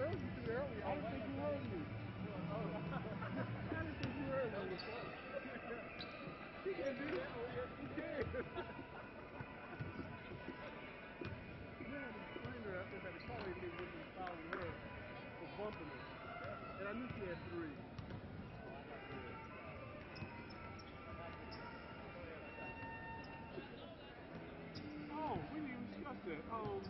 heard you too early. I didn't think you heard me. I didn't think you heard me. She can't do that. Oh, yes, she can. Man, I explained to her. I just had to call her and say what was following her for bumping her. And I knew she had 3. Oh, we didn't even discuss that. Fine.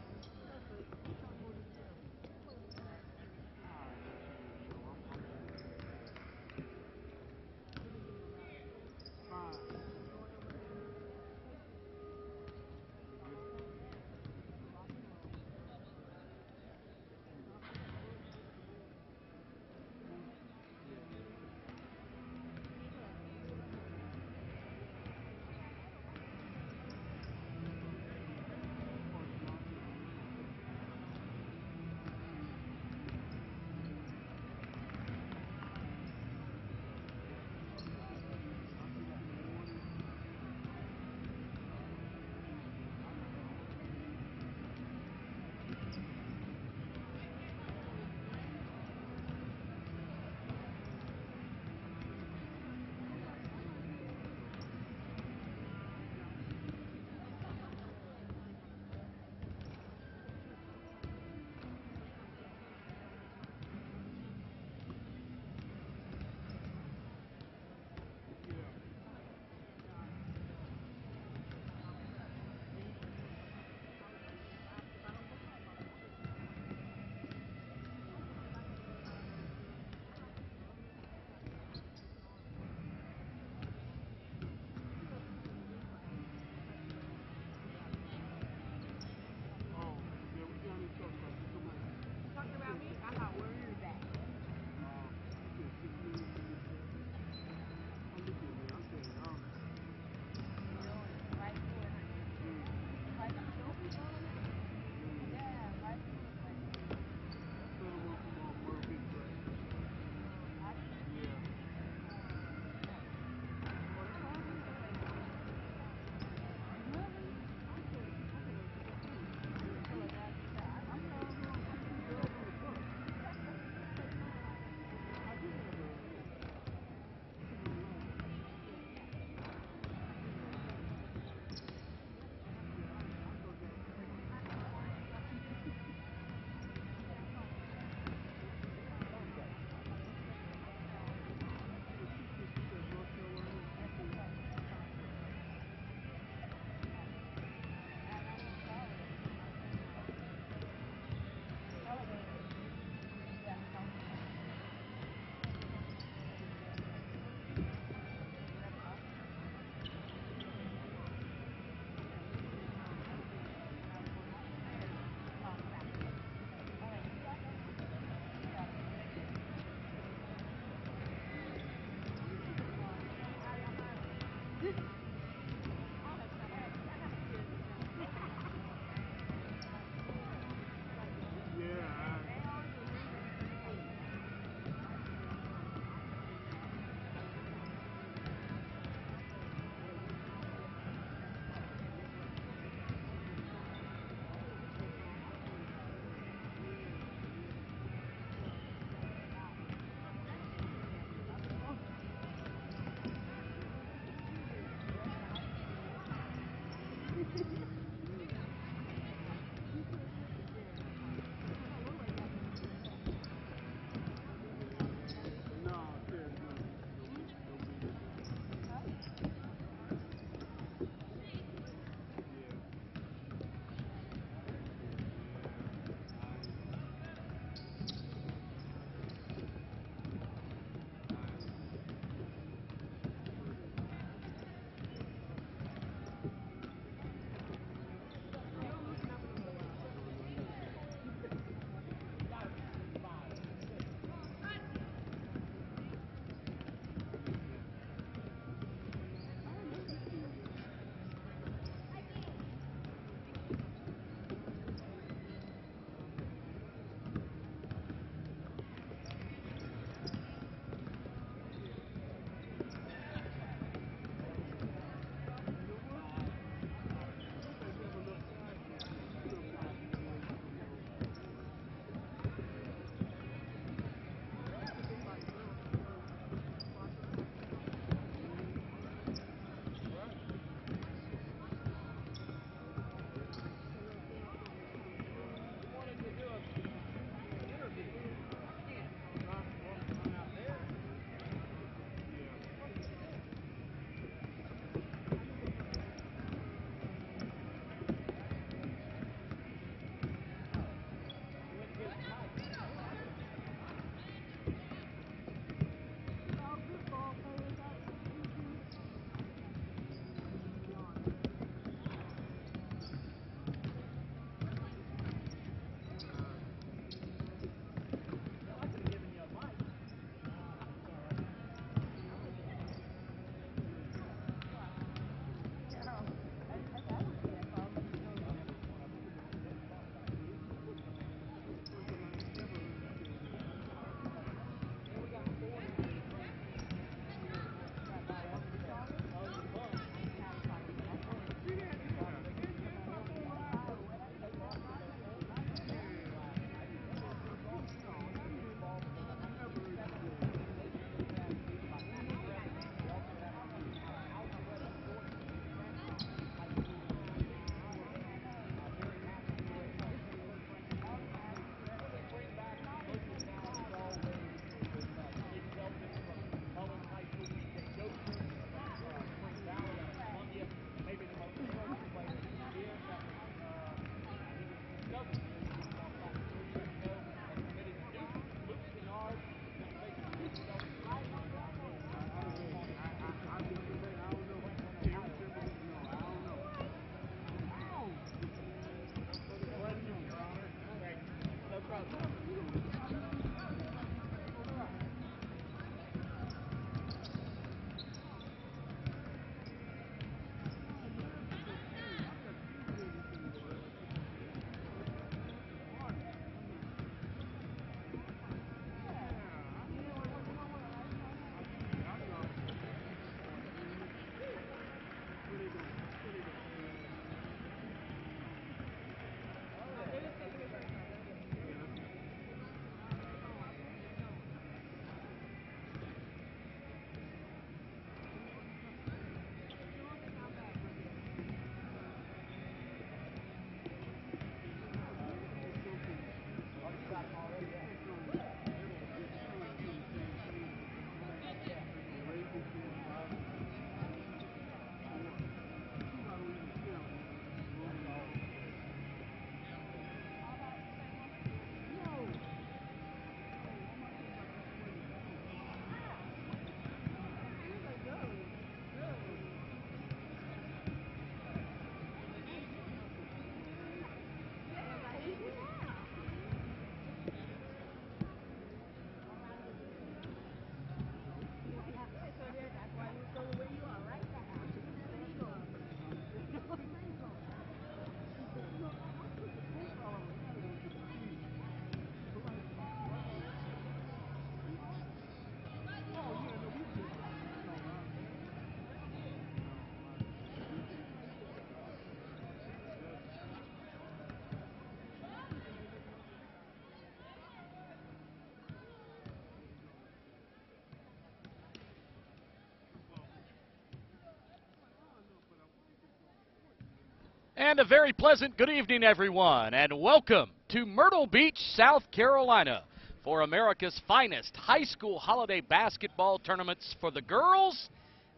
And a very pleasant good evening, everyone, and welcome to Myrtle Beach, South Carolina for America's finest high school holiday basketball tournaments for the girls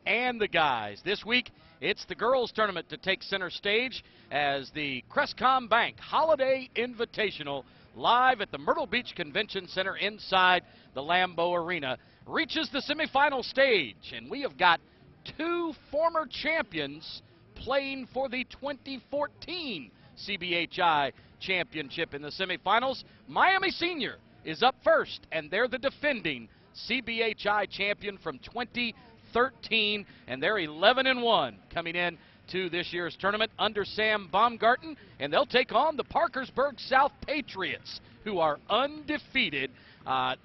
and the guys. This week, it's the girls tournament to take center stage as the Crestcom Bank Holiday Invitational live at the Myrtle Beach Convention Center inside the Lambeau Arena reaches the semifinal stage, and we have got two former champions playing for the 2014 CBHI Championship in the semifinals. Miami Senior is up first, and they're the defending CBHI champion from 2013, and they're 11-1 coming in to this year's tournament under Sam Baumgarten, and they'll take on the Parkersburg South Patriots, who are undefeated.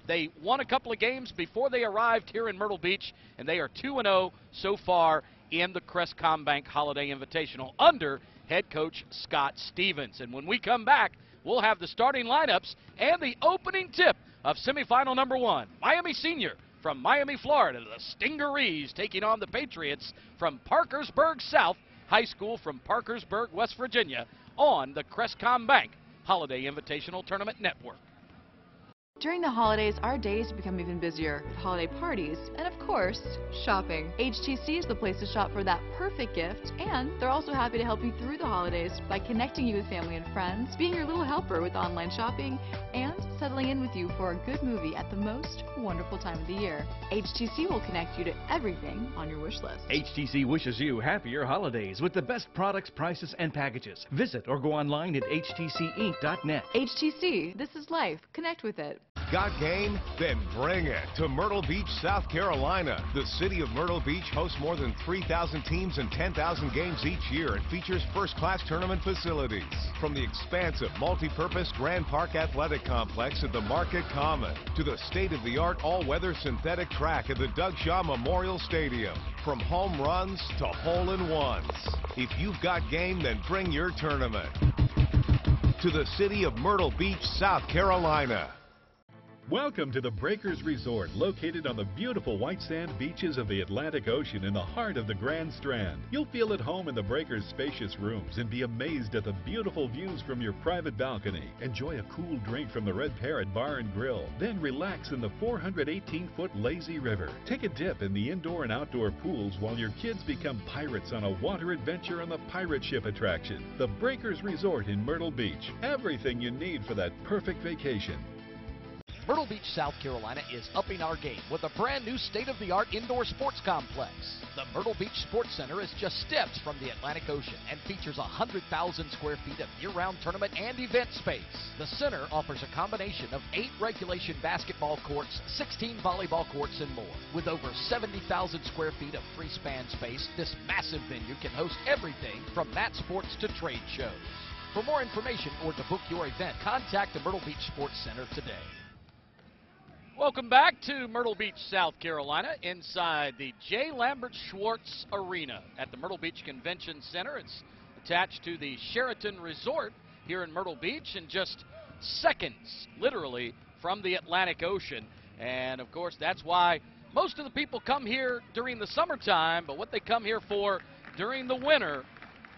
They won a couple of games before they arrived here in Myrtle Beach, and they are 2-0 so far in the Crestcom Bank Holiday Invitational under head coach Scott Stevens. And when we come back, we'll have the starting lineups and the opening tip of semifinal number one. Miami Senior from Miami, Florida, the Stingarees taking on the Patriots from Parkersburg South High School from Parkersburg, West Virginia, on the Crestcom Bank Holiday Invitational Tournament Network. During the holidays, our days become even busier with holiday parties and, of course, shopping. HTC is the place to shop for that perfect gift, and they're also happy to help you through the holidays by connecting you with family and friends, being your little helper with online shopping, and settling in with you for a good movie at the most wonderful time of the year. HTC will connect you to everything on your wish list. HTC wishes you happier holidays with the best products, prices, and packages. Visit or go online at htcinc.net. HTC, this is life. Connect with it. Got game? Then bring it to Myrtle Beach, South Carolina. The city of Myrtle Beach hosts more than 3,000 teams and 10,000 games each year and features first-class tournament facilities. From the expansive multi-purpose Grand Park Athletic Complex at the Market Common to the state-of-the-art all-weather synthetic track at the Doug Shaw Memorial Stadium. From home runs to hole-in-ones. If you've got game, then bring your tournament to the city of Myrtle Beach, South Carolina. Welcome to the Breakers Resort, located on the beautiful white sand beaches of the Atlantic Ocean in the heart of the Grand Strand. You'll feel at home in the Breakers' spacious rooms and be amazed at the beautiful views from your private balcony. Enjoy a cool drink from the Red Parrot Bar and Grill. Then relax in the 418-foot lazy river. Take a dip in the indoor and outdoor pools while your kids become pirates on a water adventure on the pirate ship attraction. The Breakers Resort in Myrtle Beach. Everything you need for that perfect vacation. Myrtle Beach, South Carolina is upping our game with a brand new state-of-the-art indoor sports complex. The Myrtle Beach Sports Center is just steps from the Atlantic Ocean and features 100,000 square feet of year-round tournament and event space. The center offers a combination of 8 regulation basketball courts, 16 volleyball courts, and more. With over 70,000 square feet of free span space, this massive venue can host everything from mat sports to trade shows. For more information or to book your event, contact the Myrtle Beach Sports Center today. Welcome back to Myrtle Beach, South Carolina, inside the J. Lambert Schwartz Arena at the Myrtle Beach Convention Center. It's attached to the Sheraton Resort here in Myrtle Beach, and just seconds, literally, from the Atlantic Ocean. And, of course, that's why most of the people come here during the summertime, but what they come here for during the winter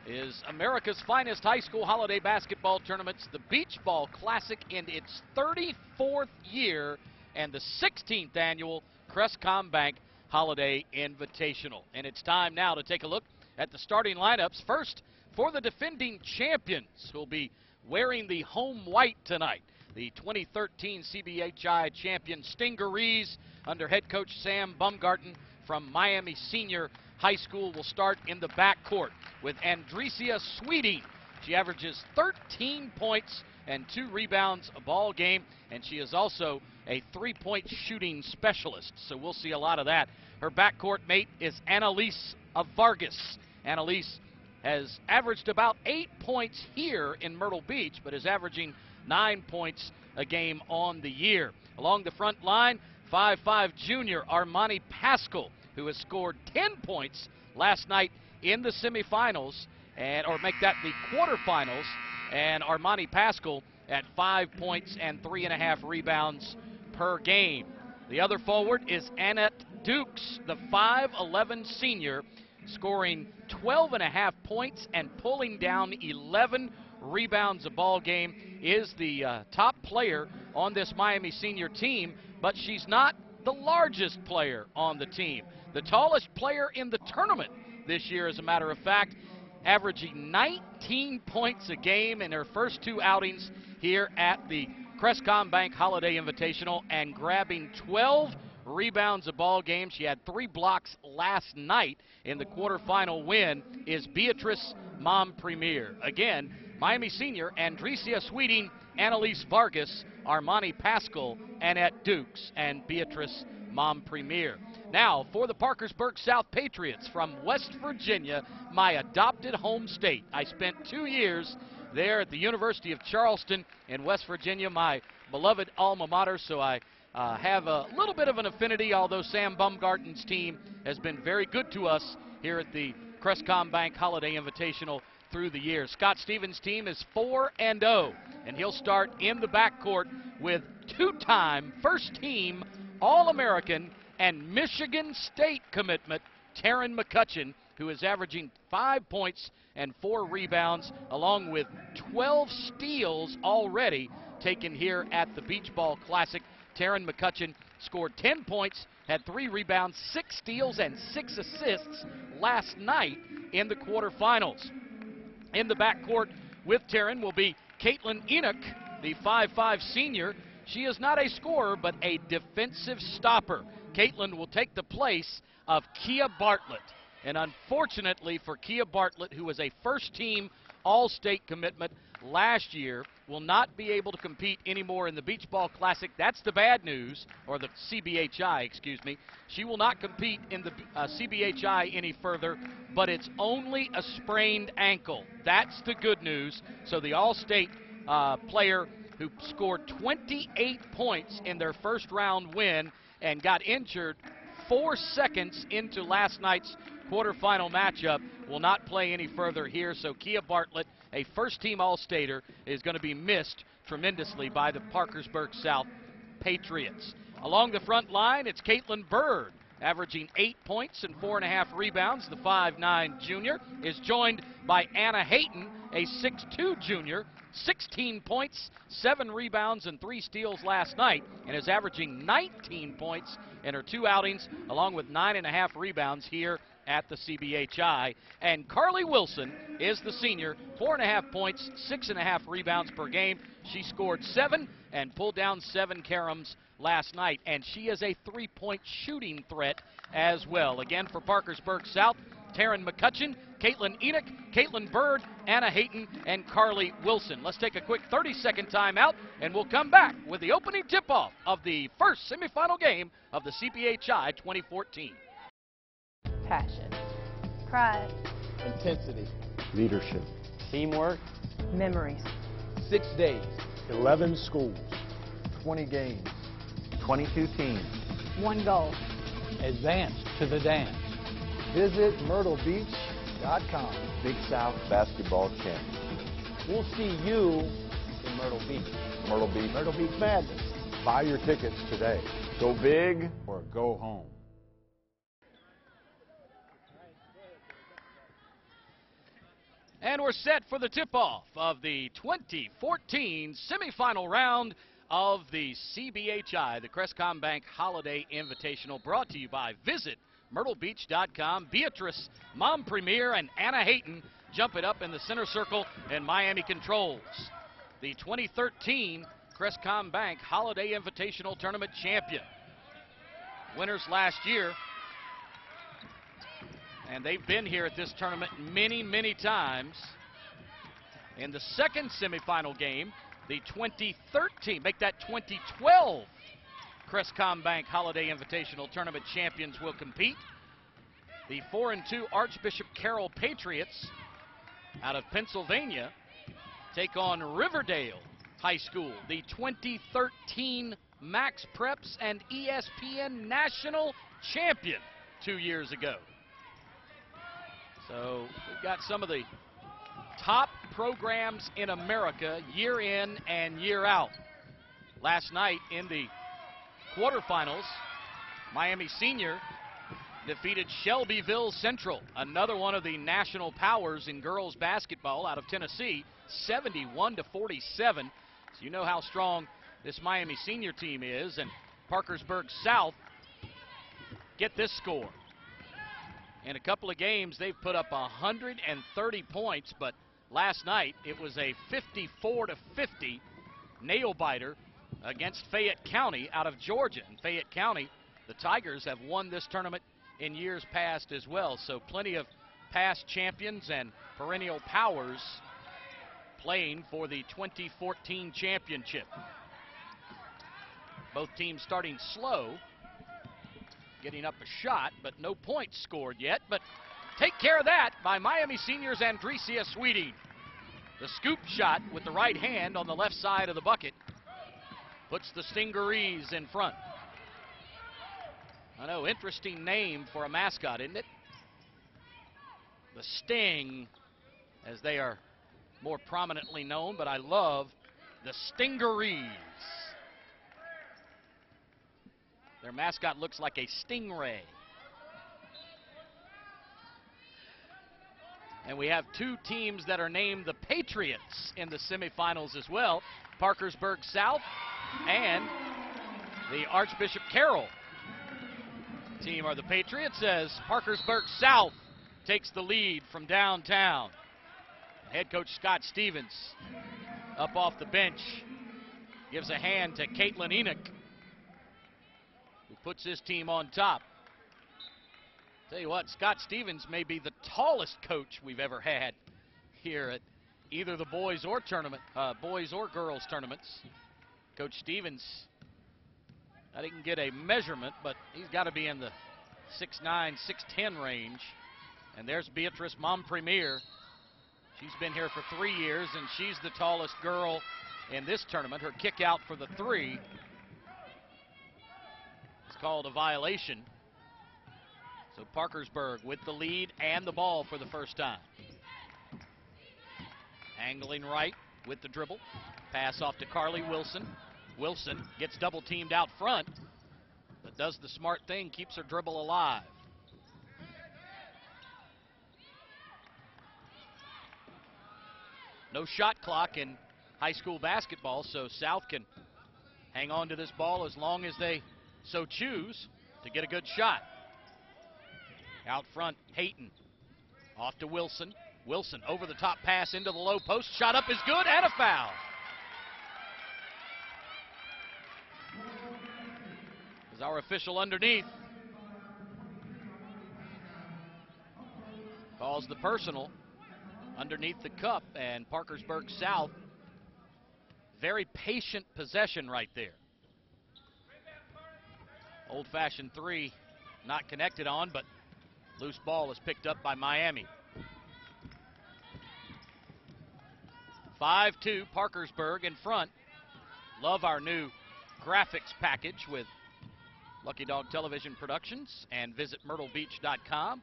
is America's finest high school holiday basketball tournaments, the Beach Ball Classic in its 34th year, and the 16th annual Crestcom Bank Holiday Invitational. And it's time now to take a look at the starting lineups. First, for the defending champions, who'll be wearing the home white tonight. The 2013 CBHI champion Stingarees under head coach Sam Baumgarten from Miami Senior High School will start in the backcourt with Andresia Sweeting. She averages 13 points and 2 rebounds a ball game, and she is also a three-point shooting specialist, so we'll see a lot of that. Her backcourt mate is Annalise Vargas. Annalise has averaged about 8 points here in Myrtle Beach, but is averaging 9 points a game on the year. Along the front line, 5'5" junior Armani Pascal, who has scored 10 points last night in the semifinals, or make that the quarterfinals, and Armani Pascal at 5 points and 3.5 rebounds per game. The other forward is Annette Dukes, the 5'11" senior, scoring 12.5 points and pulling down 11 rebounds a ball game, is the top player on this Miami senior team, but she's not the largest player on the team. The tallest player in the tournament this year, as a matter of fact, averaging 19 points a game in her first 2 outings here at the Crestcom Bank Holiday Invitational and grabbing 12 rebounds a ball game. She had 3 blocks last night in the quarterfinal win, is Beatrice Mom Premier. Again, Miami senior Andresia Sweeting, Annalise Vargas, Armani Pascal, Annette Dukes, and Beatrice Mom Premier. Now, for the Parkersburg South Patriots from West Virginia, my adopted home state. I spent 2 years there at the University of Charleston in West Virginia, my beloved alma mater, so I have a little bit of an affinity, although Sam Baumgarten's team has been very good to us here at the Crestcom Bank Holiday Invitational through the years. Scott Stevens' team is 4-0, and he'll start in the backcourt with 2-time first-team All-American and Michigan State commitment Taryn McCutcheon, who is averaging 5 points and 4 rebounds, along with 12 steals already taken here at the Beach Ball Classic. Taryn McCutcheon scored 10 points, had 3 rebounds, 6 steals, and 6 assists last night in the quarterfinals. In the backcourt with Taryn will be Caitlin Enoch, the 5'5 senior. She is not a scorer, but a defensive stopper. Caitlin will take the place of Kia Bartlett. And unfortunately for Kia Bartlett, who was a first-team All-State commitment last year, will not be able to compete anymore in the Beach Ball Classic. That's the bad news, or the CBHI, excuse me. She will not compete in the CBHI any further, but it's only a sprained ankle. That's the good news. So the All-State player who scored 28 points in their first-round win and got injured 4 seconds into last night's quarterfinal matchup will not play any further here. So Kia Bartlett, a first-team All-Stater, is going to be missed tremendously by the Parkersburg South Patriots. Along the front line, it's Caitlin Bird, averaging 8 points and 4.5 rebounds. The 5'9 junior is joined by Anna Hayton, a 6'2 junior, 16 points, 7 rebounds, and 3 steals last night, and is averaging 19 points in her 2 outings, along with 9.5 rebounds here at the CBHI. And Carly Wilson is the senior, 4.5 points, 6.5 rebounds per game. She scored 7 and pulled down 7 caroms last night, and she is a 3-point shooting threat as well. Again, for Parkersburg South, Taryn McCutcheon, Caitlin Enoch, Caitlin Bird, Anna Hayton, and Carly Wilson. Let's take a quick 30-second timeout, and we'll come back with the opening tip-off of the first semifinal game of the CBHI 2014. Passion, pride, Intensity. Leadership. Teamwork. memories. 6 days. 11 schools. 20 games. 22 teams. One goal. Advance to the dance. Visit MyrtleBeach.com. Big South Basketball Champion. We'll see you in Myrtle Beach. Myrtle Beach. Myrtle Beach Madness. Buy your tickets today. Go big or go home. And we're set for the tip-off of the 2014 semifinal round of the CBHI, the Crestcom Bank Holiday Invitational, brought to you by Visit MyrtleBeach.com. Beatrice Mom Premier and Anna Hayton jump it up in the center circle, and Miami controls. The 2013 Crestcom Bank Holiday Invitational Tournament champion. Winners last year, and they've been here at this tournament many, many times. In the second semifinal game, the 2013, make that 2012 Crestcom Bank Holiday Invitational Tournament champions will compete. The 4-2 Archbishop Carroll Patriots out of Pennsylvania take on Riverdale High School, the 2013 Max Preps and ESPN National Champion 2 years ago. So we've got some of the top programs in America year in and year out. Last night in the quarterfinals, Miami senior defeated Shelbyville Central, another one of the national powers in girls basketball out of Tennessee, 71-47. So you know how strong this Miami senior team is. And Parkersburg South get this score. In a couple of games, they've put up 130 points, but last night it was a 54-50 nail-biter against Fayette County out of Georgia. And Fayette County, the Tigers, have won this tournament in years past as well. So plenty of past champions and perennial powers playing for the 2014 championship. Both teams starting slow, getting up a shot, but no points scored yet. But take care of that by Miami seniors Andresia Sweeting. The scoop shot with the right hand on the left side of the bucket puts the Stingarees in front. I know, interesting name for a mascot, isn't it? The Sting, as they are more prominently known, but I love the Stingarees. Their mascot looks like a stingray. And we have two teams that are named the Patriots in the semifinals as well. Parkersburg South and the Archbishop Carroll team are the Patriots, as Parkersburg South takes the lead from downtown. Head coach Scott Stevens up off the bench gives a hand to Caitlin Enoch, who puts his team on top. Tell you what, Scott Stevens may be the tallest coach we've ever had here at either the boys or girls tournaments. Coach Stevens, I didn't get a measurement, but he's got to be in the 6'9", 6'10" range. And there's Beatrice Mompremier. She's been here for 3 years, and she's the tallest girl in this tournament. Her kick out for the three is called a violation. So Parkersburg with the lead and the ball for the first time. Angling right with the dribble. Pass off to Carly Wilson. Wilson gets double teamed out front, but does the smart thing, keeps her dribble alive. No shot clock in high school basketball, so South can hang on to this ball as long as they so choose to get a good shot. Out front, Hayton. Off to Wilson. Wilson over the top pass into the low post. Shot up is good, and a foul. Is our official underneath. Calls the personal underneath the cup, and Parkersburg South, very patient possession right there. Old-fashioned three, not connected on, but loose ball is picked up by Miami. 5-2, Parkersburg in front. Love our new graphics package with Lucky Dog Television Productions, and visit myrtlebeach.com.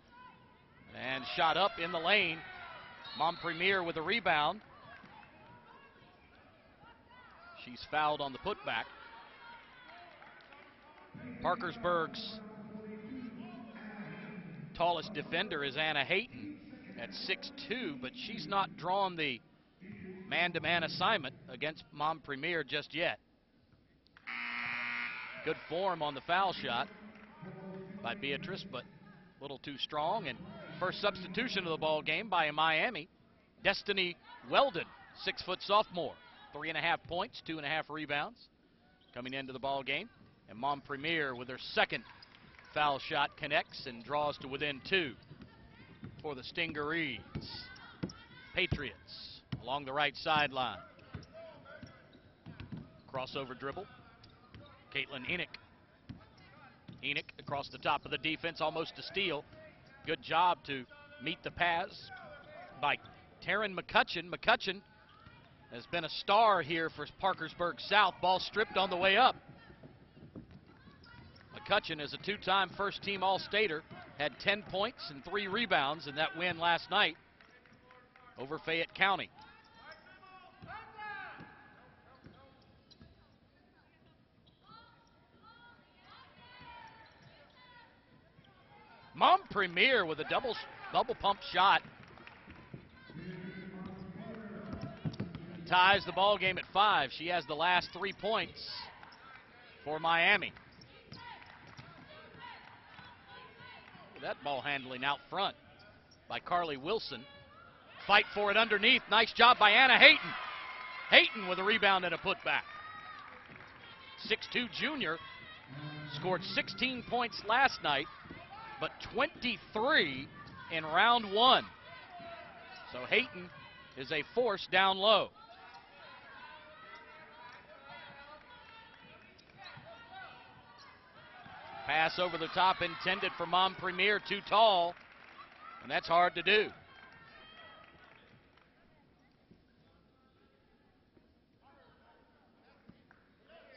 And shot up in the lane. Mompremier with a rebound. She's fouled on the putback. Parkersburg's tallest defender is Anna Hayton at 6'2", but she's not drawn the man-to-man assignment against Mompremier just yet. Good form on the foul shot by Beatrice, but a little too strong. And first substitution of the ball game by Miami, Destiny Weldon, 6-foot sophomore, 3.5 points, 2.5 rebounds, coming into the ball game. And Mompremier with her second foul shot connects and draws to within 2 for the Stingarees. Patriots along the right sideline. Crossover dribble. Caitlin Enoch. Enoch across the top of the defense, almost a steal. Good job to meet the pass by Taryn McCutcheon. McCutcheon has been a star here for Parkersburg South. Ball stripped on the way up. McCutcheon is a two-time first-team All-Stater, had 10 points and 3 rebounds in that win last night over Fayette County. Mom Premier with a double pump shot. Ties the ball game at 5. She has the last 3 points for Miami. That ball handling out front by Carly Wilson. Fight for it underneath. Nice job by Anna Hayton. Hayton with a rebound and a putback. 6'2" junior. Scored 16 points last night, but 23 in round 1. So Hayton is a force down low. Pass over the top intended for Mom Premier, too tall, and that's hard to do.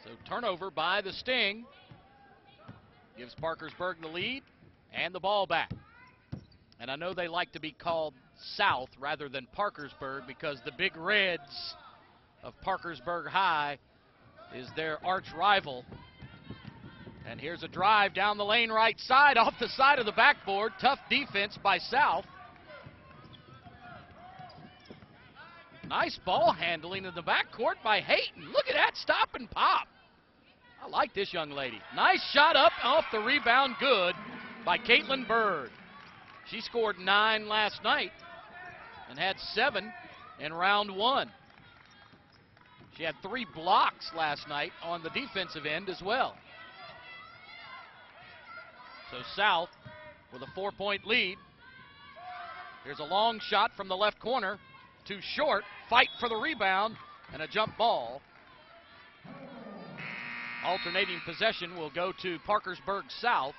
So turnover by the Sting. Gives Parkersburg the lead and the ball back. And I know they like to be called South rather than Parkersburg because the Big Reds of Parkersburg High is their arch rival. And here's a drive down the lane right side, off the side of the backboard. Tough defense by South. Nice ball handling in the backcourt by Hayton. Look at that stop and pop. I like this young lady. Nice shot up off the rebound, good by Caitlin Bird. She scored 9 last night and had 7 in round 1. She had 3 blocks last night on the defensive end as well. So South with a 4-point lead. Here's a long shot from the left corner. Too short. Fight for the rebound and a jump ball. Alternating possession will go to Parkersburg South.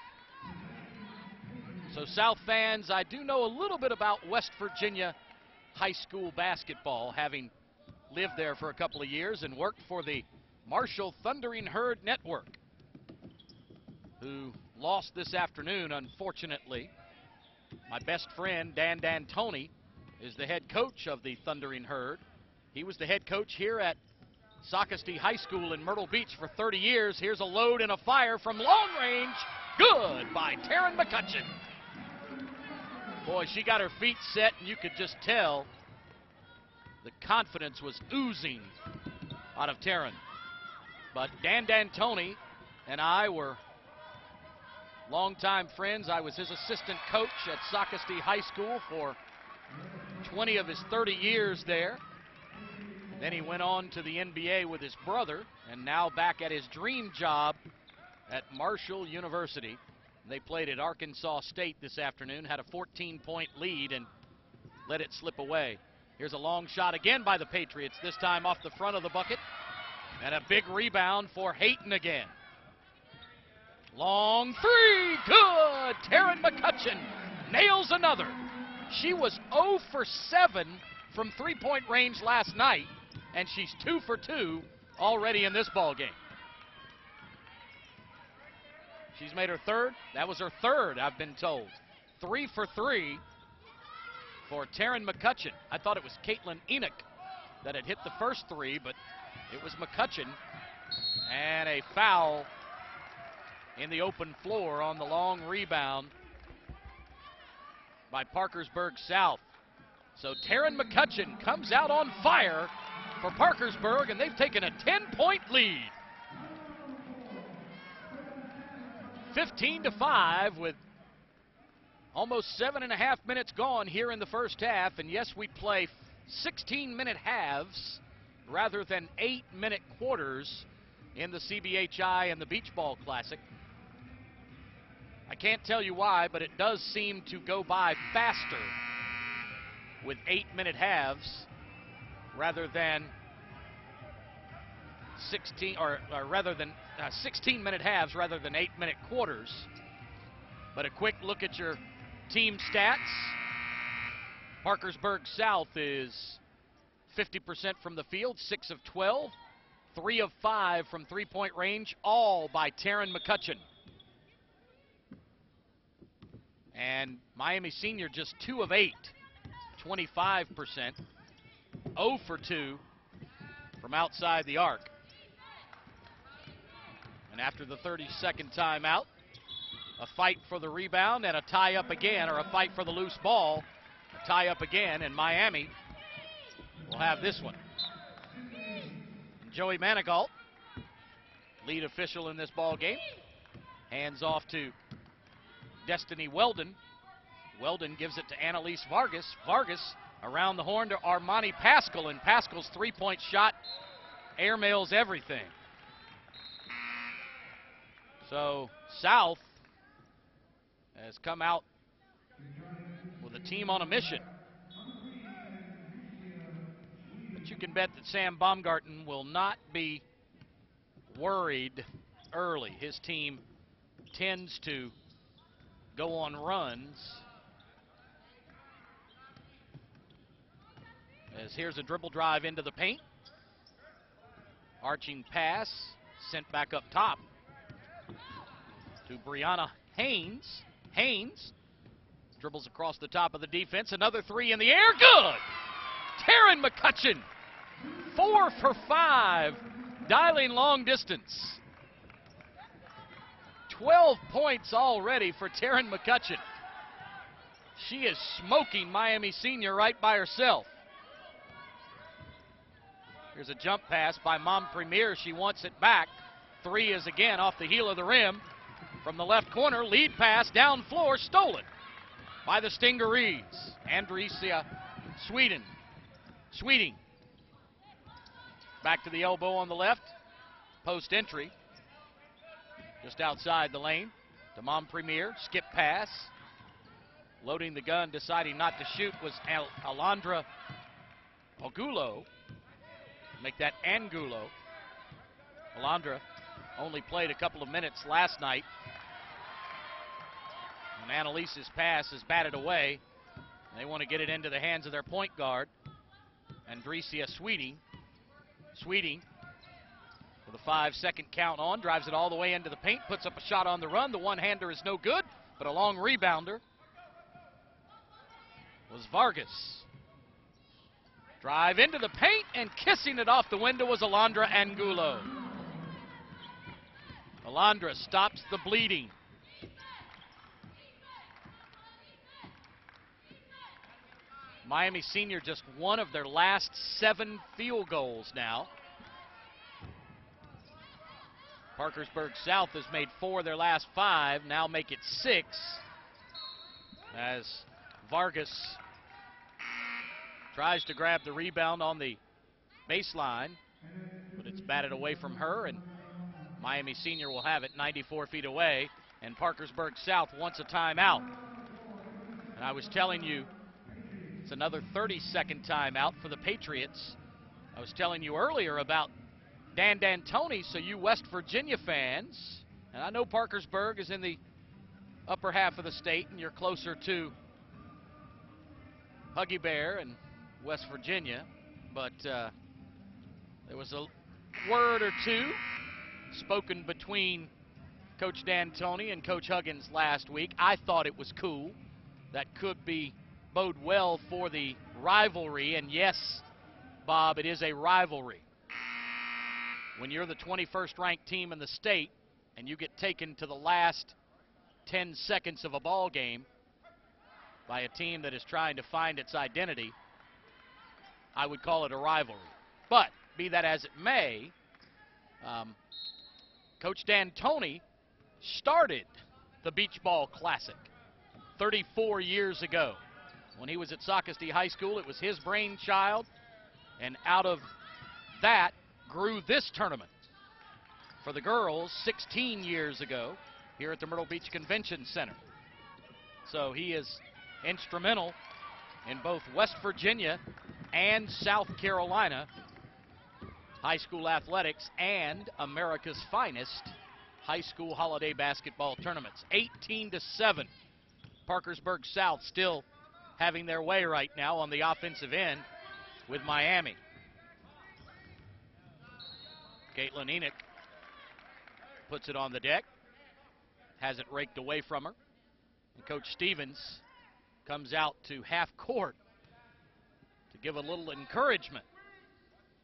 So South fans, I do know a little bit about West Virginia high school basketball, having lived there for a couple of years and worked for the Marshall Thundering Herd Network, who lost this afternoon, unfortunately. My best friend, Dan D'Antoni, is the head coach of the Thundering Herd. He was the head coach here at Socastee High School in Myrtle Beach for 30 years. Here's a load and a fire from long range. Good by Taryn McCutcheon. Boy, she got her feet set, and you could just tell the confidence was oozing out of Taryn. But Dan D'Antoni and I were longtime friends. I was his assistant coach at Socastee High School for 20 of his 30 years there. Then he went on to the NBA with his brother, and now back at his dream job at Marshall University. They played at Arkansas State this afternoon, had a 14-point lead and let it slip away. Here's a long shot again by the Patriots, this time off the front of the bucket. And a big rebound for Hayton again. Long three, good! Taryn McCutcheon nails another. She was 0 for 7 from three-point range last night, and she's 2 for 2 already in this ball game. She's made her third. That was her third, I've been told. 3 for 3 for Taryn McCutcheon. I thought it was Caitlin Enoch that had hit the first 3, but it was McCutcheon. And a foul in the open floor on the long rebound by Parkersburg South. So Taryn McCutcheon comes out on fire for Parkersburg, and they've taken a 10-point lead. 15-5 with almost 7.5 minutes gone here in the first half. And yes, we play 16-minute halves rather than 8-minute quarters in the CBHI and the Beach Ball Classic. I can't tell you why, but it does seem to go by faster with 8-minute halves rather than 16-minute halves rather than 8-minute quarters. But a quick look at your team stats. Parkersburg South is 50% from the field, 6 of 12, 3 of 5 from three-point range, all by Taryn McCutcheon. And Miami Senior just 2 of 8, 25%, 0 for 2 from outside the arc. And after the 30-second timeout, A fight for the rebound and a tie up again, or a fight for the loose ball. A tie up again, and Miami will have this one. Joey Manigault, lead official in this ball game, hands off to Destiny Weldon. Weldon gives it to Annalise Vargas. Vargas around the horn to Armani Pascal, and Pascal's three-point shot airmails everything. So South has come out with a team on a mission. But you can bet that Sam Baumgarten will not be worried early. His team tends to go on runs. As here's a dribble drive into the paint. Arching pass sent back up top to Brianna Haynes. Haynes dribbles across the top of the defense. Another three in the air. Good! Taryn McCutcheon, 4 for 5, dialing long distance. 12 points already for Taryn McCutcheon. She is smoking Miami Senior right by herself. Here's a jump pass by Mom Premier. She wants it back. Three is again off the heel of the rim. From the left corner, lead pass down floor, stolen by the Stingarees. Andresia Sweeting. Back to the elbow on the left. Post entry. Just outside the lane. To Mom Premier. Skip pass. Loading the gun, deciding not to shoot was Alondra Ogulo. Make that Angulo. Alondra only played a couple of minutes last night. And Annalise's pass is batted away. They want to get it into the hands of their point guard, Andresia Sweeting. Sweeting with a 5-second count on, drives it all the way into the paint, puts up a shot on the run. The one-hander is no good, but a long rebounder was Vargas. Drive into the paint, and kissing it off the window was Alondra Angulo. Alondra stops the bleeding. Miami Senior just one of their last 7 field goals now. Parkersburg South has made 4 of their last 5, now make it 6. As Vargas tries to grab the rebound on the baseline, but it's batted away from her, and Miami Senior will have it 94 feet away, and Parkersburg South wants a timeout. And I was telling you, it's another 30-second timeout for the Patriots. I was telling you earlier about Dan D'Antoni, so you West Virginia fans, and I know Parkersburg is in the upper half of the state, and you're closer to Huggy Bear and West Virginia, but there was a word or two spoken between Coach D'Antoni and Coach Huggins last week. I thought it was cool. That could bode well for the rivalry, and yes, Bob, it is a rivalry. When you're the 21st ranked team in the state and you get taken to the last 10 seconds of a ball game by a team that is trying to find its identity, I would call it a rivalry. But be that as it may, Coach D'Antoni started the Beach Ball Classic 34 years ago. When he was at Socastee High School, it was his brainchild, and out of that grew this tournament for the girls 16 years ago here at the Myrtle Beach Convention Center. So he is instrumental in both West Virginia and South Carolina high school athletics and America's finest high school holiday basketball tournaments. 18-7. Parkersburg South still having their way right now on the offensive end with Miami. Caitlin Enoch puts it on the deck, has it raked away from her. And Coach Stevens comes out to half court to give a little encouragement.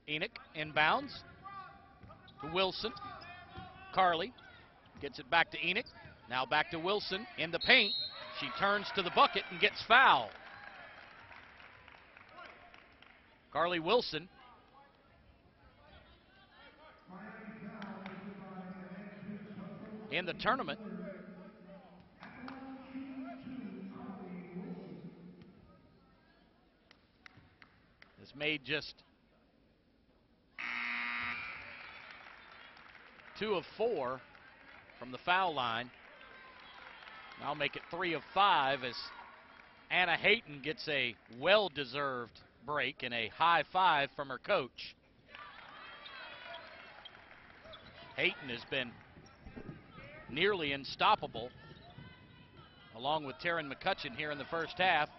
Enoch inbounds to Wilson. Carly gets it back to Enoch. Now back to Wilson in the paint. She turns to the bucket and gets fouled. Carly Wilson. In the tournament. Has made just 2 of 4 from the foul line. Now make it 3 of 5 as Anna Hayton gets a well-deserved break and a high five from her coach. Hayton has been nearly unstoppable, along with Taryn McCutcheon here in the first half.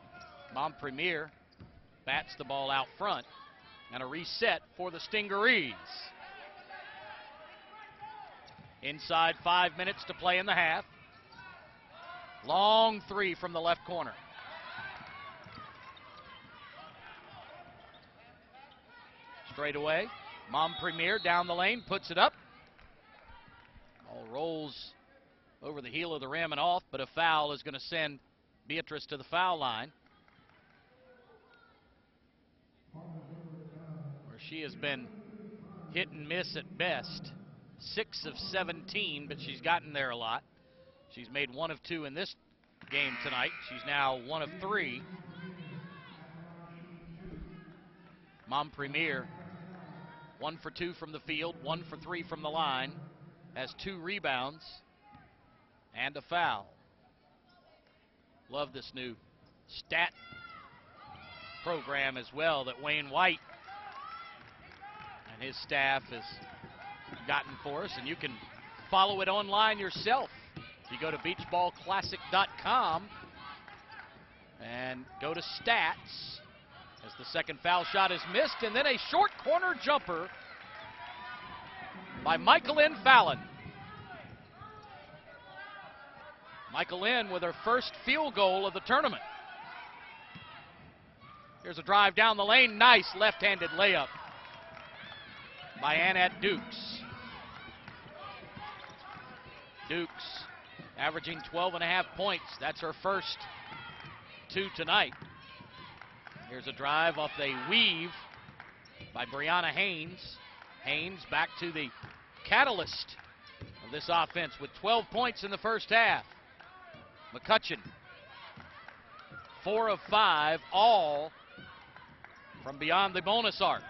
Mom Premier bats the ball out front, and a reset for the Stingarees. Inside 5 minutes to play in the half. Long three from the left corner. Straight away. Mom Premier down the lane, puts it up. Ball rolls over the heel of the rim and off, but a foul is going to send Beatrice to the foul line, where she has been hit and miss at best. 6 of 17, but she's gotten there a lot. She's made 1 of 2 in this game tonight. She's now 1 of 3. Mom Premier, 1 for 2 from the field, 1 for 3 from the line, has 2 rebounds and a foul. Love this new stat program as well that Wayne White and his staff has gotten for us, and you can follow it online yourself. If you go to beachballclassic.com and go to stats, as the second foul shot is missed, and then a short corner jumper by Michael Fallon. Michael with her first field goal of the tournament. Here's a drive down the lane. Nice left-handed layup by Annette Dukes. Dukes averaging 12.5 points. That's her first 2 tonight. Here's a drive off the weave by Brianna Haynes. Haynes back to the catalyst of this offense with 12 points in the first half. McCutcheon, 4 of 5, all from beyond the bonus arc.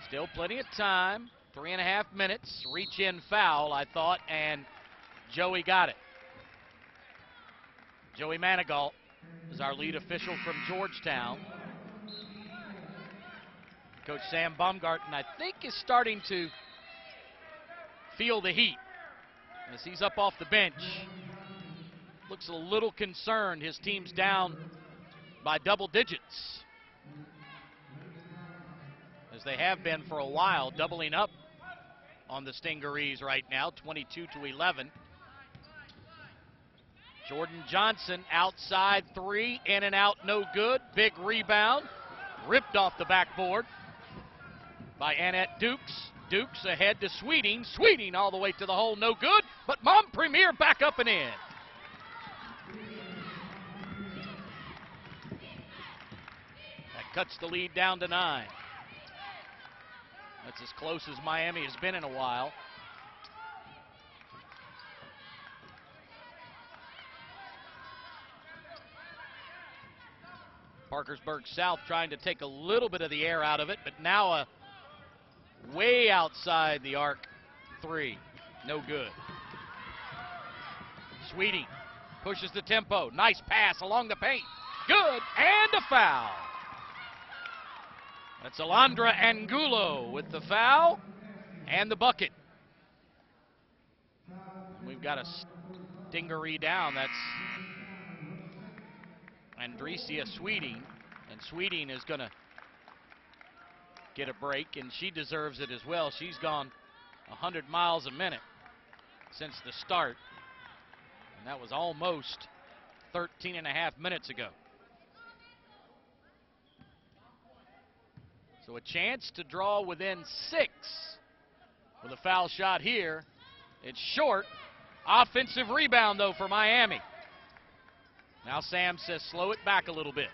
Still plenty of time, 3.5 minutes. Reach in foul, I thought, and Joey got it. Joey Manigault is our lead official from Georgetown. Coach Sam Baumgarten, I think, is starting to feel the heat as he's up off the bench. Looks a little concerned. His team's down by double digits, as they have been for a while, doubling up on the Stingarees right now, 22-11. Jordan Johnson, outside 3, in and out, no good. Big rebound, ripped off the backboard by Annette Dukes. Dukes ahead to Sweeting. Sweeting all the way to the hole, no good. But Mom Premier back up and in. That cuts the lead down to 9. That's as close as Miami has been in a while. Parkersburg South trying to take a little bit of the air out of it, but now a way outside the arc 3. No good. Sweeting pushes the tempo. Nice pass along the paint. Good, and a foul. That's Alondra Angulo with the foul and the bucket. We've got a Stingaree down. That's Andresia Sweeting, and Sweeting is going to get a break, and she deserves it as well. She's gone 100 miles a minute since the start, and that was almost 13 and a half minutes ago. So a chance to draw within 6 with a foul shot here It's short. Offensive rebound, though, for Miami. Now Sam says slow it back a little bit.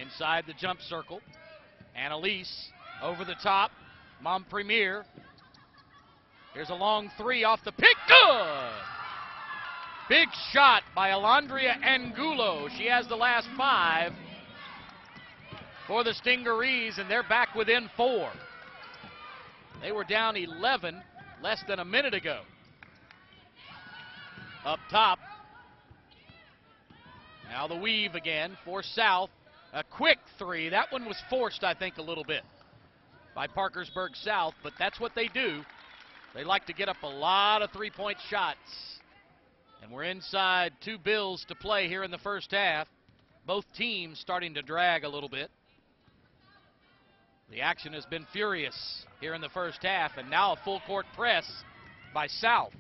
Inside the jump circle. Annalise over the top. Mom Premier. Here's a long three off the pick. Good! Big shot by Alondria Angulo. She has the last 5 for the Stingarees, and they're back within 4. They were down 11 less than a minute ago. Up top. Now the weave again for South. A quick three. That one was forced, I think, a little bit by Parkersburg South, but that's what they do. They like to get up a lot of three-point shots. And we're inside 2 bills to play here in the first half. Both teams starting to drag a little bit. The action has been furious here in the first half, and now a full-court press by South.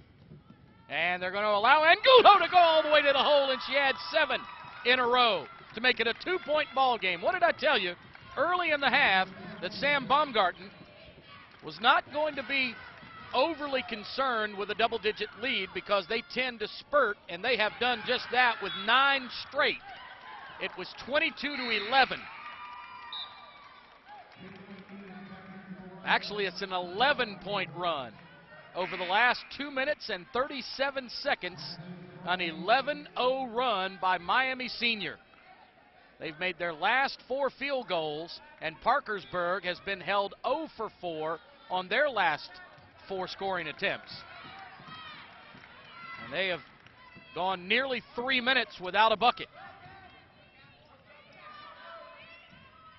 And they're going to allow Angulo to go all the way to the hole, and she had 7 in a row to make it a 2-point ball game. What did I tell you early in the half that Sam Baumgarten was not going to be overly concerned with a double-digit lead because they tend to spurt, and they have done just that with 9 straight. It was 22-11. Actually, it's an 11-point run over the last 2 minutes and 37 seconds, an 11-0 run by Miami Senior. They've made their last 4 field goals, and Parkersburg has been held 0 for 4 on their last 4 scoring attempts. And they have gone nearly 3 minutes without a bucket.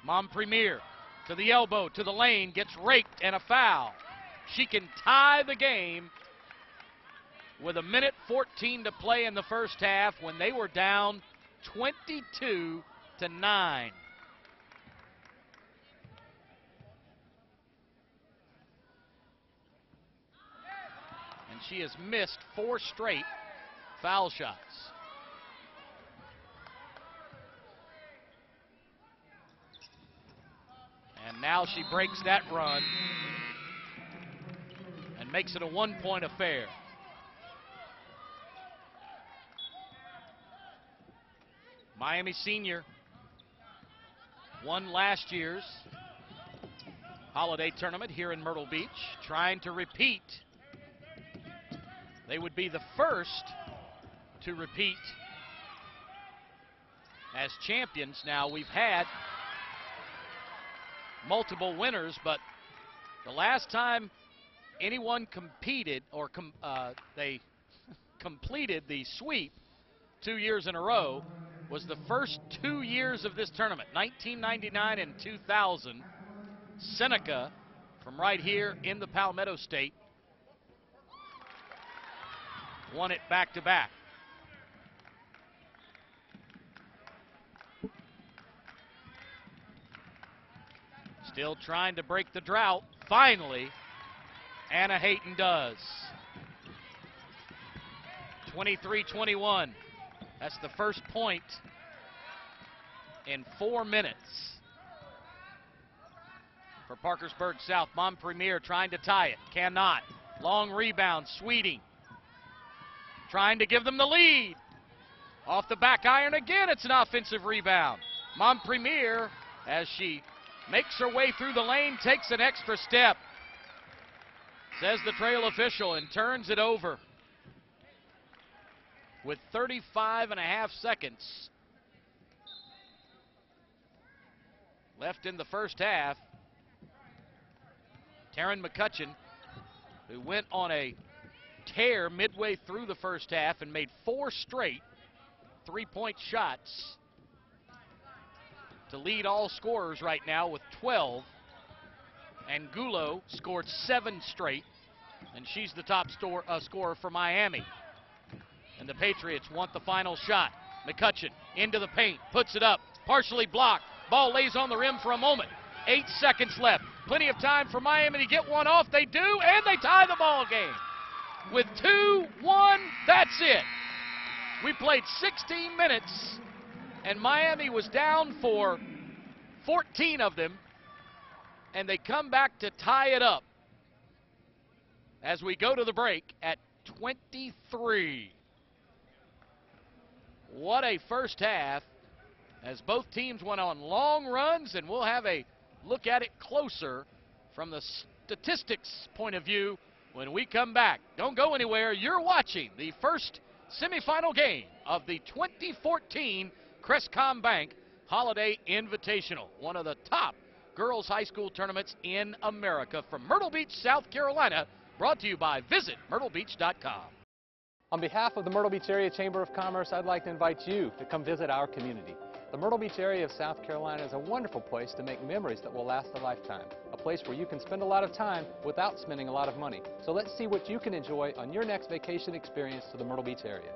Mom Premier to the elbow, to the lane, gets raked and a foul. She can tie the game with 1:14 to play in the first half when they were down 22-9. And she has missed 4 straight foul shots. And now she breaks that run and makes it a 1-point affair. Miami Senior won last year's holiday tournament here in Myrtle Beach, trying to repeat. They would be the first to repeat as champions. Now, we've had multiple winners, but the last time anyone competed or they completed the sweep 2 years in a row was the first 2 years of this tournament, 1999 and 2000. Seneca from right here in the Palmetto State won it back-to-back. Still trying to break the drought. Finally, Anna Hayton does. 23-21. That's the first point in 4 minutes for Parkersburg South. Mom Premier trying to tie it. Cannot. Long rebound. Sweeting trying to give them the lead. Off the back iron again. It's an offensive rebound. Mom Premier, as she makes her way through the lane, takes an extra step, says the trail official, and turns it over. With 35.5 seconds left in the first half, Taryn McCutcheon, who went on a tear midway through the first half and made 4 straight three-point shots to lead all scorers right now with 12. And Angulo scored 7 straight, and she's the top scorer for Miami. And the Patriots want the final shot. McCutcheon into the paint, puts it up, partially blocked. Ball lays on the rim for a moment. 8 seconds left. Plenty of time for Miami to get one off. They do, and they tie the ball game. With 2-1, that's it. We played 16 minutes, and Miami was down for 14 of them, and they come back to tie it up. as we go to the break at 23. What a first half as both teams went on long runs, and we'll have a look at it closer from the statistics point of view when we come back. Don't go anywhere. You're watching the first semifinal game of the 2014 Crestcom Bank Holiday Invitational, one of the top girls high school tournaments in America, from Myrtle Beach, South Carolina, brought to you by visitmyrtlebeach.com. On behalf of the Myrtle Beach Area Chamber of Commerce, I'd like to invite you to come visit our community. The Myrtle Beach area of South Carolina is a wonderful place to make memories that will last a lifetime. A place where you can spend a lot of time without spending a lot of money. So let's see what you can enjoy on your next vacation experience to the Myrtle Beach area.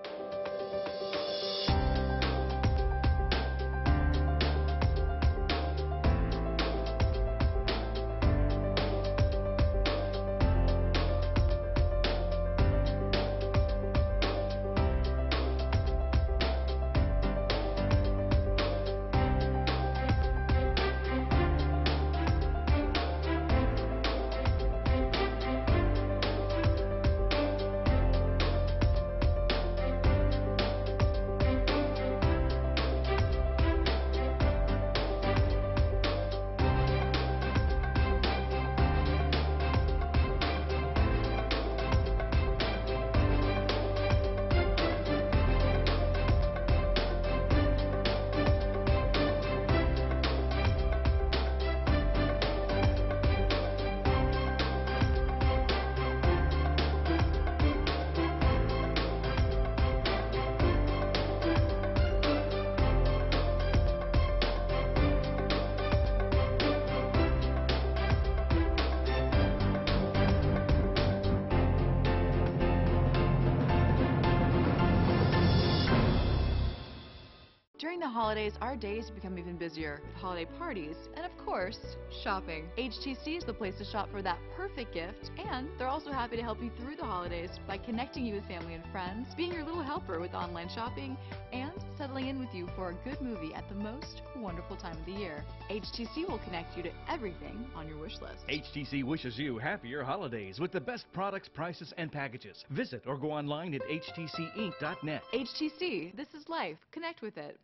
During the holidays, our days become even busier with holiday parties and, of course, shopping. HTC is the place to shop for that perfect gift, and they're also happy to help you through the holidays by connecting you with family and friends, being your little helper with online shopping, and settling in with you for a good movie at the most wonderful time of the year. HTC will connect you to everything on your wish list. HTC wishes you happier holidays with the best products, prices, and packages. Visit or go online at htcinc.net. HTC, this is life. Connect with it.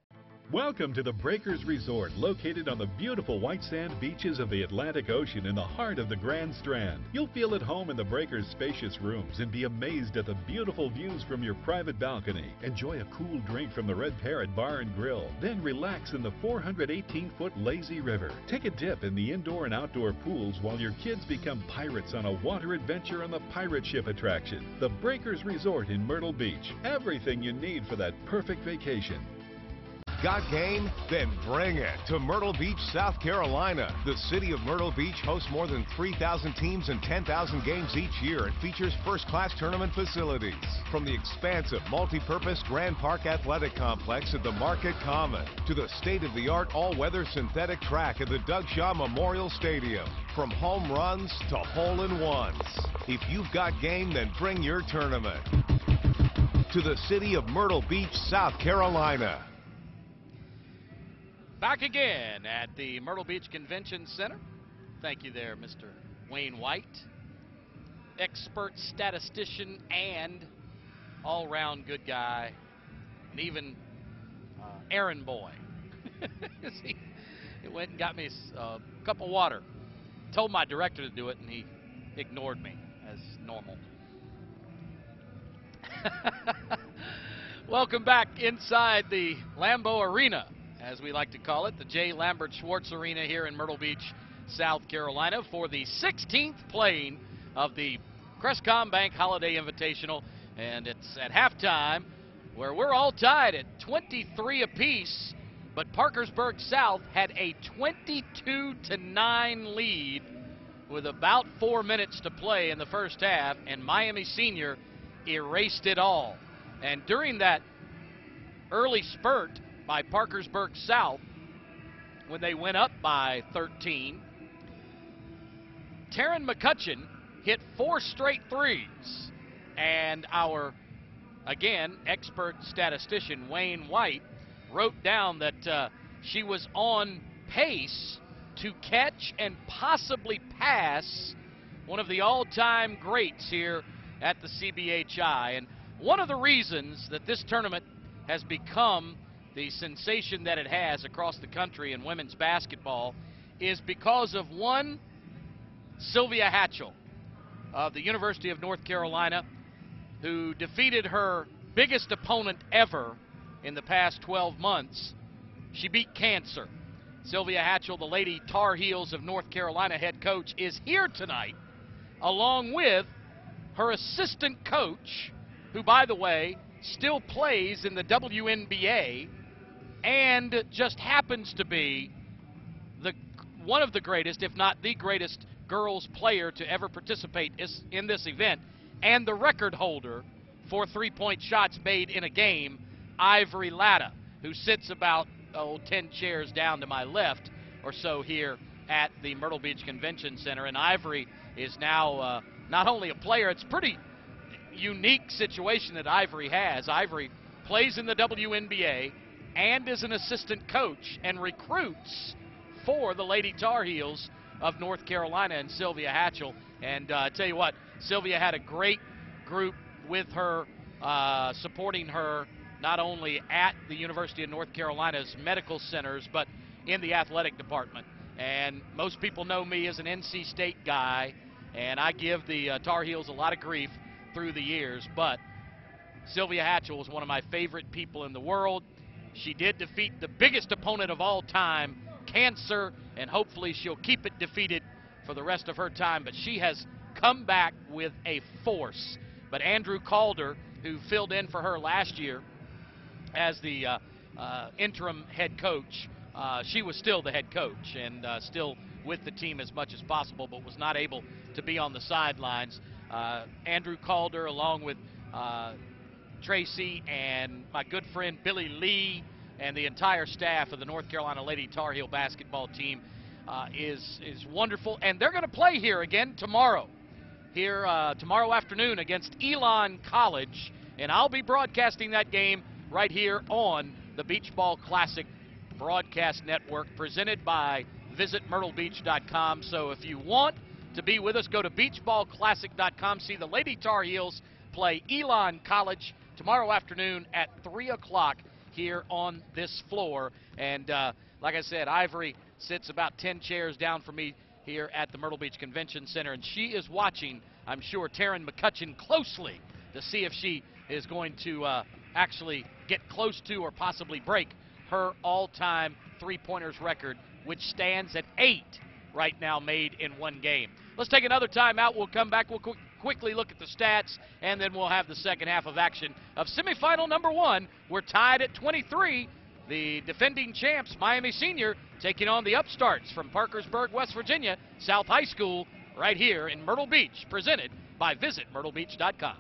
Welcome to the Breakers Resort, located on the beautiful white sand beaches of the Atlantic Ocean in the heart of the Grand Strand. You'll feel at home in the Breakers' spacious rooms and be amazed at the beautiful views from your private balcony. Enjoy a cool drink from the Red Parrot Bar and Grill, then relax in the 418-foot lazy river. Take a dip in the indoor and outdoor pools while your kids become pirates on a water adventure on the pirate ship attraction. The Breakers Resort in Myrtle Beach. Everything you need for that perfect vacation. Got game? Then bring it to Myrtle Beach, South Carolina. The city of Myrtle Beach hosts more than 3,000 teams and 10,000 games each year and features first-class tournament facilities. From the expansive multi-purpose Grand Park Athletic Complex at the Market Common to the state-of-the-art all-weather synthetic track at the Doug Shaw Memorial Stadium. From home runs to hole-in-ones. If you've got game, then bring your tournament to the city of Myrtle Beach, South Carolina. Back again at the Myrtle Beach Convention Center. Thank you there, Mr. Wayne White, expert statistician and all-round good guy, and even errand boy. He went and got me a cup of water. Told my director to do it, and he ignored me, as normal. Welcome back inside the Lambeau Arena, as we like to call it, the J. Lambert Schwartz Arena here in Myrtle Beach, South Carolina, for the 16th playing of the Crestcom Bank Holiday Invitational. And it's at halftime, where we're all tied at 23 apiece, but Parkersburg South had a 22-9 lead with about 4 minutes to play in the first half, and Miami Senior erased it all. And during that early spurt by Parkersburg South, when they went up by 13, Taryn McCutcheon hit 4 straight threes. And our, again, expert statistician Wayne White wrote down that she was on pace to catch and possibly pass one of the all-time greats here at the CBHI. And one of the reasons that this tournament has become the sensation that it has across the country in women's basketball is because of one Sylvia Hatchell of the University of North Carolina, who defeated her biggest opponent ever in the past 12 months. She beat cancer. Sylvia Hatchell, the Lady Tar Heels of North Carolina head coach, is here tonight, along with her assistant coach, who, by the way, still plays in the WNBA and just happens to be one of the greatest, if not the greatest, girls player to ever participate in this event, and the record holder for three-point shots made in a game, Ivory Latta, who sits about 10 chairs down to my left or so here at the Myrtle Beach Convention Center. And Ivory is now not only a player, it's a pretty unique situation that Ivory has. Ivory plays in the WNBA and is an assistant coach and recruits for the Lady Tar Heels of North Carolina and Sylvia Hatchell. And I tell you what, Sylvia had a great group with her, supporting her not only at the University of North Carolina's medical centers, but in the athletic department. And most people know me as an NC State guy, and I give the Tar Heels a lot of grief through the years, but Sylvia Hatchell was one of my favorite people in the world. She did defeat the biggest opponent of all time, cancer, and hopefully she'll keep it defeated for the rest of her time, but she has come back with a force. But Andrew Calder, who filled in for her last year as the interim head coach, she was still the head coach and still with the team as much as possible, but was not able to be on the sidelines. Andrew Calder, along with Tracy and my good friend Billy Lee and the entire staff of the North Carolina Lady Tar Heel basketball team, is wonderful. And they're going to play here again tomorrow, tomorrow afternoon against Elon College, and I'll be broadcasting that game right here on the Beach Ball Classic Broadcast Network, presented by visitmyrtlebeach.com. So if you want to be with us, go to beachballclassic.com. See the Lady Tar Heels play Elon College tomorrow afternoon at 3 o'clock here on this floor. And like I said, Ivory sits about 10 chairs down from me here at the Myrtle Beach Convention Center, and she is watching, I'm sure, Taryn McCutcheon closely to see if she is going to actually get close to or possibly break her all-time three-pointers record, which stands at 8 right now made in one game. Let's take another timeout. We'll come back. We'll quickly look at the stats, and then we'll have the second half of action of semifinal number 1. We're tied at 23. The defending champs, Miami Senior, taking on the upstarts from Parkersburg, West Virginia, South High School, right here in Myrtle Beach, presented by visitmyrtlebeach.com.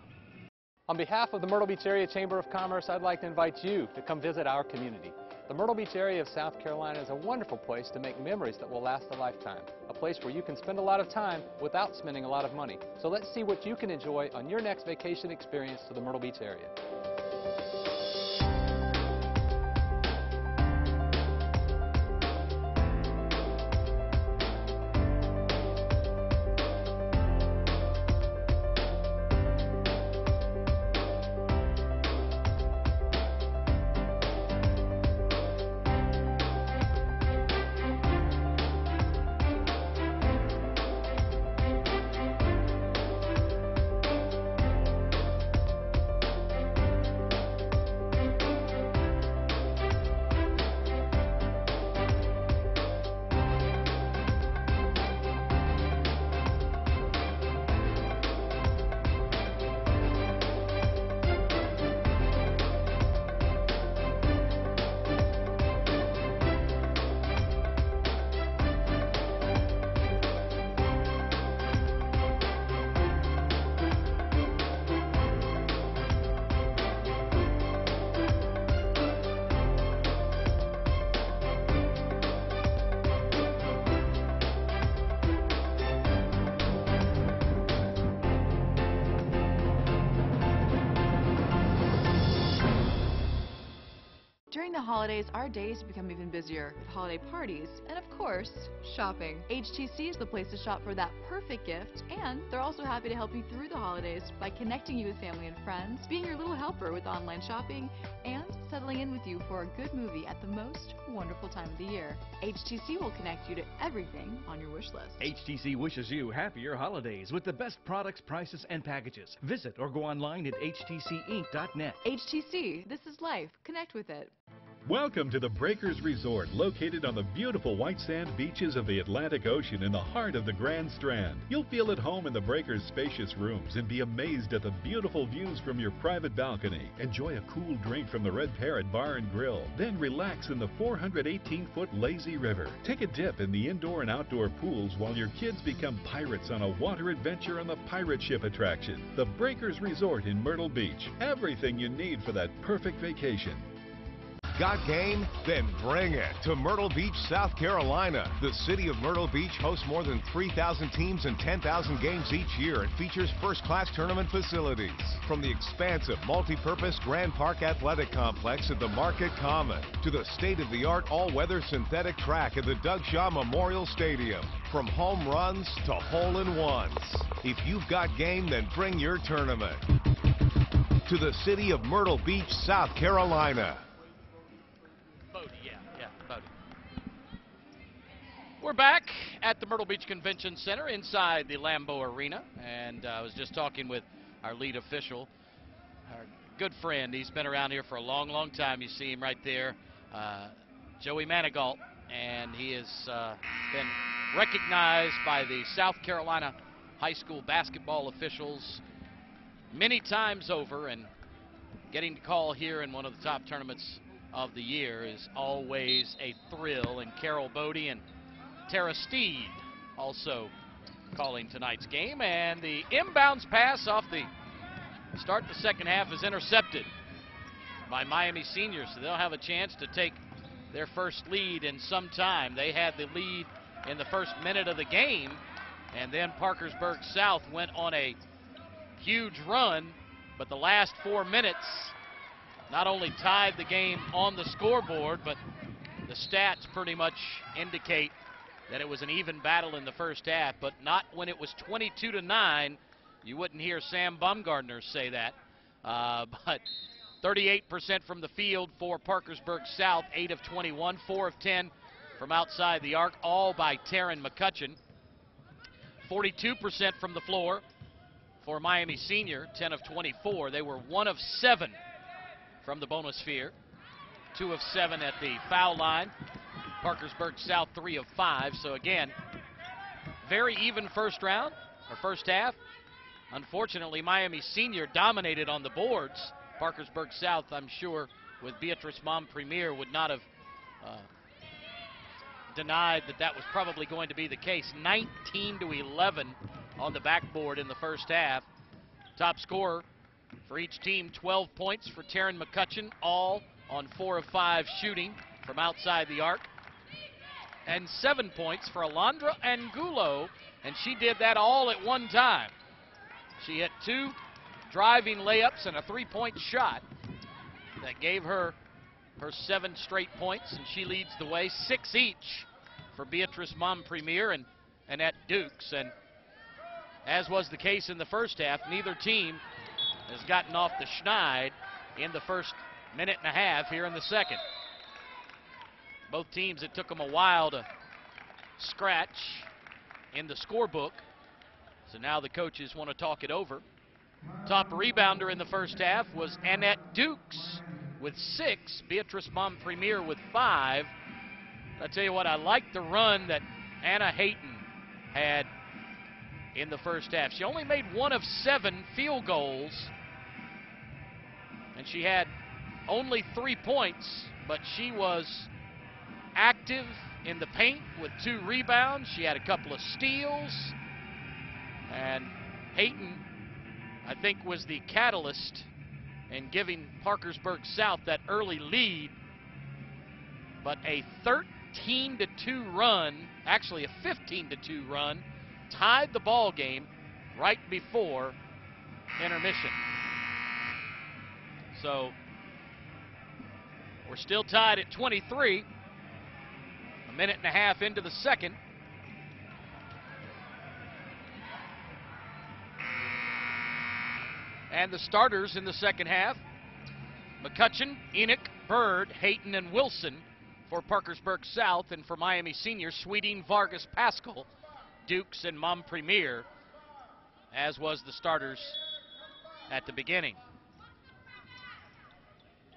On behalf of the Myrtle Beach Area Chamber of Commerce, I'd like to invite you to come visit our community. The Myrtle Beach area of South Carolina is a wonderful place to make memories that will last a lifetime. A place where you can spend a lot of time without spending a lot of money. So let's see what you can enjoy on your next vacation experience to the Myrtle Beach area. During the holidays, our days become even busier with holiday parties and, of course, shopping. HTC is the place to shop for that perfect gift, and they're also happy to help you through the holidays by connecting you with family and friends, being your little helper with online shopping, and settling in with you for a good movie at the most wonderful time of the year. HTC will connect you to everything on your wish list. HTC wishes you happier holidays with the best products, prices, and packages. Visit or go online at htcinc.net. HTC, this is life. Connect with it. Welcome to the Breakers Resort, located on the beautiful white sand beaches of the Atlantic Ocean in the heart of the Grand Strand. You'll feel at home in the Breakers' spacious rooms and be amazed at the beautiful views from your private balcony. Enjoy a cool drink from the Red Parrot Bar and Grill, then relax in the 418-foot lazy river. Take a dip in the indoor and outdoor pools while your kids become pirates on a water adventure on the pirate ship attraction. The Breakers Resort in Myrtle Beach. Everything you need for that perfect vacation. Got game? Then bring it to Myrtle Beach, South Carolina. The city of Myrtle Beach hosts more than 3,000 teams and 10,000 games each year and features first-class tournament facilities. From the expansive multi-purpose Grand Park Athletic Complex at the Market Common to the state-of-the-art all-weather synthetic track at the Doug Shaw Memorial Stadium. From home runs to hole-in-ones. If you've got game, then bring your tournament to the city of Myrtle Beach, South Carolina. We're back at the Myrtle Beach Convention Center inside the Lambeau Arena, and I was just talking with our lead official, our good friend. He's been around here for a long, long time. You see him right there, Joey Manigault, and he has been recognized by the South Carolina high school basketball officials many times over, and getting to call here in one of the top tournaments of the year is always a thrill. And Carol Bodie and Tara Steed also calling tonight's game, and the inbounds pass off the start the second half is intercepted by Miami seniors, so they'll have a chance to take their first lead in some time. They had the lead in the first minute of the game, and then Parkersburg South went on a huge run, but the last 4 minutes not only tied the game on the scoreboard, but the stats pretty much indicate that it was an even battle in the first half, but not when it was 22-9. You wouldn't hear Sam Baumgartner say that. But 38% from the field for Parkersburg South, 8 of 21, 4 of 10 from outside the arc, all by Taryn McCutcheon. 42% from the floor for Miami Senior, 10 of 24. They were 1 of 7 from the bonus sphere, 2 of 7 at the foul line. Parkersburg South 3 of 5. So again, very even first half. Unfortunately, Miami Senior dominated on the boards. Parkersburg South, I'm sure, with Beatrice Mom-Premier, would not have denied that was probably going to be the case. 19-11 on the backboard in the first half. Top scorer for each team, 12 points for Taryn McCutcheon, all on 4 of 5 shooting from outside the arc. And 7 points for Alondra Angulo, and she did that all at one time. She hit 2 driving layups and a 3-point shot that gave her 7 straight points, and she leads the way. 6 each for Beatrice Mom-Premier and Annette Dukes. And as was the case in the first half, neither team has gotten off the schneid in the first minute and a half here in the second. Both teams, it took them a while to scratch in the scorebook. So now the coaches want to talk it over. Top rebounder in the first half was Annette Dukes with 6. Beatrice Mom-Premier with 5. I tell you what, I like the run that Anna Hayton had in the first half. She only made 1 of 7 field goals, and she had only 3 points, but she was active in the paint with 2 rebounds. She had a couple of steals, and Hayton, I think, was the catalyst in giving Parkersburg South that early lead. But a 13-2 run, actually a 15-2 run, tied the ball game right before intermission. So We're still tied at 23. A minute and a half into the second. And the starters in the second half: McCutcheon, Enoch, Bird, Hayton, and Wilson for Parkersburg South, and for Miami Senior, Sweeting, Vargas, Pascal, Dukes, and Mom Premier, as was the starters at the beginning.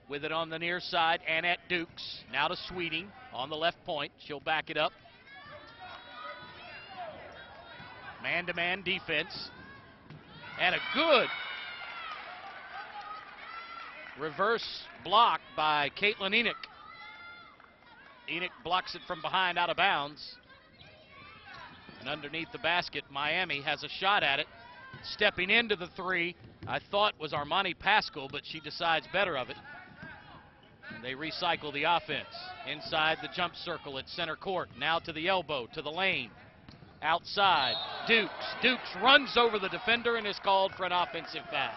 With it on the near side, Annette Dukes, now to Sweeting on the left point. She'll back it up. Man-to-man defense. And a good reverse block by Caitlin Enoch. Enoch blocks it from behind, out of bounds. And underneath the basket, Miami has a shot at it. Stepping into the three, I thought was Armani Pascal, but she decides better of it. And they recycle the offense. Inside the jump circle at center court. Now to the elbow, to the lane. Outside, Dukes. Dukes runs over the defender and is called for an offensive foul.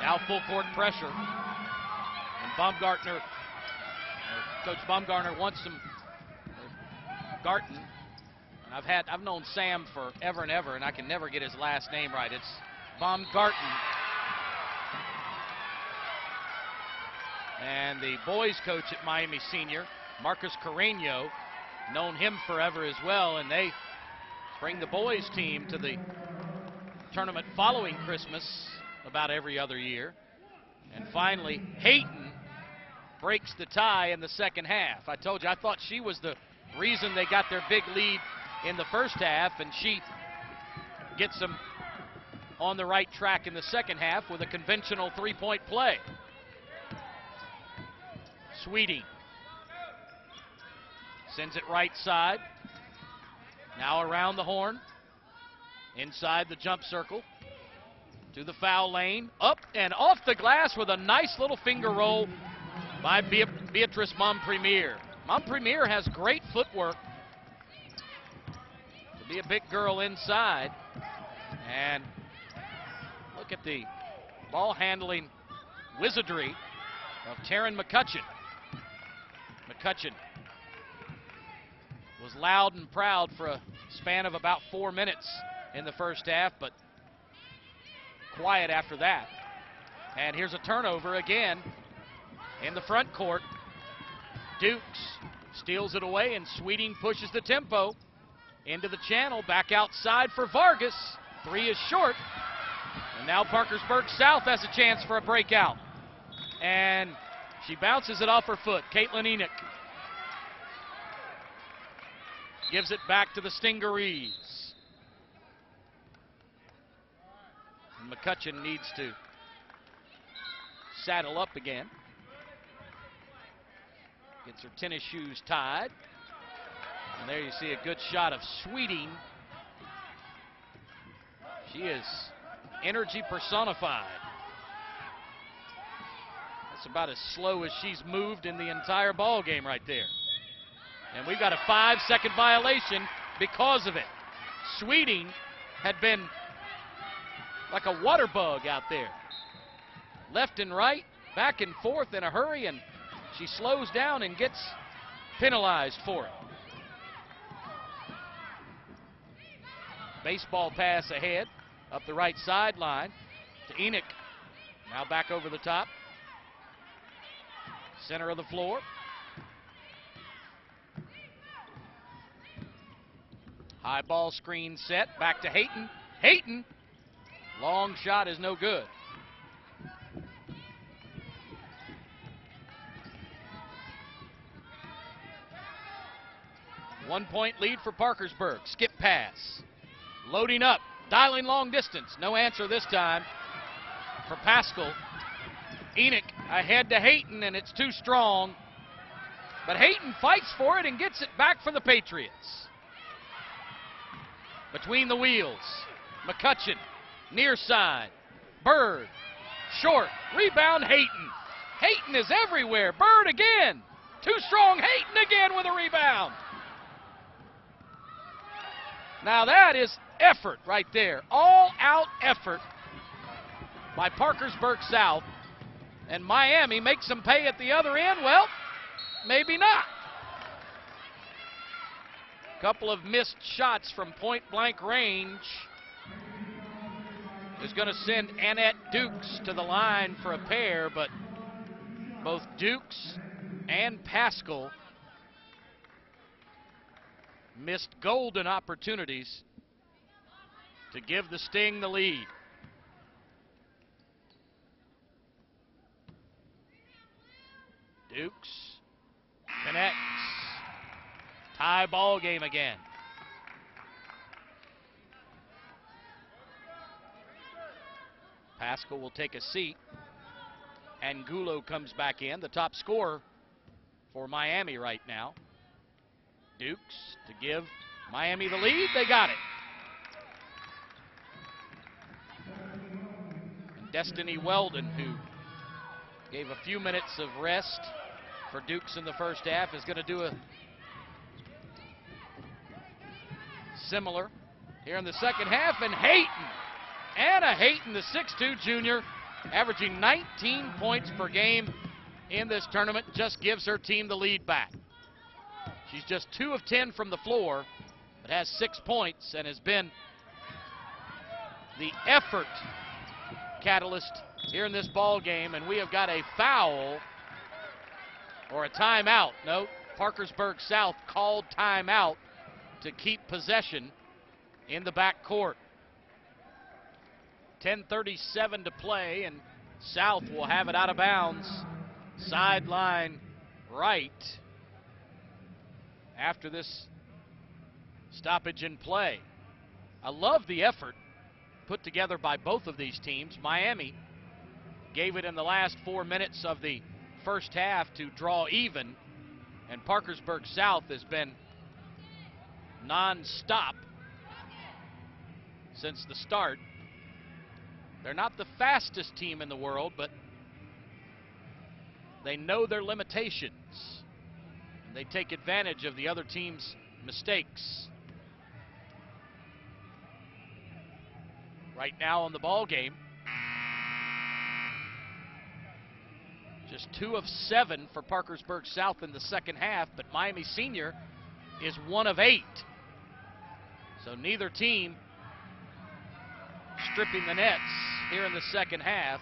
Now full court pressure. And Baumgartner, Coach Baumgartner wants some, Garten. And I've known Sam forever and ever, and I can never get his last name right. It's Baumgarten. And the boys coach at Miami Senior, Marcus Carreño, known him forever as well, and they bring the boys team to the tournament following Christmas about every other year. And finally, Hayton breaks the tie in the second half. I told you, I thought she was the reason they got their big lead in the first half, and she gets them on the right track in the second half with a conventional three-point play. Sweeting sends it right side. Now around the horn. Inside the jump circle. To the foul lane. Up and off the glass with a nice little finger roll by Beatrice Mompremier. Mompremier has great footwork to be a big girl inside. And look at the ball handling wizardry of Taryn McCutcheon. McCutcheon was loud and proud for a span of about 4 minutes in the first half, but quiet after that. And here's a turnover again in the front court. Dukes steals it away, and Sweeting pushes the tempo into the channel. Back outside for Vargas. Three is short. And now Parkersburg South has a chance for a breakout. And she bounces it off her foot. Caitlin Enoch gives it back to the Stingarees. And McCutcheon needs to saddle up again. Gets her tennis shoes tied. And there you see a good shot of Sweeting. She is energy personified. That's about as slow as she's moved in the entire ball game right there. And we've got a 5-second violation because of it. Sweeting had been like a water bug out there. Left and right, back and forth in a hurry, and she slows down and gets penalized for it. Baseball pass ahead, up the right sideline to Enoch. Now back over the top. Center of the floor. High ball screen set, back to Hayton. Hayton, long shot is no good. One-point lead for Parkersburg. Skip pass. Loading up, dialing long distance. No answer this time for Pascal. Enoch ahead to Hayton, and it's too strong. But Hayton fights for it and gets it back for the Patriots. Between the wheels, McCutcheon, near side. Bird, short, rebound Hayton. Hayton is everywhere. Bird again. Too strong, Hayton again with a rebound. Now that is effort right there. All-out effort by Parkersburg South. And Miami makes them pay at the other end. Well, maybe not. Couple of missed shots from point-blank range is going to send Annette Dukes to the line for a pair, but both Dukes and Pascal missed golden opportunities to give the Sting the lead. Dukes connects. Tie ball game again. Pascal will take a seat. Angulo comes back in, the top scorer for Miami right now. Dukes to give Miami the lead. They got it. Destiny Weldon, who gave a few minutes of rest for Dukes in the first half, is going to do a similar here in the second half. And Anna Hayton, the 6'2 junior, averaging 19 points per game in this tournament, just gives her team the lead back. She's just 2 of 10 from the floor, but has 6 points and has been the effort catalyst here in this ball game. And we have got a foul or a timeout. No, Parkersburg South called timeout to keep possession in the back court. 10:37 to play, and South will have it out of bounds. Sideline right after this stoppage in play. I love the effort put together by both of these teams. Miami gave it in the last 4 minutes of the first half to draw even, and Parkersburg South has been non-stop since the start. They're not the fastest team in the world, but they know their limitations. And they take advantage of the other team's mistakes. Right now on the ball game, just 2 of 7 for Parkersburg South in the second half, but Miami Senior is 1 of 8. So neither team stripping the nets here in the second half.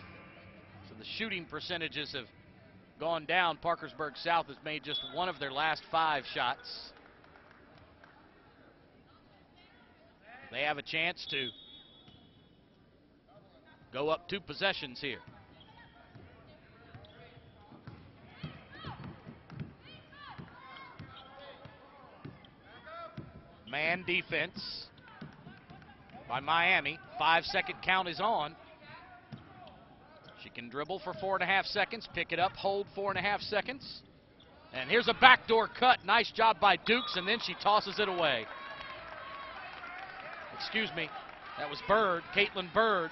So the shooting percentages have gone down. Parkersburg South has made just 1 of their last 5 shots. They have a chance to go up 2 possessions here. Man defense by Miami. 5-second count is on. She can dribble for 4.5 seconds, pick it up, hold 4.5 seconds. And here's a backdoor cut. Nice job by Dukes, and then she tosses it away. Excuse me, that was Bird, Caitlin Bird.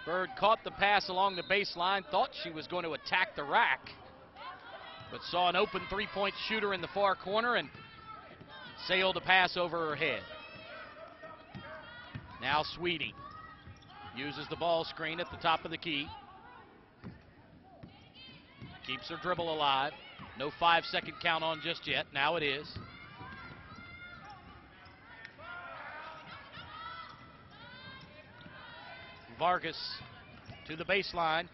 Bird caught the pass along the baseline, thought she was going to attack the rack, but saw an open three-point shooter in the far corner and sailed a pass over her head. Now Sweetie uses the ball screen at the top of the key. Keeps her dribble alive. No 5-second count on just yet. Now it is. Vargas to the baseline.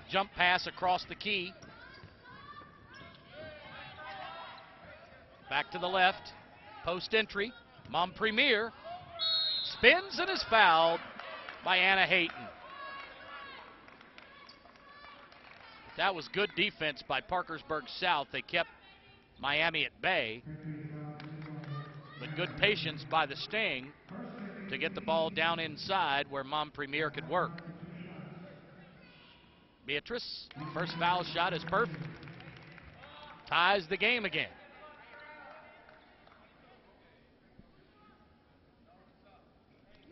Jump pass across the key. Back to the left. Post entry. Mom Premier spins and is fouled by Anna Hayton. That was good defense by Parkersburg South. They kept Miami at bay. But good patience by the Sting to get the ball down inside where Mom Premier could work. Beatrice, first foul shot is perfect. Ties the game again.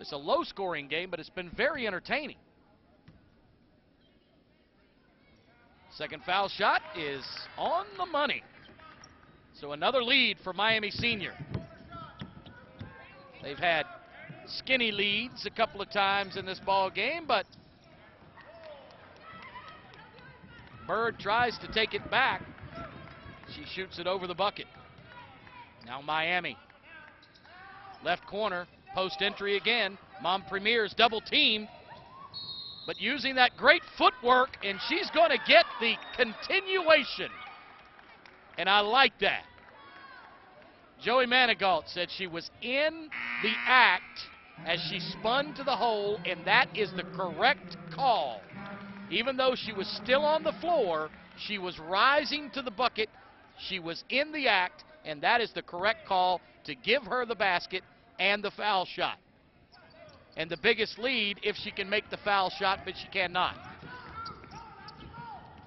It's a low-scoring game, but it's been very entertaining. Second foul shot is on the money. So another lead for Miami Senior. They've had skinny leads a couple of times in this ball game, but Bird tries to take it back. She shoots it over the bucket. Now Miami. Left corner, post entry again. Mom Premier's double teamed, but using that great footwork, and she's going to get the continuation. And I like that. Joey Manigault said she was in the act as she spun to the hole, and that is the correct call. Even though she was still on the floor, she was rising to the bucket. She was in the act, and that is the correct call to give her the basket and the foul shot. And the biggest lead if she can make the foul shot, but she cannot.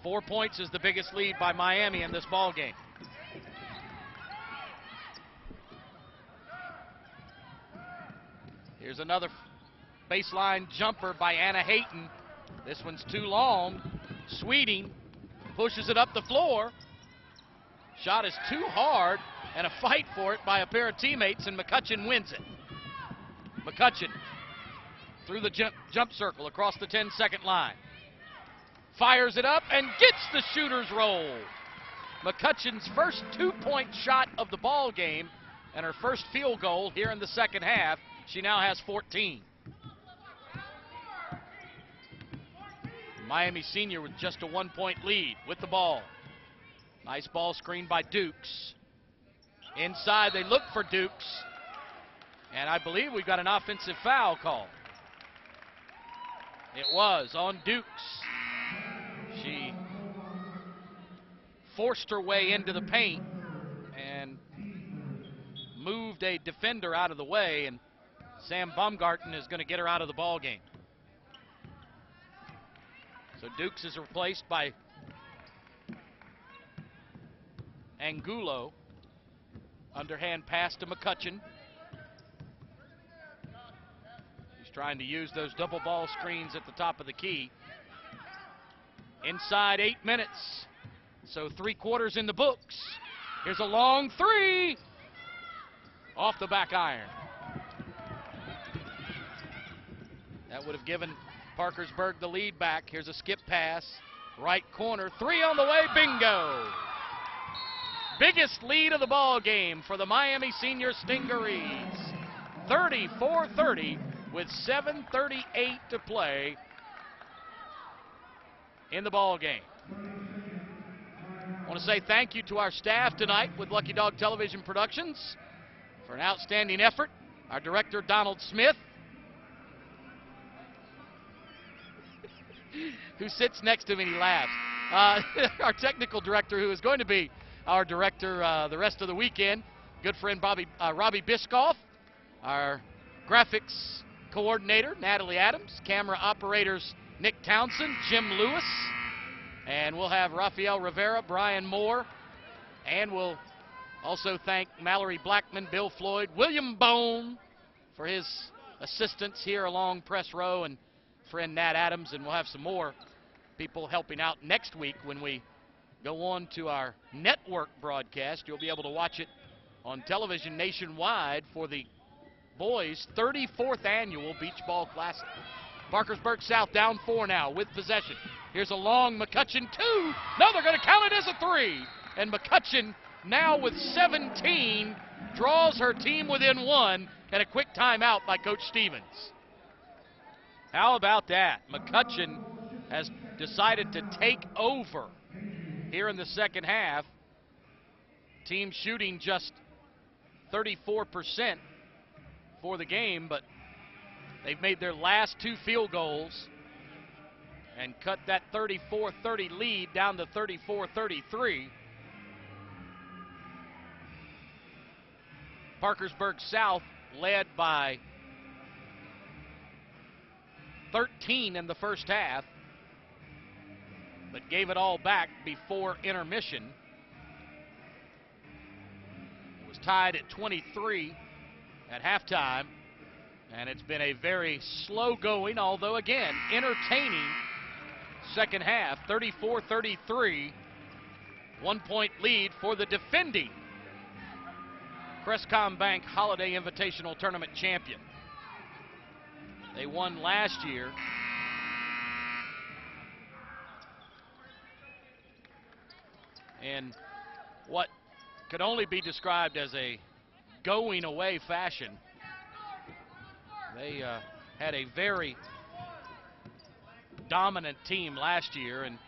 4 points is the biggest lead by Miami in this ball game. Here's another baseline jumper by Anna Hayton. This one's too long. Sweeting pushes it up the floor. Shot is too hard, and a fight for it by a pair of teammates, and McCutcheon wins it. McCutcheon through the jump circle across the 10-second line. Fires it up and gets the shooter's roll. McCutcheon's first 2-point shot of the ball game and her first field goal here in the second half. She now has 14. Miami senior with just a 1-point lead with the ball. Nice ball screen by Dukes. Inside they look for Dukes. And I believe we've got an offensive foul call. It was on Dukes. She forced her way into the paint and moved a defender out of the way, and Sam Baumgarten is going to get her out of the ball game. So Dukes is replaced by Angulo. Underhand pass to McCutcheon. He's trying to use those double ball screens at the top of the key. Inside 8 minutes. So 3 quarters in the books. Here's a long three. Off the back iron. That would have given Parkersburg the lead back. Here's a skip pass. Right corner. 3 on the way. Bingo. Biggest lead of the ball game for the Miami Senior Stingarees. 34-30 with 7:38 to play in the ball game. I want to say thank you to our staff tonight with Lucky Dog Television Productions for an outstanding effort. Our director, Donald Smith, who sits next to me and he laughs. Our technical director, who is going to be our director the rest of the weekend, good friend Robbie Biscoff. Our graphics coordinator, Natalie Adams. Camera operators, Nick Townsend, Jim Lewis. And we'll have Rafael Rivera, Brian Moore. And we'll also thank Mallory Blackman, Bill Floyd, William Bone for his assistance here along press row, and friend Nat Adams. And we'll have some more people helping out next week when we go on to our network broadcast. You'll be able to watch it on television nationwide for the boys' 34th annual Beach Ball Classic. Parkersburg South down 4 now with possession. Here's a long McCutcheon 2. No, they're going to count it as a 3. And McCutcheon now with 17 draws her team within 1, and a quick timeout by Coach Stevens. How about that? McCutcheon has decided to take over here in the second half. Team shooting just 34% for the game, but they've made their last 2 field goals and cut that 34-30 lead down to 34-33. Parkersburg South led by 13 in the first half, but gave it all back before intermission. It was tied at 23 at halftime, and it's been a very slow going, although again, entertaining second half. 34-33, 1-point lead for the defending Crestcom Bank Holiday Invitational Tournament champion. They won last year. In what could only be described as a going away fashion. They had a very dominant team last year and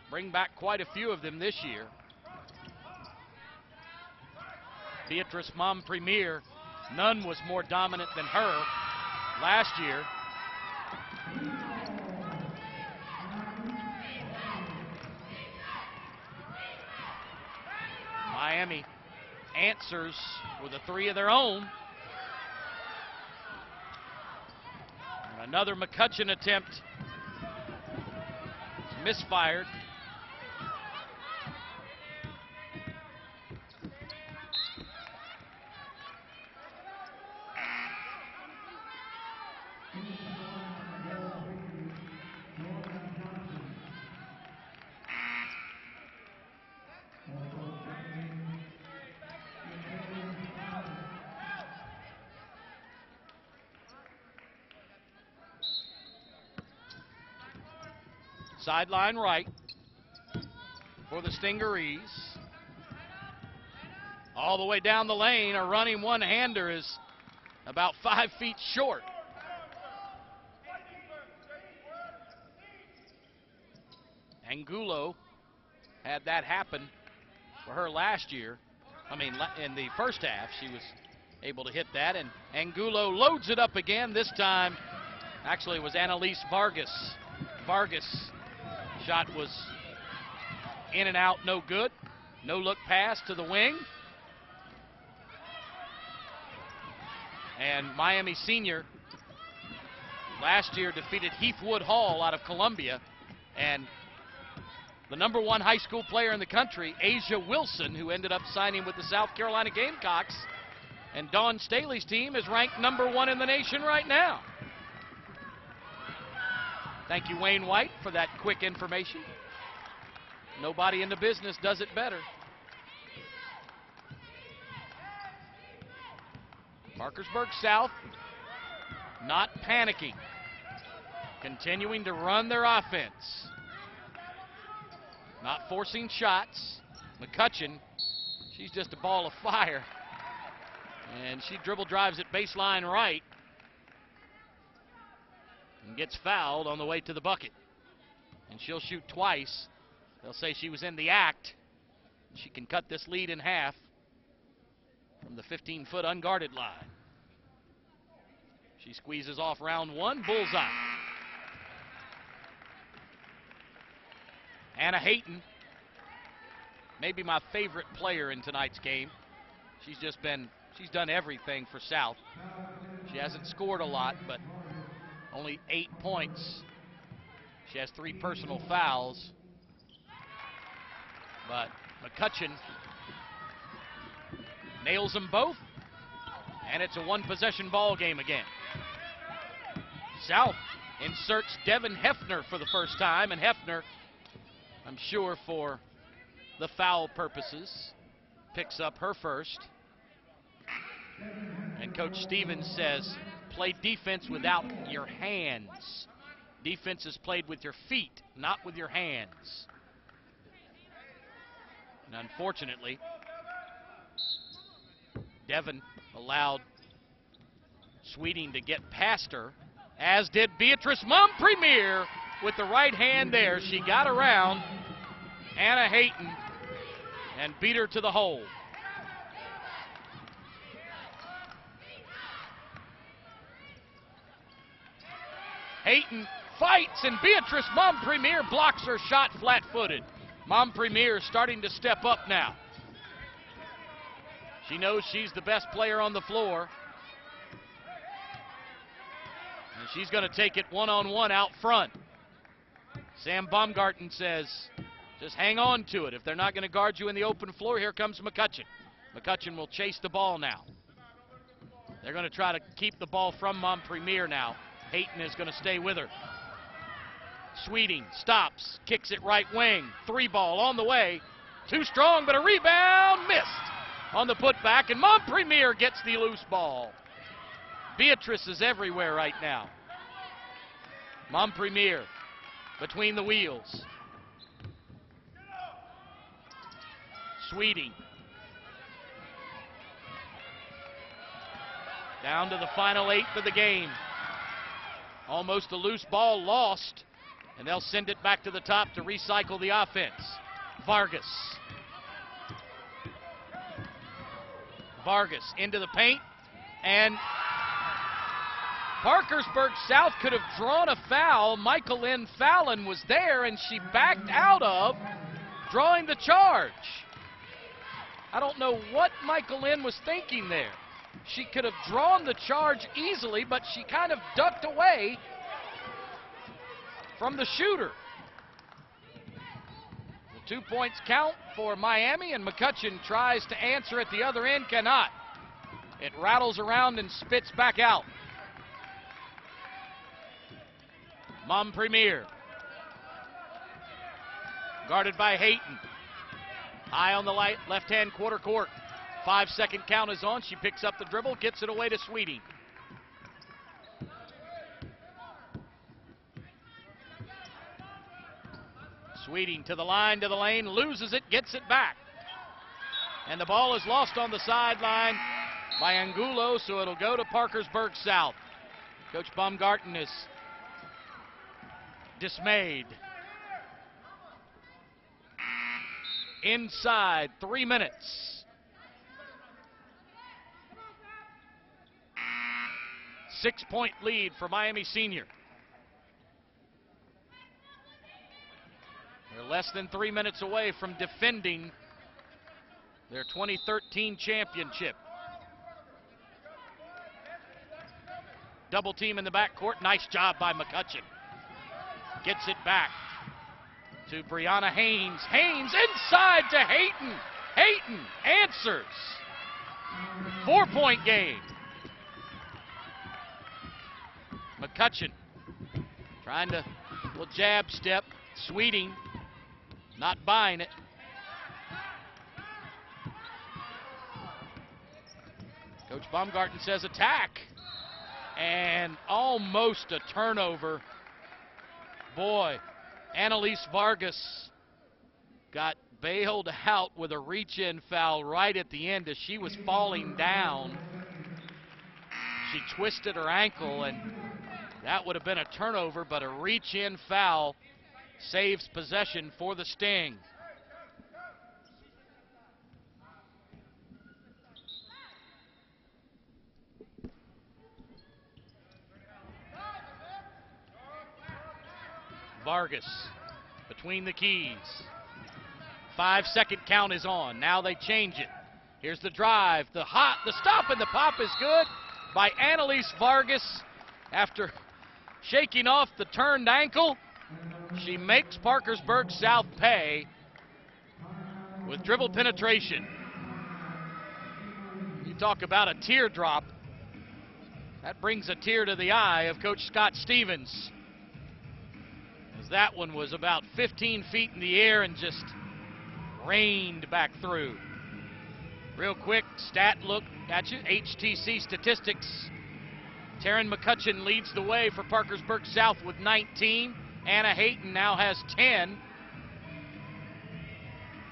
bring back quite a few of them this year. Beatrice Mom Premier, none was more dominant than her last year. Miami answers with a three of their own. And another McCutcheon attempt. It's misfired. Sideline right for the Stingarees. All the way down the lane, a running one-hander is about 5 feet short. Angulo had that happen for her last year. I mean, in the first half, she was able to hit that, and Angulo loads it up again. This time, actually, it was Annalise Vargas. Vargas' shot was in and out, no good. No look pass to the wing. And Miami Senior last year defeated Heathwood Hall out of Columbia, and the #1 high school player in the country, Asia Wilson, who ended up signing with the South Carolina Gamecocks, and Dawn Staley's team is ranked #1 in the nation right now. Thank you, Wayne White, for that quick information. Nobody in the business does it better. Parkersburg South not panicking, continuing to run their offense, not forcing shots. McCutcheon, she's just a ball of fire, and she dribble drives it baseline right and gets fouled on the way to the bucket. And she'll shoot twice. They'll say she was in the act. She can cut this lead in half from the 15-foot unguarded line. She squeezes off round one, bullseye. Anna Hayton, maybe my favorite player in tonight's game. She's done everything for South. She hasn't scored a lot, but only 8 points. She has 3 personal fouls. But McCutcheon nails them both, and it's a one-possession ball game again. South inserts Devin Hefner for the first time, and Hefner, I'm sure for the foul purposes, picks up her first. And Coach Stevens says, play defense without your hands. Defense is played with your feet, not with your hands. And unfortunately, Devin allowed Sweeting to get past her, as did Beatrice Mom Premier with the right hand there. She got around Anna Hayton and beat her to the hole. Hayton fights, and Beatrice Mom Premier blocks her shot flat-footed. Mom Premier starting to step up now. She knows she's the best player on the floor. And she's going to take it one-on-one out front. Sam Baumgarten says, just hang on to it. If they're not going to guard you in the open floor, here comes McCutcheon. McCutcheon will chase the ball now. They're going to try to keep the ball from Mom Premier now. Hayton is going to stay with her. Sweeting stops, kicks it right wing. 3 ball on the way. Too strong, but a rebound missed on the putback, and Montpremier gets the loose ball. Beatrice is everywhere right now. Montpremier between the wheels. Sweeting. Down to the final 8 of the game. Almost a loose ball lost, and they'll send it back to the top to recycle the offense. Vargas. Vargas into the paint, and Parkersburg South could have drawn a foul. Michael Lynn Fallon was there, and she backed out of drawing the charge. I don't know what Michael Lynn was thinking there. She could have drawn the charge easily, but she kind of ducked away from the shooter. The 2 points count for Miami, and McCutcheon tries to answer at the other end, cannot. It rattles around and spits back out. Montpremier. Guarded by Hayton. High on the left-hand quarter court. 5-second count is on. She picks up the dribble, gets it away to Sweeting. Sweeting to the line, to the lane, loses it, gets it back. And the ball is lost on the sideline by Angulo, so it'll go to Parkersburg South. Coach Baumgarten is dismayed. Inside 3 minutes. 6-point lead for Miami Senior. They're less than 3 minutes away from defending their 2013 championship. Double team in the backcourt. Nice job by McCutcheon. Gets it back to Brianna Haynes. Haynes inside to Hayton. Hayton answers. 4-point game. McCutcheon trying to little jab step. Sweeting not buying it. Coach Baumgarten says attack. And almost a turnover. Boy, Annalise Vargas got bailed out with a reach-in foul right at the end as she was falling down. She twisted her ankle, and that would have been a turnover, but a reach-in foul saves possession for the Sting. Vargas between the keys. 5-second count is on. Now they change it. Here's the drive. The stop and the pop is good by Annalise Vargas. After shaking off the turned ankle, she makes Parkersburg South pay with dribble penetration. You talk about a teardrop. That brings a tear to the eye of Coach Scott Stevens. As that one was about 15 feet in the air and just rained back through. Real quick stat look at you. HTC statistics. Taryn McCutcheon leads the way for Parkersburg South with 19. Anna Hayton now has 10.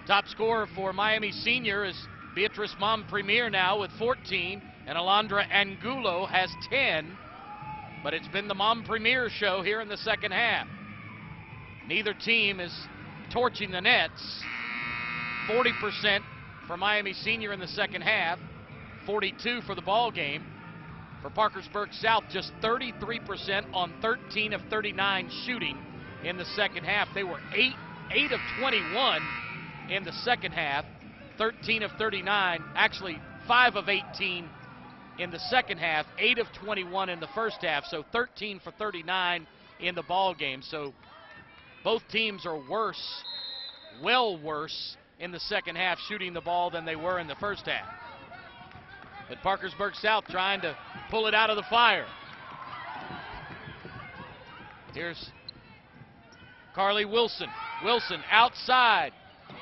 Top scorer for Miami Senior is Beatrice Montpremier now with 14. And Alondra Angulo has 10. But it's been the Montpremier show here in the second half. Neither team is torching the nets. 40% for Miami Senior in the second half, 42 for the ball game. For Parkersburg South, just 33% on 13 of 39 shooting in the second half. They were 8 of 21 in the second half, 13 of 39, actually 5 of 18 in the second half, 8 of 21 in the first half, so 13 for 39 in the ball game. So both teams are worse, well worse, in the second half shooting the ball than they were in the first half. But Parkersburg South trying to pull it out of the fire. Here's Carly Wilson. Wilson outside.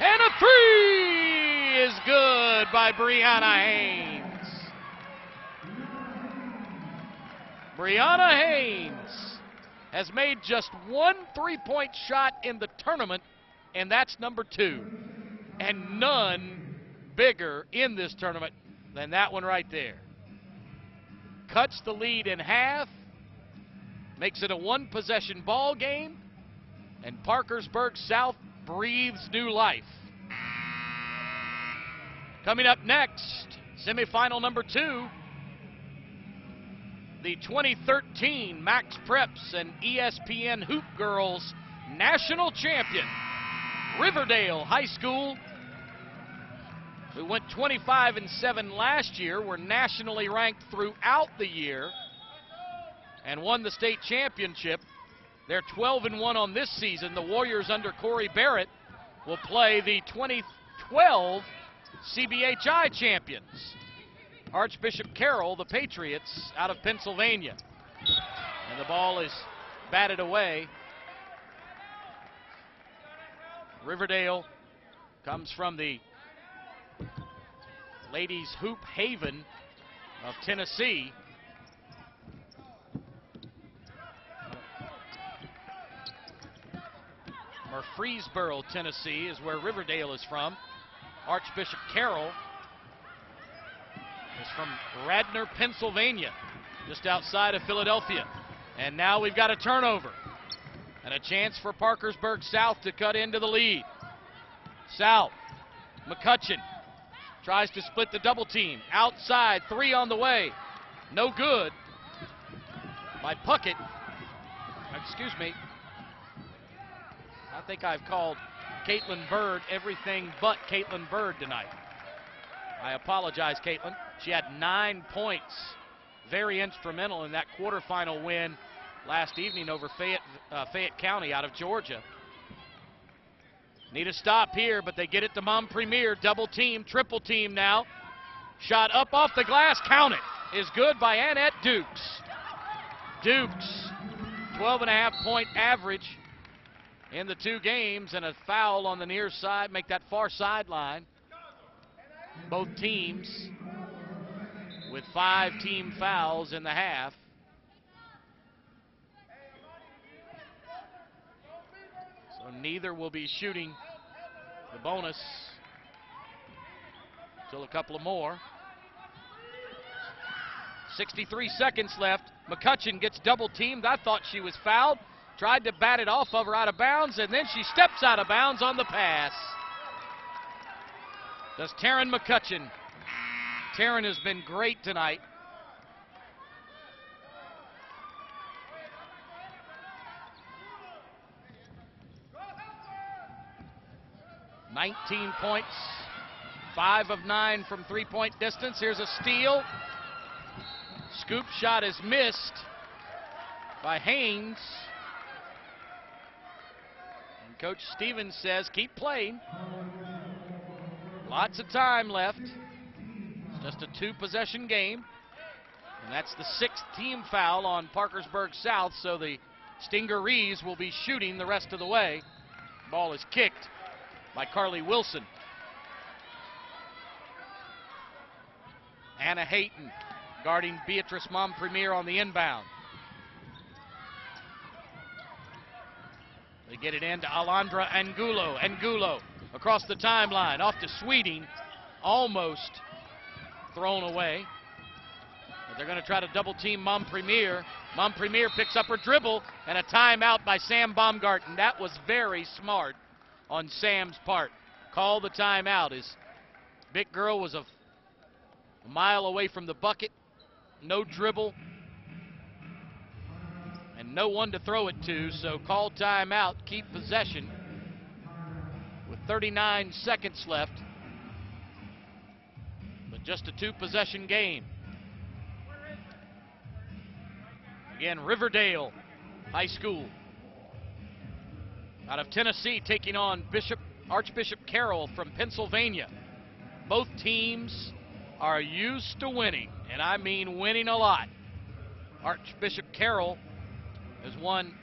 And a three! is good by Brianna Haynes. Brianna Haynes has made just one three-point shot in the tournament, and that's number 2. And none bigger in this tournament than that one right there. Cuts the lead in half, makes it a one-possession ball game, and Parkersburg South breathes new life. Coming up next, semifinal number 2, the 2013 Max Preps and ESPN Hoop Girls National Champion, Riverdale High School, who went 25-7 last year, were nationally ranked throughout the year, and won the state championship. They're 12-1 on this season. The Warriors under Corey Barrett will play the 2012 CBHI champions, Archbishop Carroll, the Patriots, out of Pennsylvania. And the ball is batted away. Riverdale comes from the ladies' hoop haven of Tennessee. Murfreesboro, Tennessee is where Riverdale is from. Archbishop Carroll is from Radnor, Pennsylvania, just outside of Philadelphia. And now we've got a turnover and a chance for Parkersburg South to cut into the lead. South, McCutcheon tries to split the double team. Outside, 3 on the way. No good by Puckett. Excuse me. I think I've called Caitlin Bird everything but Caitlin Bird tonight. I apologize, Caitlin. She had 9 points. Very instrumental in that quarterfinal win last evening over Fayette County out of Georgia. Need a stop here, but they get it to Mom Premier. Double team, triple team now. Shot up off the glass, count it. Is good by Annette Dukes. Dukes, 12.5-point average in the 2 games, and a foul on the near side, make that far sideline. Both teams with 5 team fouls in the half. So neither will be shooting the bonus till a couple of more. 63 seconds left. McCutcheon gets double teamed. I thought she was fouled. Tried to bat it off of her out of bounds, and then she steps out of bounds on the pass. Does Taryn McCutcheon. Taryn has been great tonight. "19 points, 5 of 9 from 3-point distance. Here's a steal. Scoop shot is missed by Haynes. And Coach Stevens says keep playing. Lots of time left. It's just a 2-possession game. And that's the 6th team foul on Parkersburg South, so the Stingerees will be shooting the rest of the way. Ball is kicked by Carly Wilson. Anna Hayton guarding Beatrice Mom Premier on the inbound. They get it into Alondra Angulo. Angulo across the timeline, off to Sweeting, almost thrown away. But they're going to try to double team Mom Premier. Mom Premier picks up her dribble, and a timeout by Sam Baumgarten. That was very smart on Sam's part. Call the timeout. His big girl was a mile away from the bucket. No dribble. And no one to throw it to, so call timeout, keep possession. With 39 seconds left. But just a 2-possession game. Again, Riverdale High School out of Tennessee taking on Archbishop Carroll from Pennsylvania. Both teams are used to winning, and I mean winning a lot. Archbishop Carroll has won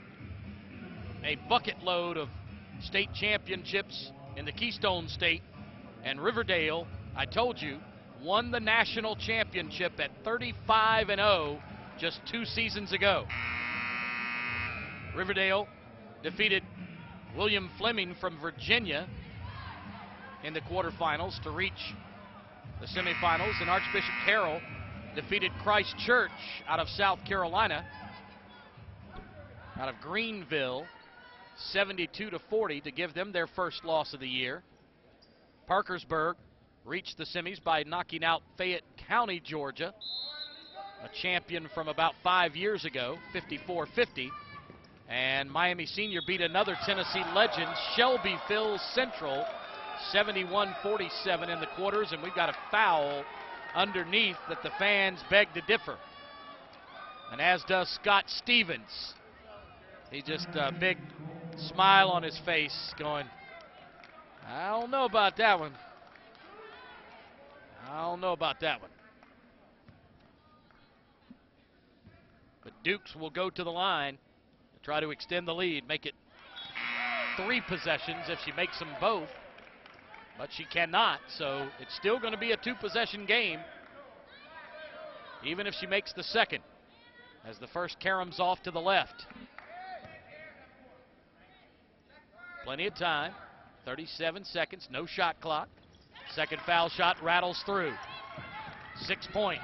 a bucket load of state championships in the Keystone State And Riverdale, I told you, won the national championship at 35-0 just 2 seasons ago. Riverdale defeated William Fleming from Virginia in the quarterfinals to reach the semifinals, and Archbishop Carroll defeated Christ Church out of South Carolina, out of Greenville, 72-40 to give them their first loss of the year. Parkersburg reached the semis by knocking out Fayette County, Georgia, a champion from about 5 years ago, 54-50. And Miami Senior beat another Tennessee legend, Shelbyville Central, 71-47 in the quarters, and we've got a foul underneath that the fans beg to differ. And as does Scott Stevens. He just a big smile on his face going, I don't know about that one. I don't know about that one. But Dukes will go to the line and try to extend the lead, make it 3 possessions if she makes them both. But she cannot, so it's still going to be a 2-possession game, even if she makes the second, as the first caroms off to the left. Plenty of time, 37 seconds, no shot clock. Second foul shot rattles through. 6-point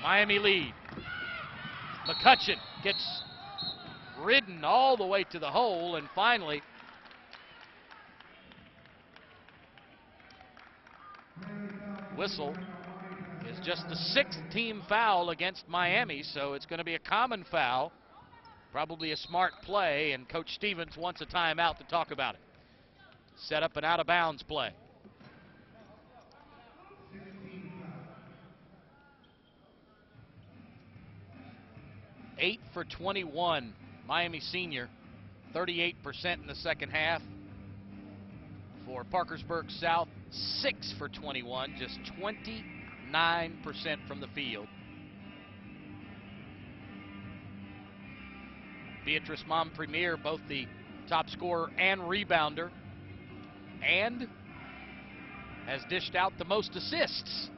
Miami lead. McCutcheon gets ridden all the way to the hole, and finally whistle is just the 6th team foul against Miami, so it's going to be a common foul. Probably a smart play, and Coach Stevens wants a timeout to talk about it. Set up an out-of-bounds play. Eight for 21, Miami Senior, 38% in the second half. For Parkersburg South, 6 for 21, just 29% from the field. Beatrice Mompremier, both the top scorer and rebounder, and has dished out the most assists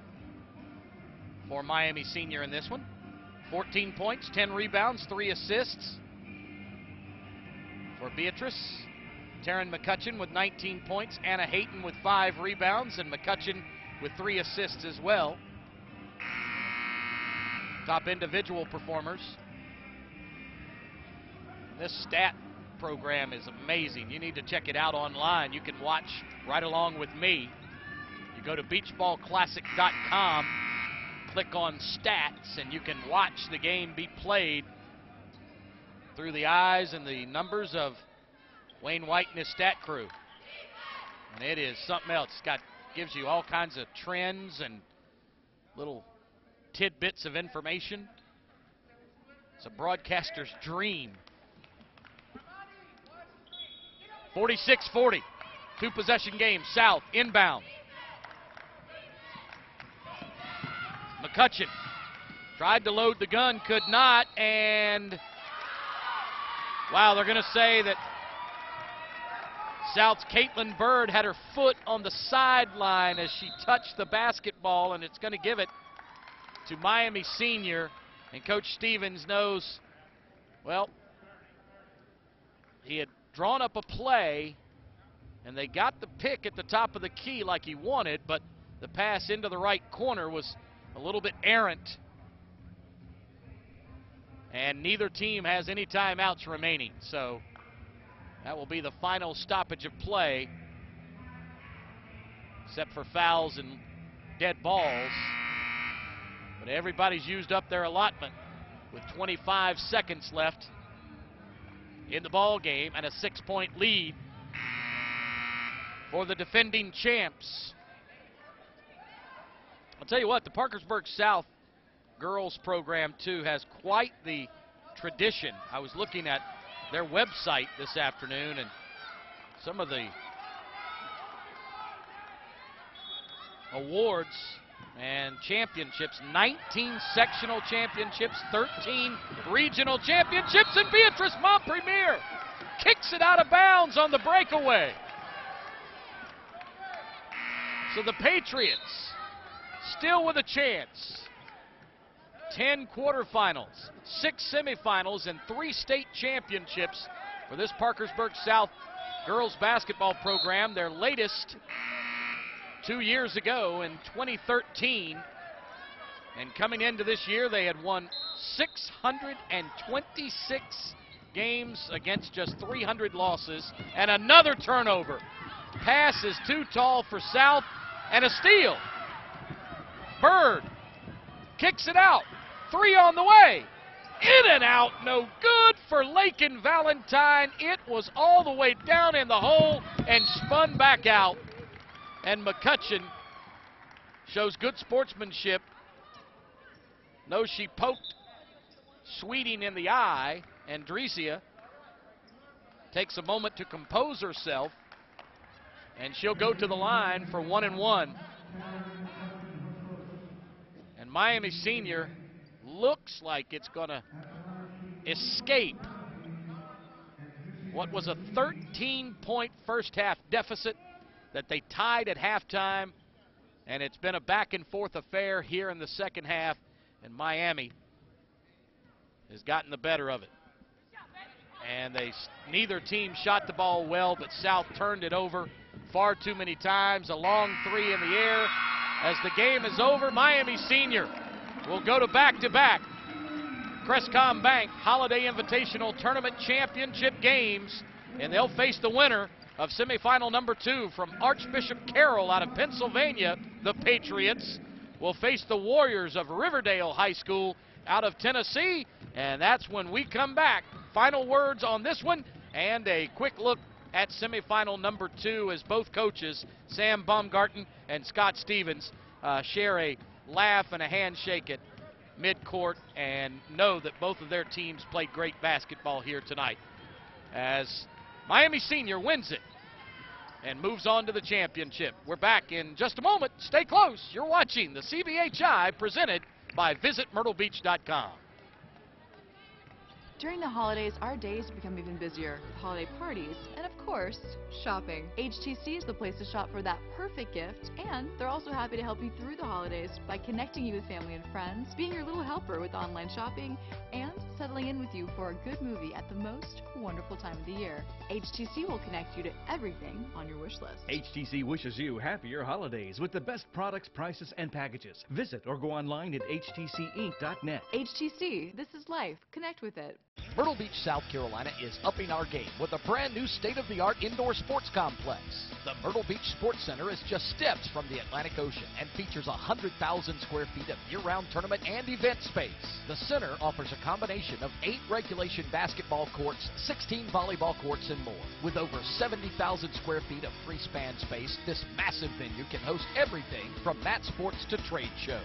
for Miami Senior in this one. 14 points, 10 rebounds, 3 assists for Beatrice. Taryn McCutcheon with 19 points, Anna Hayton with 5 rebounds, and McCutcheon with 3 assists as well. Top individual performers. This stat program is amazing. You need to check it out online. You can watch right along with me. You go to beachballclassic.com, click on stats, and you can watch the game be played through the eyes and the numbers of Wayne White and his stat crew. And it is something else. Gives you all kinds of trends and little tidbits of information. It's a broadcaster's dream. 46-40, 2-possession game. South inbound. McCutcheon tried to load the gun, could not, and wow, they're going to say that South's Caitlin Bird had her foot on the sideline as she touched the basketball, and it's going to give it to Miami Senior. And Coach Stevens knows, well, he had drawn up a play, and they got the pick at the top of the key like he wanted, but the pass into the right corner was a little bit errant. And neither team has any timeouts remaining, so that will be the final stoppage of play, except for fouls and dead balls. But everybody's used up their allotment with 25 seconds left in the ball game and a 6-point lead for the defending champs. I'll tell you what, the Parkersburg South girls program too has quite the tradition. I was looking at their website this afternoon, and some of the awards and championships: 19 sectional championships, 13 regional championships, and Beatrice Mompremier kicks it out of bounds on the breakaway. So the Patriots still with a chance. 10 quarterfinals, 6 semifinals, and 3 state championships for this Parkersburg South girls basketball program. Their latest 2 years ago in 2013. And coming into this year, they had won 626 games against just 300 losses. And another turnover. Pass is too tall for South, and a steal. Bird kicks it out. 3 on the way. In and out, no good for Lakin Valentine. It was all the way down in the hole and spun back out. And McCutcheon shows good sportsmanship. Knows she poked Sweeting in the eye, and Dresia takes a moment to compose herself, and she'll go to the line for 1 and 1. And Miami Senior looks like it's going to escape what was a 13-point first half deficit that they tied at halftime, and it's been a back and forth affair here in the second half, and Miami has gotten the better of it. And neither team shot the ball well, but South turned it over far too many times. A long 3 in the air. As the game is over, Miami Senior will go to back-to-back Crestcom Bank Holiday Invitational Tournament Championship games, and they'll face the winner of semifinal number 2 from Archbishop Carroll out of Pennsylvania. The Patriots will face the Warriors of Riverdale High School out of Tennessee, and that's when we come back. Final words on this one and a quick look at semifinal number 2 as both coaches, Sam Baumgarten and Scott Stevens, share a laugh and a handshake at midcourt and know that both of their teams played great basketball here tonight as Miami Senior wins it and moves on to the championship. We're back in just a moment. Stay close. You're watching the CBHI presented by VisitMyrtleBeach.com. During the holidays, our days become even busier with holiday parties and, of course, shopping. HTC is the place to shop for that perfect gift, and they're also happy to help you through the holidays by connecting you with family and friends, being your little helper with online shopping, and settling in with you for a good movie at the most wonderful time of the year. HTC will connect you to everything on your wish list. HTC wishes you happier holidays with the best products, prices, and packages. Visit or go online at htcinc.net. HTC, this is life. Connect with it. Myrtle Beach, South Carolina is upping our game with a brand new state-of-the-art indoor sports complex. The Myrtle Beach Sports Center is just steps from the Atlantic Ocean and features 100,000 square feet of year-round tournament and event space. The center offers a combination of 8 regulation basketball courts, 16 volleyball courts, and more. With over 70,000 square feet of free span space, this massive venue can host everything from mat sports to trade shows.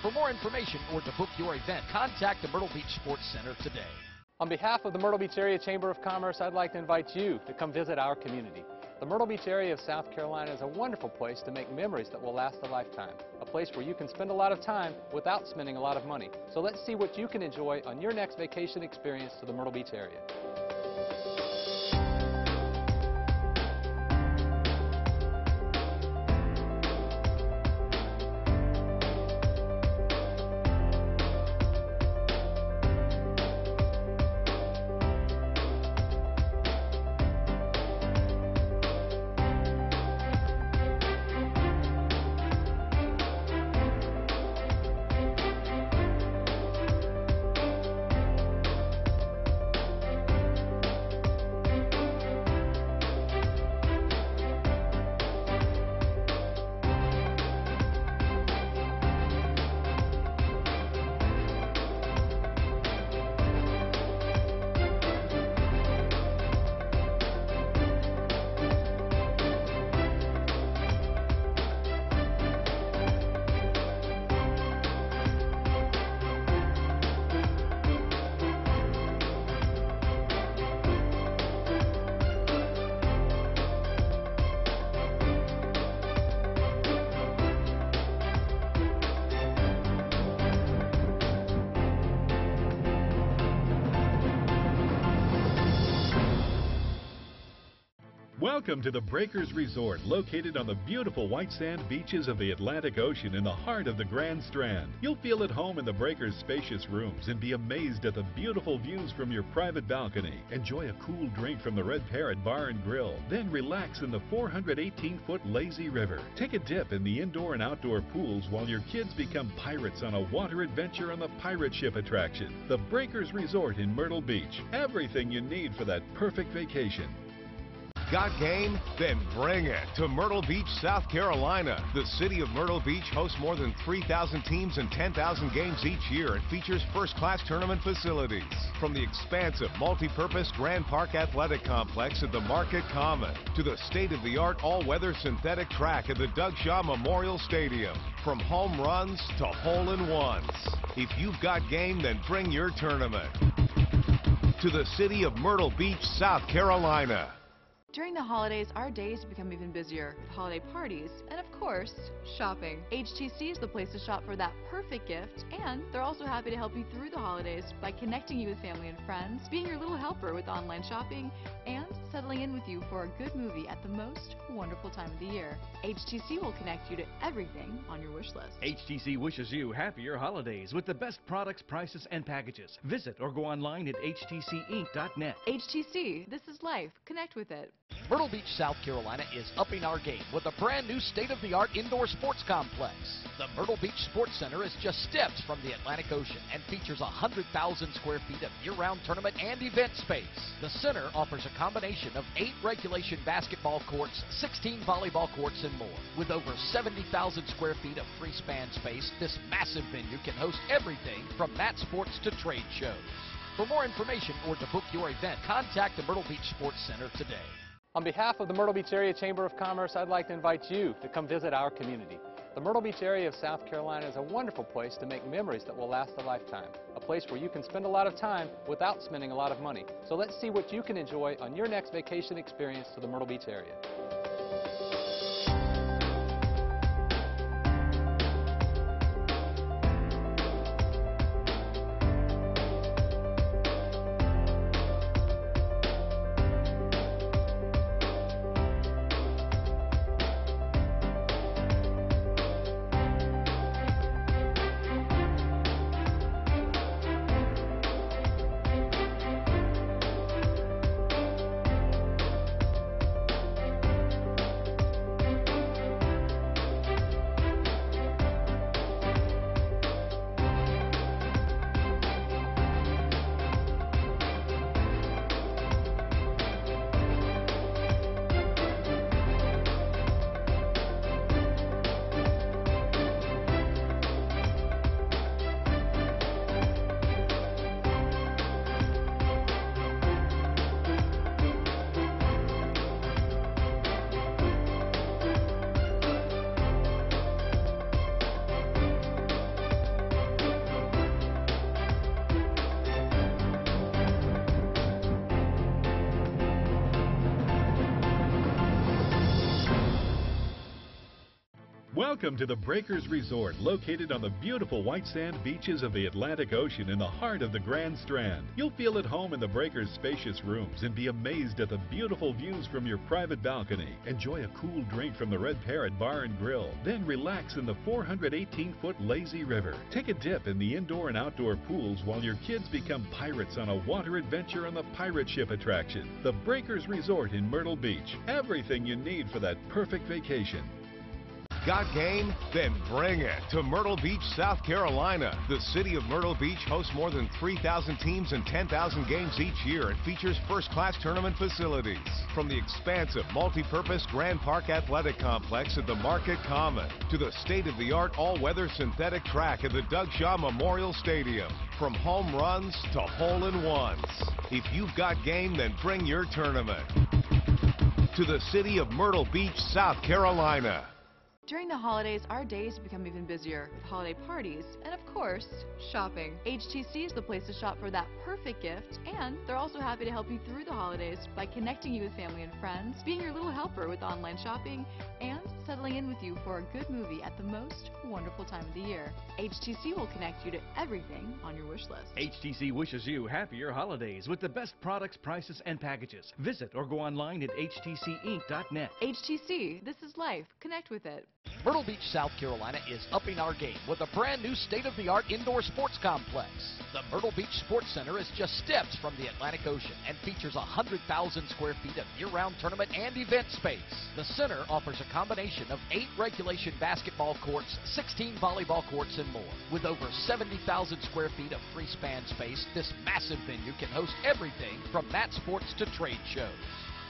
For more information or to book your event, contact the Myrtle Beach Sports Center today. On behalf of the Myrtle Beach Area Chamber of Commerce, I'd like to invite you to come visit our community. The Myrtle Beach area of South Carolina is a wonderful place to make memories that will last a lifetime. A place where you can spend a lot of time without spending a lot of money. So let's see what you can enjoy on your next vacation experience to the Myrtle Beach area. Welcome to the Breakers Resort, located on the beautiful white sand beaches of the Atlantic Ocean in the heart of the Grand Strand. You'll feel at home in the Breakers' spacious rooms and be amazed at the beautiful views from your private balcony. Enjoy a cool drink from the Red Parrot Bar and Grill, then relax in the 418-foot lazy river. Take a dip in the indoor and outdoor pools while your kids become pirates on a water adventure on the pirate ship attraction. The Breakers Resort in Myrtle Beach. Everything you need for that perfect vacation. Got game? Then bring it to Myrtle Beach, South Carolina. The city of Myrtle Beach hosts more than 3,000 teams and 10,000 games each year and features first-class tournament facilities. From the expansive multi-purpose Grand Park Athletic Complex at the Market Common to the state-of-the-art all-weather synthetic track at the Doug Shaw Memorial Stadium. From home runs to hole-in-ones. If you've got game, then bring your tournament to the city of Myrtle Beach, South Carolina. During the holidays, our days become even busier with holiday parties and, of course, shopping. HTC is the place to shop for that perfect gift, and they're also happy to help you through the holidays by connecting you with family and friends, being your little helper with online shopping, and settling in with you for a good movie at the most wonderful time of the year. HTC will connect you to everything on your wish list. HTC wishes you happier holidays with the best products, prices, and packages. Visit or go online at htcinc.net. HTC, this is life. Connect with it. Myrtle Beach, South Carolina is upping our game with a brand new state-of-the-art indoor sports complex. The Myrtle Beach Sports Center is just steps from the Atlantic Ocean and features 100,000 square feet of year-round tournament and event space. The center offers a combination of 8 regulation basketball courts, 16 volleyball courts, and more. With over 70,000 square feet of free-span space, this massive venue can host everything from mat sports to trade shows. For more information or to book your event, contact the Myrtle Beach Sports Center today. On behalf of the Myrtle Beach Area Chamber of Commerce, I'd like to invite you to come visit our community. The Myrtle Beach area of South Carolina is a wonderful place to make memories that will last a lifetime. A place where you can spend a lot of time without spending a lot of money. So let's see what you can enjoy on your next vacation experience to the Myrtle Beach area. Welcome to the Breakers Resort, located on the beautiful white sand beaches of the Atlantic Ocean in the heart of the Grand Strand. You'll feel at home in the Breakers' spacious rooms and be amazed at the beautiful views from your private balcony. Enjoy a cool drink from the Red Parrot Bar and Grill, then relax in the 418-foot lazy river. Take a dip in the indoor and outdoor pools while your kids become pirates on a water adventure on the pirate ship attraction. The Breakers Resort in Myrtle Beach. Everything you need for that perfect vacation. Got game? Then bring it to Myrtle Beach, South Carolina. The city of Myrtle Beach hosts more than 3,000 teams and 10,000 games each year and features first-class tournament facilities. From the expansive multi-purpose Grand Park Athletic Complex at the Market Common to the state-of-the-art all-weather synthetic track at the Doug Shaw Memorial Stadium. From home runs to hole-in-ones. If you've got game, then bring your tournament to the city of Myrtle Beach, South Carolina. During the holidays, our days become even busier with holiday parties and, of course, shopping. HTC is the place to shop for that perfect gift, and they're also happy to help you through the holidays by connecting you with family and friends, being your little helper with online shopping, and settling in with you for a good movie at the most wonderful time of the year. HTC will connect you to everything on your wish list. HTC wishes you happier holidays with the best products, prices, and packages. Visit or go online at htcinc.net. HTC, this is life. Connect with it. Myrtle Beach, South Carolina is upping our game with a brand new state-of-the-art indoor sports complex. The Myrtle Beach Sports Center is just steps from the Atlantic Ocean and features 100,000 square feet of year-round tournament and event space. The center offers a combination of 8 regulation basketball courts, 16 volleyball courts, and more. With over 70,000 square feet of free span space, this massive venue can host everything from mat sports to trade shows.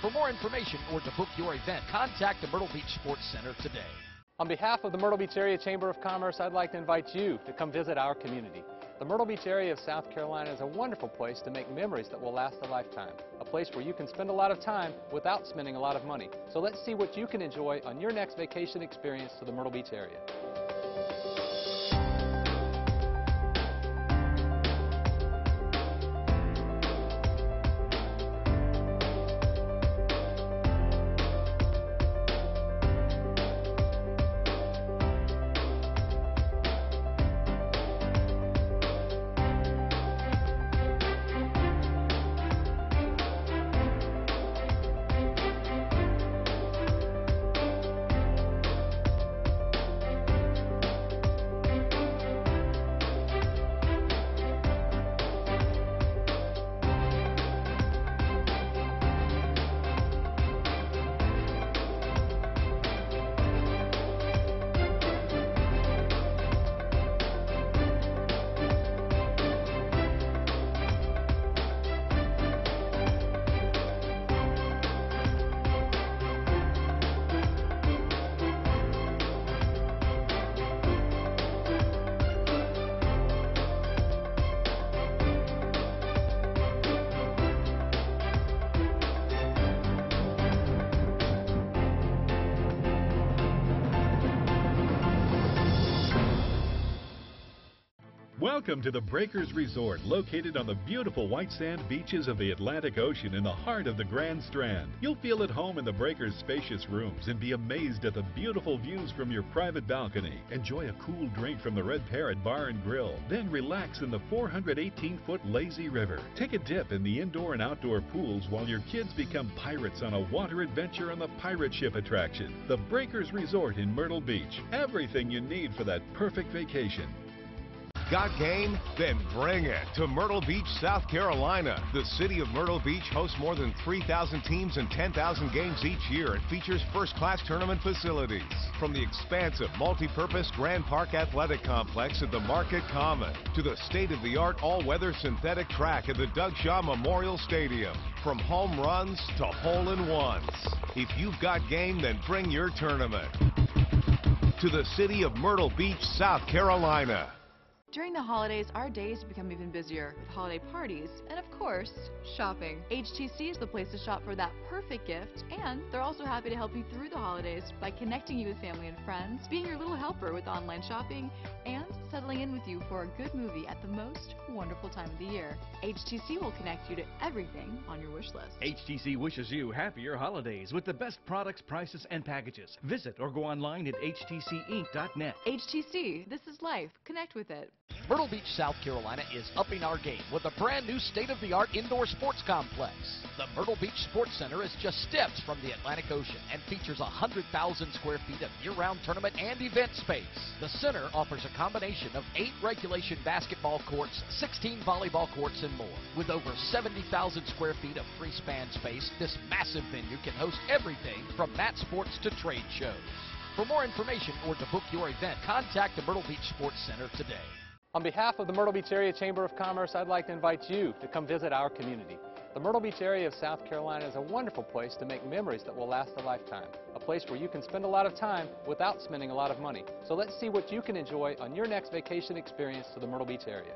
For more information or to book your event, contact the Myrtle Beach Sports Center today. On behalf of the Myrtle Beach Area Chamber of Commerce, I'd like to invite you to come visit our community. The Myrtle Beach area of South Carolina is a wonderful place to make memories that will last a lifetime. A place where you can spend a lot of time without spending a lot of money. So let's see what you can enjoy on your next vacation experience to the Myrtle Beach area. Welcome to the Breakers Resort, located on the beautiful white sand beaches of the Atlantic Ocean in the heart of the Grand Strand. You'll feel at home in the Breakers' spacious rooms and be amazed at the beautiful views from your private balcony. Enjoy a cool drink from the Red Parrot Bar and Grill, then relax in the 418-foot lazy river. Take a dip in the indoor and outdoor pools while your kids become pirates on a water adventure on the pirate ship attraction. The Breakers Resort in Myrtle Beach. Everything you need for that perfect vacation. Got game? Then bring it to Myrtle Beach, South Carolina. The city of Myrtle Beach hosts more than 3,000 teams and 10,000 games each year and features first-class tournament facilities. From the expansive multi-purpose Grand Park Athletic Complex at the Market Common to the state-of-the-art all-weather synthetic track at the Doug Shaw Memorial Stadium. From home runs to hole-in-ones. If you've got game, then bring your tournament to the city of Myrtle Beach, South Carolina. During the holidays, our days become even busier with holiday parties and, of course, shopping. HTC is the place to shop for that perfect gift, and they're also happy to help you through the holidays by connecting you with family and friends, being your little helper with online shopping, and settling in with you for a good movie at the most wonderful time of the year. HTC will connect you to everything on your wish list. HTC wishes you happier holidays with the best products, prices, and packages. Visit or go online at htcinc.net. HTC, this is life. Connect with it. Myrtle Beach, South Carolina is upping our game with a brand new state-of-the-art indoor sports complex. The Myrtle Beach Sports Center is just steps from the Atlantic Ocean and features 100,000 square feet of year-round tournament and event space. The center offers a combination of 8 regulation basketball courts, 16 volleyball courts, and more. With over 70,000 square feet of free span space, this massive venue can host everything from mat sports to trade shows. For more information or to book your event, contact the Myrtle Beach Sports Center today. On behalf of the Myrtle Beach Area Chamber of Commerce, I'd like to invite you to come visit our community. The Myrtle Beach area of South Carolina is a wonderful place to make memories that will last a lifetime. A place where you can spend a lot of time without spending a lot of money. So let's see what you can enjoy on your next vacation experience to the Myrtle Beach area.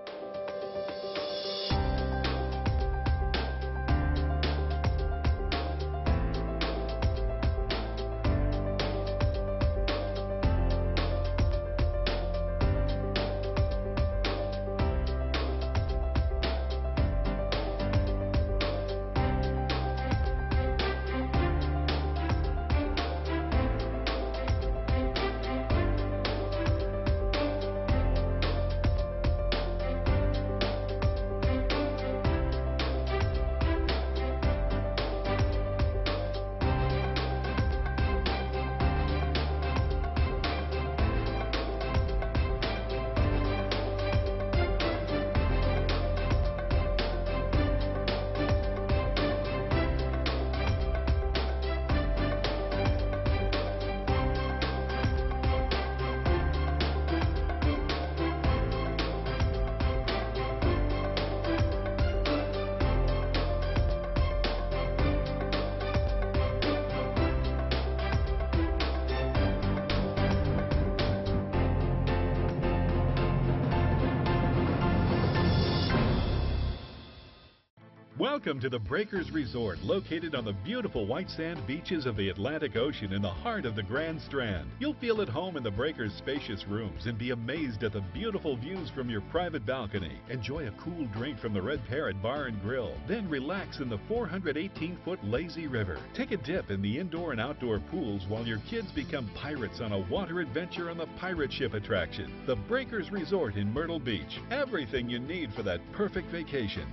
Welcome to the Breakers Resort, located on the beautiful white sand beaches of the Atlantic Ocean in the heart of the Grand Strand. You'll feel at home in the Breakers' spacious rooms and be amazed at the beautiful views from your private balcony. Enjoy a cool drink from the Red Parrot Bar and Grill, then relax in the 418-foot lazy river. Take a dip in the indoor and outdoor pools while your kids become pirates on a water adventure on the pirate ship attraction. The Breakers Resort in Myrtle Beach. Everything you need for that perfect vacation.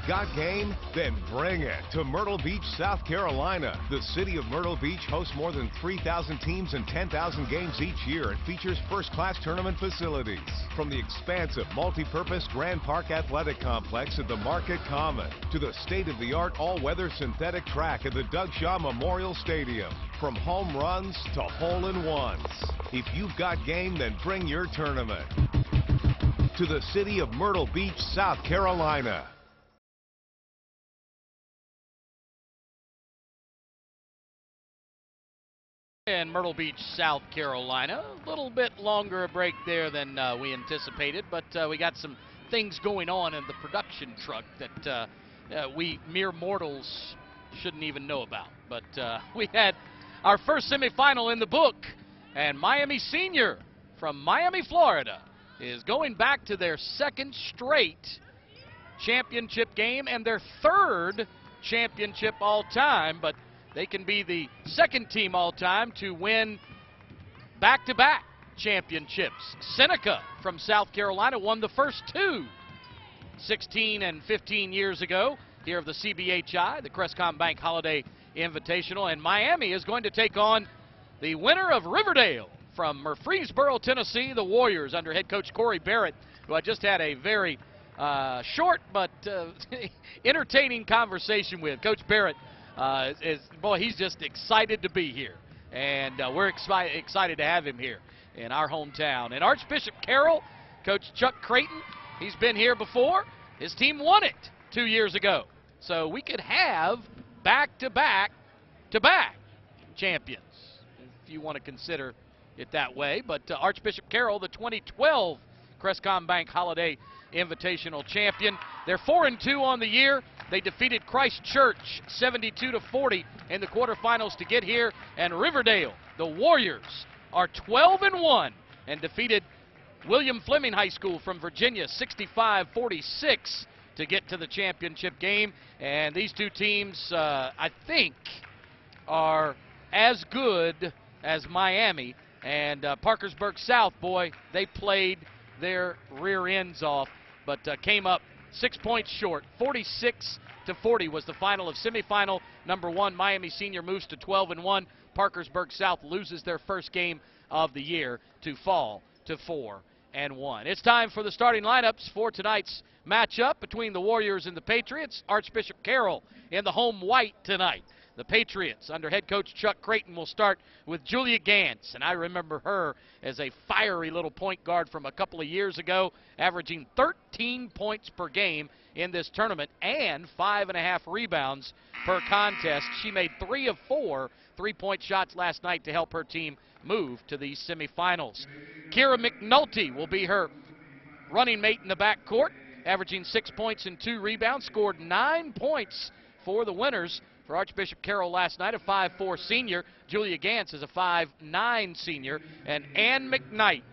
Got game? Then bring it to Myrtle Beach, South Carolina. The city of Myrtle Beach hosts more than 3,000 teams and 10,000 games each year and features first-class tournament facilities. From the expansive multi-purpose Grand Park Athletic Complex at the Market Common to the state-of-the-art all-weather synthetic track at the Doug Shaw Memorial Stadium. From home runs to hole-in-ones. If you've got game, then bring your tournament to the city of Myrtle Beach, South Carolina. In Myrtle Beach, South Carolina. A little bit longer a break there than we anticipated, but we got some things going on in the production truck that we mere mortals shouldn't even know about. But we had our first semifinal in the book, and Miami Senior from Miami, Florida, is going back to their second straight championship game and their third championship all time, but they can be the second team all-time to win back-to-back championships. Seneca from South Carolina won the first two 16 and 15 years ago here of the CBHI, the Crestcom Bank Holiday Invitational. And Miami is going to take on the winner of Riverdale from Murfreesboro, Tennessee, the Warriors, under head coach Corey Barrett, who I just had a very short but entertaining conversation with. Coach Barrett, boy, he's just excited to be here, and we're excited to have him here in our hometown. And Archbishop Carroll, Coach Chuck Creighton, he's been here before. His team won it 2 years ago, so we could have back-to-back champions, if you want to consider it that way. But Archbishop Carroll, the 2012 Crestcom Bank Holiday Invitational champion. They're 4-2 on the year. They defeated Christ Church 72-40 in the quarterfinals to get here. And Riverdale, the Warriors, are 12-1 and defeated William Fleming High School from Virginia 65-46 to get to the championship game. And these two teams, I think, are as good as Miami. And Parkersburg South, boy, they played their rear ends off, but came up 6 points short. 46-40 was the final of semifinal number one. Miami Senior moves to 12-1. Parkersburg South loses their first game of the year to fall to 4-1. It's time for the starting lineups for tonight's matchup between the Warriors and the Patriots. Archbishop Carroll in the home white tonight. The Patriots, under head coach Chuck Creighton, will start with Julia Gantz, and I remember her as a fiery little point guard from a couple of years ago, averaging 13 points per game in this tournament and 5.5 rebounds per contest. She made 3 of 4 three-point shots last night to help her team move to the semifinals. Kira McNulty will be her running mate in the backcourt, averaging 6 points and 2 rebounds, scored 9 points for the winners for Archbishop Carroll last night, a 5'4 senior. Julia Gantz is a 5'9 senior. And Ann McKnight,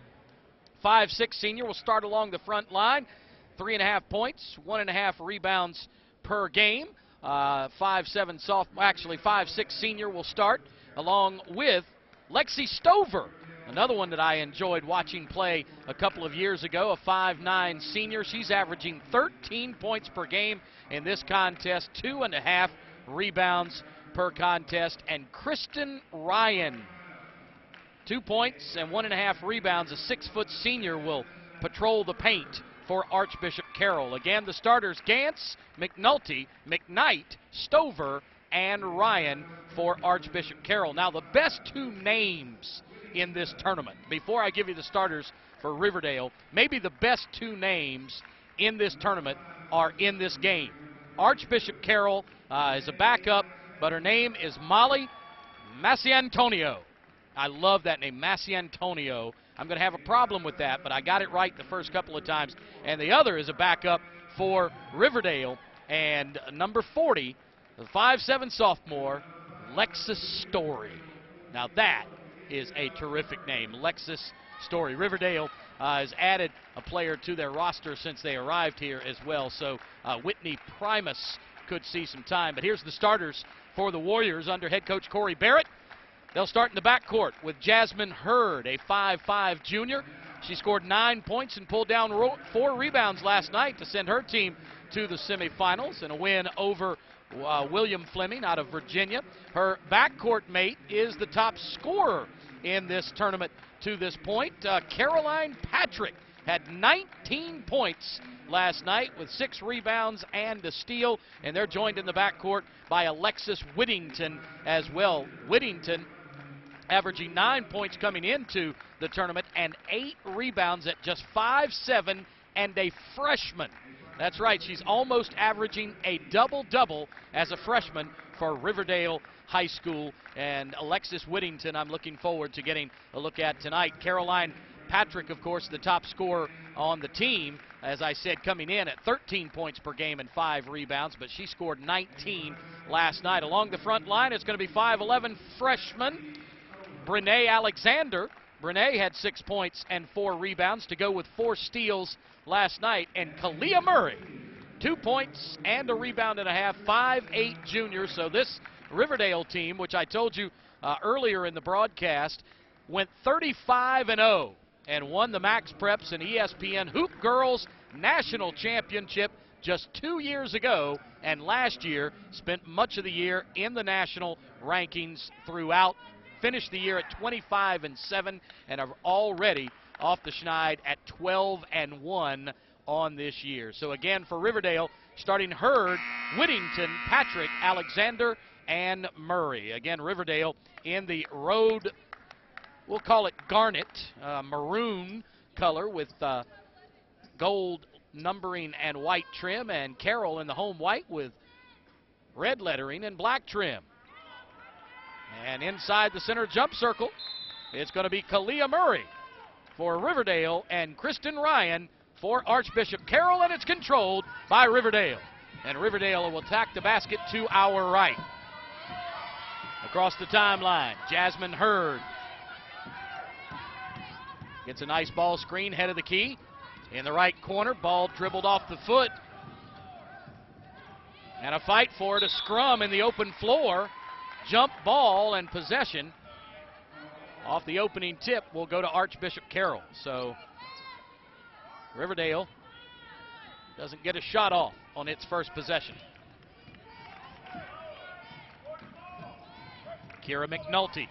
5'6 senior, will start along the front line. 3.5 points, 1.5 rebounds per game. 5'6 senior will start along with Lexi Stover, another one that I enjoyed watching play a couple of years ago, a 5'9 senior. She's averaging 13 points per game in this contest, 2.5 rebounds per contest. And Kristen Ryan, 2 points and 1.5 rebounds. A 6-foot senior will patrol the paint for Archbishop Carroll. Again, the starters: Gantz, McNulty, McKnight, Stover, and Ryan for Archbishop Carroll. Now, the best two names in this tournament, before I give you the starters for Riverdale, maybe the best two names in this tournament are in this game. Archbishop Carroll is a backup, but her name is Molly Massiantonio. I love that name, Massiantonio. I'm going to have a problem with that, but I got it right the first couple of times. And the other is a backup for Riverdale, and number 40, the 5'7" sophomore, Lexus Story. Now that is a terrific name, Lexus Story. Riverdale has added a player to their roster since they arrived here as well, so Whitney Primus could see some time. But here's the starters for the Warriors under head coach Corey Barrett. They'll start in the backcourt with Jasmine Hurd, a 5'5" junior. She scored 9 points and pulled down 4 rebounds last night to send her team to the semifinals in a win over William Fleming out of Virginia. Her backcourt mate is the top scorer in this tournament to this point. Caroline Patrick had 19 points last night with 6 rebounds and a steal, and they're joined in the backcourt by Alexis Whittington as well. Whittington averaging 9 points coming into the tournament and 8 rebounds at just 5'7" and a freshman. That's right, she's almost averaging a double-double as a freshman for Riverdale High School. And Alexis Whittington, I'm looking forward to getting a look at tonight. Caroline Patrick, of course, the top scorer on the team, as I said, coming in at 13 points per game and 5 rebounds, but she scored 19 last night. Along the front line, it's going to be 5'11" freshman Brene Alexander. Brene had 6 points and 4 rebounds to go with 4 steals last night. And Kalia Murray, 2 points and a rebound and a half, 5'8" junior. So this Riverdale team, which I told you earlier in the broadcast, went 35-0 and won the Max Preps and ESPN Hoop Girls National Championship just 2 years ago, and last year spent much of the year in the national rankings throughout. Finished the year at 25-7 and are already off the schneid at 12-1 on this year. So again, for Riverdale, starting Hurd, Whittington, Patrick, Alexander, and Murray. Again, Riverdale in the road, we'll call it garnet, maroon color with gold numbering and white trim, and Carroll in the home white with red lettering and black trim. And inside the center jump circle, it's going to be Kalia Murray for Riverdale and Kristen Ryan for Archbishop Carroll, and it's controlled by Riverdale. And Riverdale will attack the basket to our right. Across the timeline, Jasmine Hurd gets a nice ball screen, head of the key. In the right corner, ball dribbled off the foot. And a fight for it, a scrum in the open floor. Jump ball and possession off the opening tip will go to Archbishop Carroll. So Riverdale doesn't get a shot off on its first possession. Kira McNulty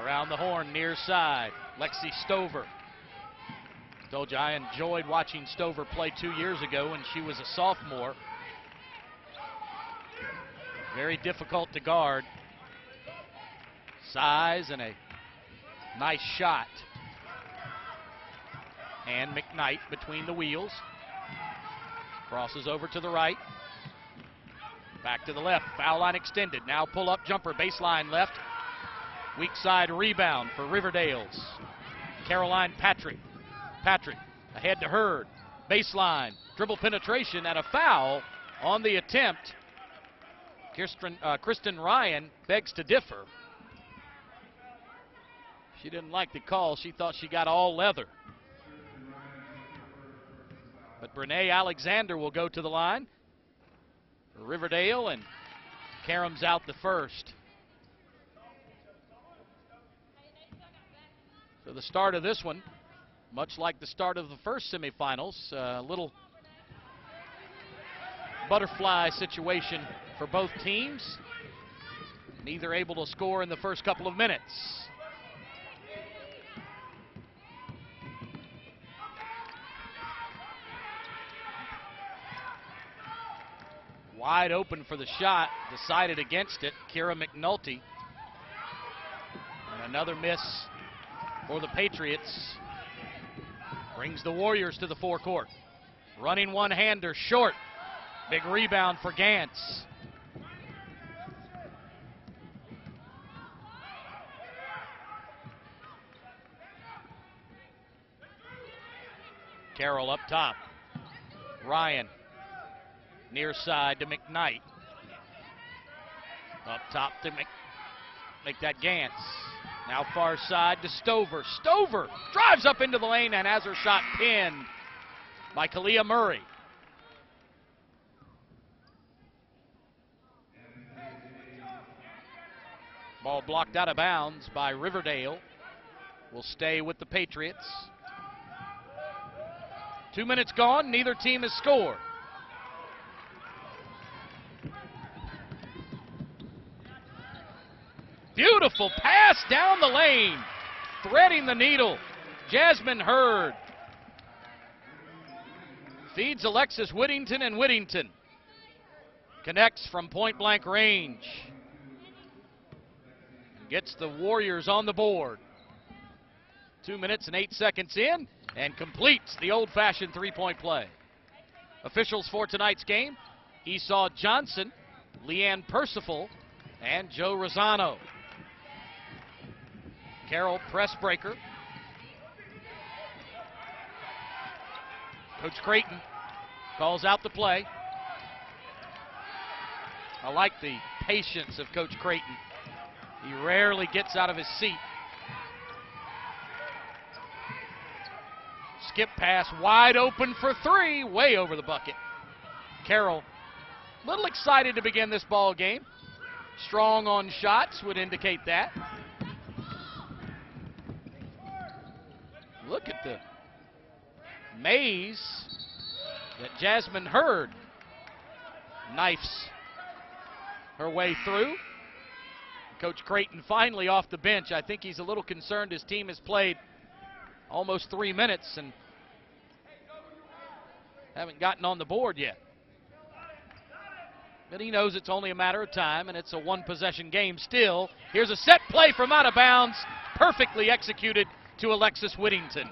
around the horn near side. Lexi Stover. Told you I enjoyed watching Stover play 2 years ago when she was a sophomore. Very difficult to guard. Size and a nice shot. And McKnight between the wheels. Crosses over to the right. Back to the left. Foul line extended. Now pull up jumper. Baseline left. Weak side rebound for Riverdale's Caroline Patrick. Patrick ahead to Hurd. Baseline. Dribble penetration and a foul on the attempt. Kristen Ryan begs to differ. She didn't like the call. She thought she got all leather. But Brene Alexander will go to the line for Riverdale, and Karam's out the first. So the start of this one, much like the start of the first semifinals, a little butterfly situation for both teams. Neither able to score in the first couple of minutes. Wide open for the shot, decided against it, Kira McNulty. And another miss for the Patriots. Brings the Warriors to the forecourt. Running one-hander, short. Big rebound for Gantz. Carroll up top. Ryan Near side to McKnight. Up top to make that Gantz. Now far side to Stover. Stover drives up into the lane and has her shot pinned by Kalia Murray. Ball blocked out of bounds by Riverdale. Will stay with the Patriots. 2 minutes gone, neither team has scored. Beautiful pass down the lane, threading the needle. Jasmine Hurd feeds Alexis Whittington, and Whittington connects from point-blank range. Gets the Warriors on the board. 2 minutes and 8 seconds in, and completes the old-fashioned three-point play. Officials for tonight's game: Esau Johnson, Leanne Percival, and Joe Rosano. Carroll press breaker. Coach Creighton calls out the play. I like the patience of Coach Creighton. He rarely gets out of his seat. Skip pass wide open for three, way over the bucket. Carroll, a little excited to begin this ball game. Strong on shots would indicate that. Look at the maze that Jasmine Hurd knifes her way through. Coach Creighton finally off the bench. I think he's a little concerned his team has played almost 3 minutes and haven't gotten on the board yet. But he knows it's only a matter of time, and it's a one-possession game still. Here's a set play from out of bounds, perfectly executed to Alexis Whittington.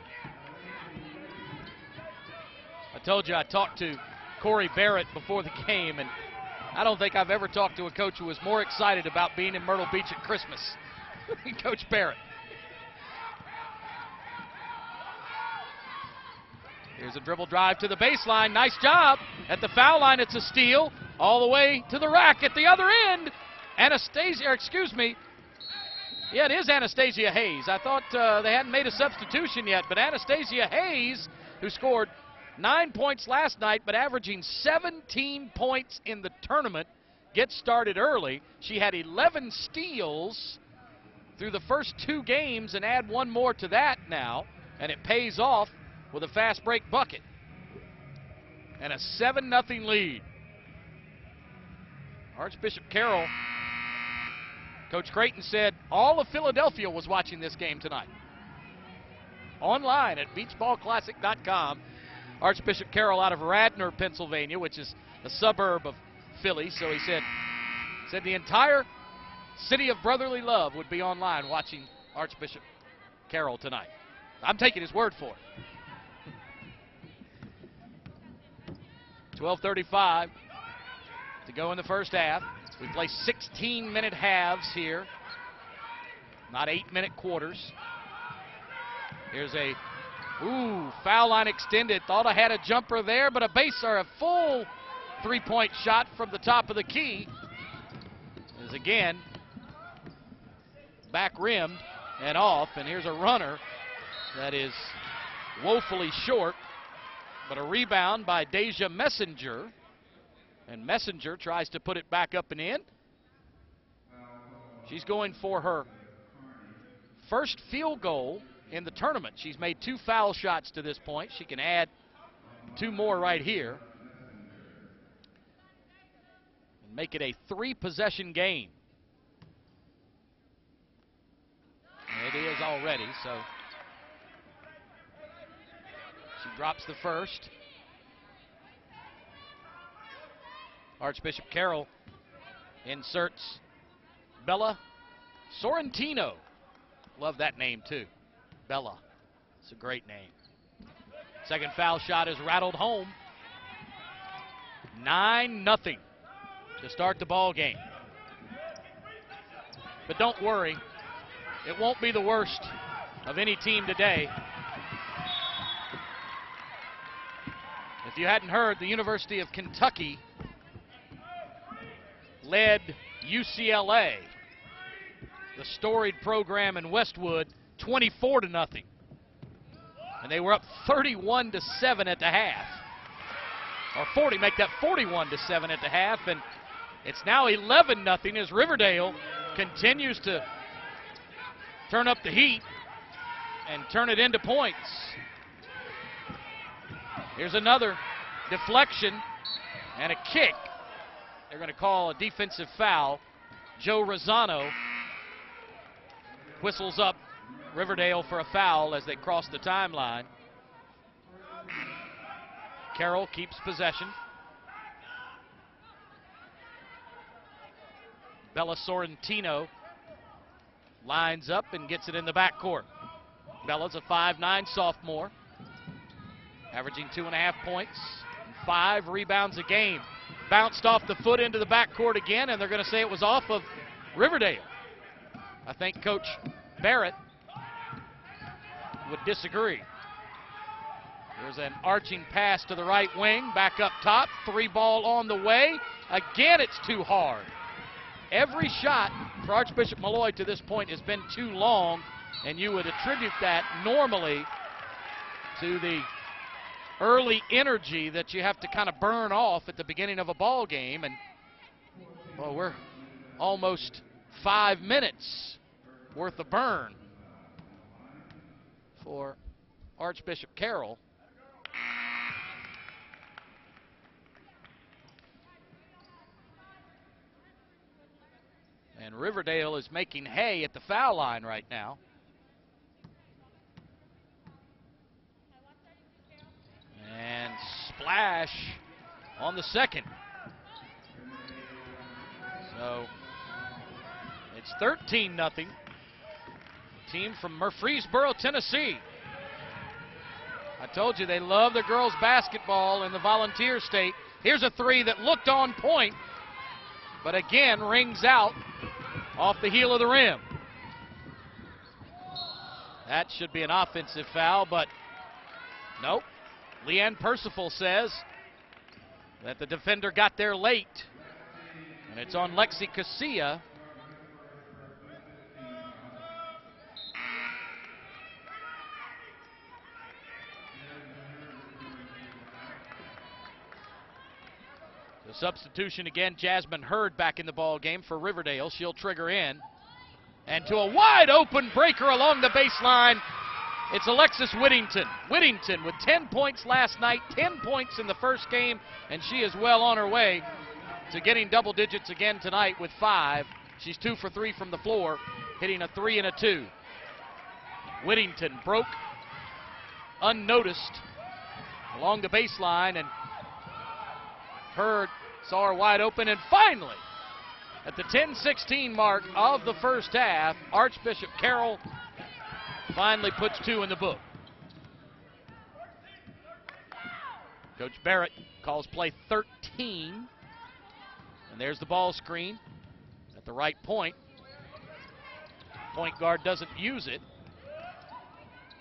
I told you I talked to Corey Barrett before the game, and I don't think I've ever talked to a coach who was more excited about being in Myrtle Beach at Christmas than Coach Barrett. Here's a dribble drive to the baseline. Nice job. At the foul line, it's a steal. All the way to the rack at the other end. Yeah, it is Anastasia Hayes. I thought they hadn't made a substitution yet, but Anastasia Hayes, who scored 9 points last night, but averaging 17 points in the tournament, gets started early. She had 11 steals through the first 2 games, and add one more to that now, and it pays off with a fast break bucket. And a 7-0 lead. Archbishop Carroll, Coach Creighton said all of Philadelphia was watching this game tonight. Online at beachballclassic.com. Archbishop Carroll out of Radnor, Pennsylvania, which is a suburb of Philly. So he said the entire city of brotherly love would be online watching Archbishop Carroll tonight. I'm taking his word for it. 12:35 to go in the first half. We play 16-minute halves here, not 8-minute quarters. Here's a foul line extended. Thought I had a jumper there, but a full three-point shot from the top of the key is again back rimmed and off. And here's a runner that is woefully short, but a rebound by Deja Messenger. And Messenger tries to put it back up and in. She's going for her first field goal in the tournament. She's made 2 foul shots to this point. She can add 2 more right here and make it a 3-possession game. It is already, so she drops the first. Archbishop Carroll inserts Bella Sorrentino. Love that name too. Bella. It's a great name. Second foul shot is rattled home. 9-0 to start the ball game. But don't worry, it won't be the worst of any team today. If you hadn't heard, the University of Kentucky led UCLA, the storied program in Westwood, 24-0. And they were up 31-7 at the half. Or 40, make that 41-7 at the half. And it's now 11-0 as Riverdale continues to turn up the heat and turn it into points. Here's another deflection and a kick. They're going to call a defensive foul. Joe Rosano whistles up Riverdale for a foul as they cross the timeline. Carroll keeps possession. Bella Sorrentino lines up and gets it in the backcourt. Bella's a 5'9" sophomore, averaging 2.5 points and 5 rebounds a game. Bounced off the foot into the backcourt again, and they're going to say it was off of Riverdale. I think Coach Barrett would disagree. There's an arching pass to the right wing, back up top, 3-ball on the way. Again, it's too hard. Every shot for Archbishop Malloy to this point has been too long, and you would attribute that normally to the early energy that you have to kind of burn off at the beginning of a ball game. And well, we're almost 5 minutes worth of burn for Archbishop Carroll. And Riverdale is making hay at the foul line right now. And splash on the second. So it's 13-0. Team from Murfreesboro, Tennessee. I told you they love the girls basketball in the Volunteer State. Here's a three that looked on point, but again rings out off the heel of the rim. That should be an offensive foul, but nope. Leanne Percival says that the defender got there late, and it's on Lexi Casilla. The substitution again, Jasmine Hurd back in the ball game for Riverdale. She'll trigger in. And to a wide open breaker along the baseline, it's Alexis Whittington. Whittington with 10 points last night, 10 points in the first game, and she is well on her way to getting double digits again tonight with 5. She's 2 for 3 from the floor, hitting a 3 and a 2. Whittington broke unnoticed along the baseline, and Hurd saw her wide open, and finally, at the 10:16 mark of the first half, Archbishop Carroll finally puts 2 in the book. Coach Barrett calls play 13, and there's the ball screen at the right point. Point guard doesn't use it.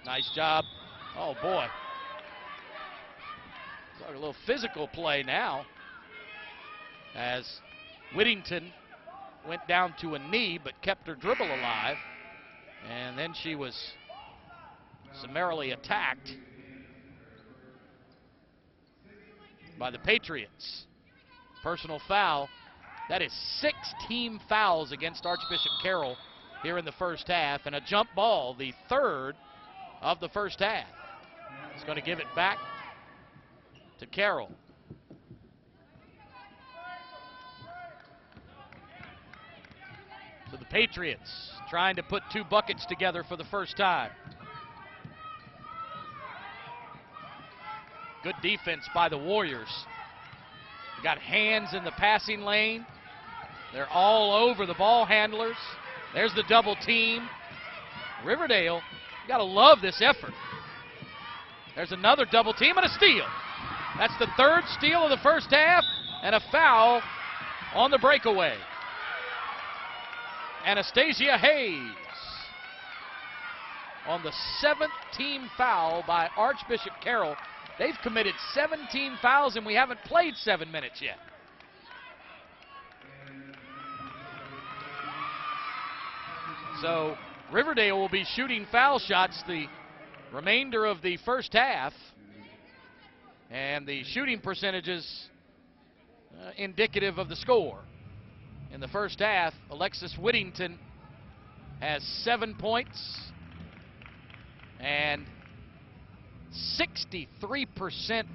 Nice job. Oh, boy. Talk a little physical play now, as Whittington went down to a knee but kept her dribble alive, and then she was summarily attacked by the Patriots. Personal foul. That is 6 team fouls against Archbishop Carroll here in the first half, and a jump ball, the 3rd of the first half. It's going to give it back to Carroll. So the Patriots trying to put 2 buckets together for the first time. Good defense by the Warriors. They got hands in the passing lane. They're all over the ball handlers. There's the double team. Riverdale, you got to love this effort. There's another double team and a steal. That's the 3rd steal of the first half, and a foul on the breakaway. Anastasia Hayes on the 7th team foul by Archbishop Carroll. They've committed 17 fouls, and we haven't played 7 minutes yet. So Riverdale will be shooting foul shots the remainder of the first half. And the shooting percentages indicative of the score. In the first half, Alexis Whittington has 7 points and 63%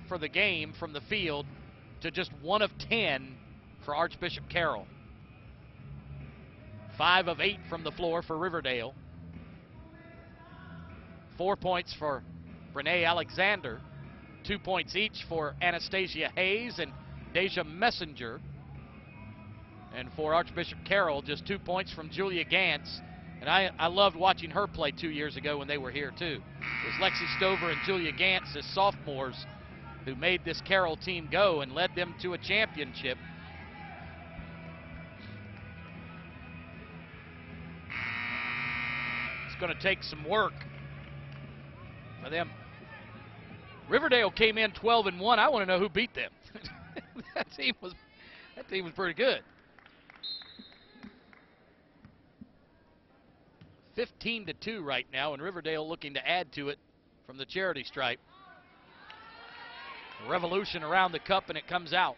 for the game from the field to just 1 of 10 for Archbishop Carroll. 5 of 8 from the floor for Riverdale. 4 points for Brene Alexander. 2 points each for Anastasia Hayes and Deja Messenger. And for Archbishop Carroll, just 2 points from Julia Gantz. And I loved watching her play 2 years ago when they were here, too. It was Lexi Stover and Julia Gantz as sophomores who made this Carroll team go and led them to a championship. It's going to take some work for them. Riverdale came in 12-1. I want to know who beat them. That team was pretty good. 15-2 right now, and Riverdale looking to add to it from the charity stripe. A revolution around the cup, and it comes out.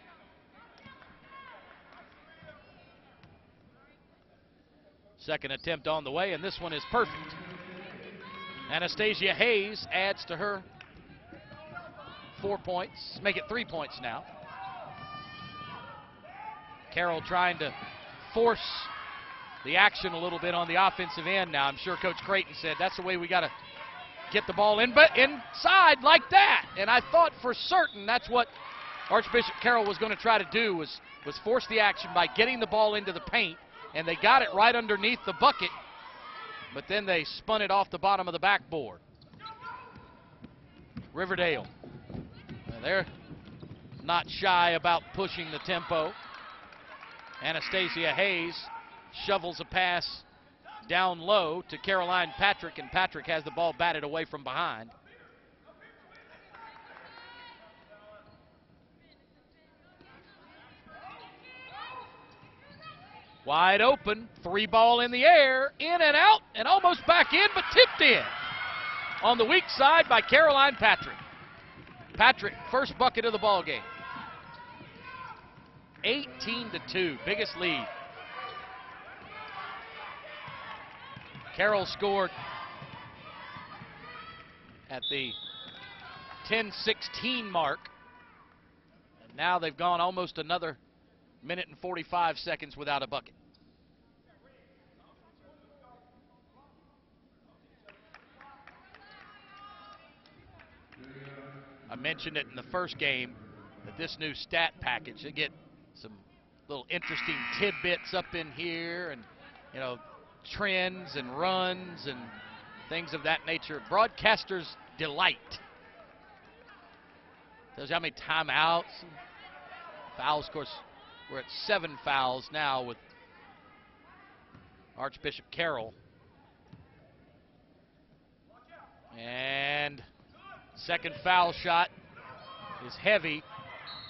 Second attempt on the way, and this one is perfect. Anastasia Hayes adds to her 4 points, make it 3 points now. Carroll trying to force the action a little bit on the offensive end now. I'm sure Coach Creighton said that's the way we got to get the ball in, but inside like that. And I thought for certain that's what Archbishop Carroll was going to try to do, was force the action by getting the ball into the paint, and they got it right underneath the bucket, but then they spun it off the bottom of the backboard. Riverdale, they're not shy about pushing the tempo. Anastasia Hayes shovels a pass down low to Caroline Patrick, and Patrick has the ball batted away from behind. Wide open, 3 ball in the air, in and out, and almost back in, but tipped in. On the weak side by Caroline Patrick. Patrick, first bucket of the ball game. 18-2, biggest lead. Carroll scored at the 10-16 mark. And now they've gone almost another minute and 45 seconds without a bucket. I mentioned it in the first game that this new stat package, they get some little interesting tidbits up in here, and you know, trends and runs and things of that nature. Broadcasters delight. Tells you how many timeouts and fouls. Of course, we're at 7 fouls now with Archbishop Carroll. And second foul shot is heavy,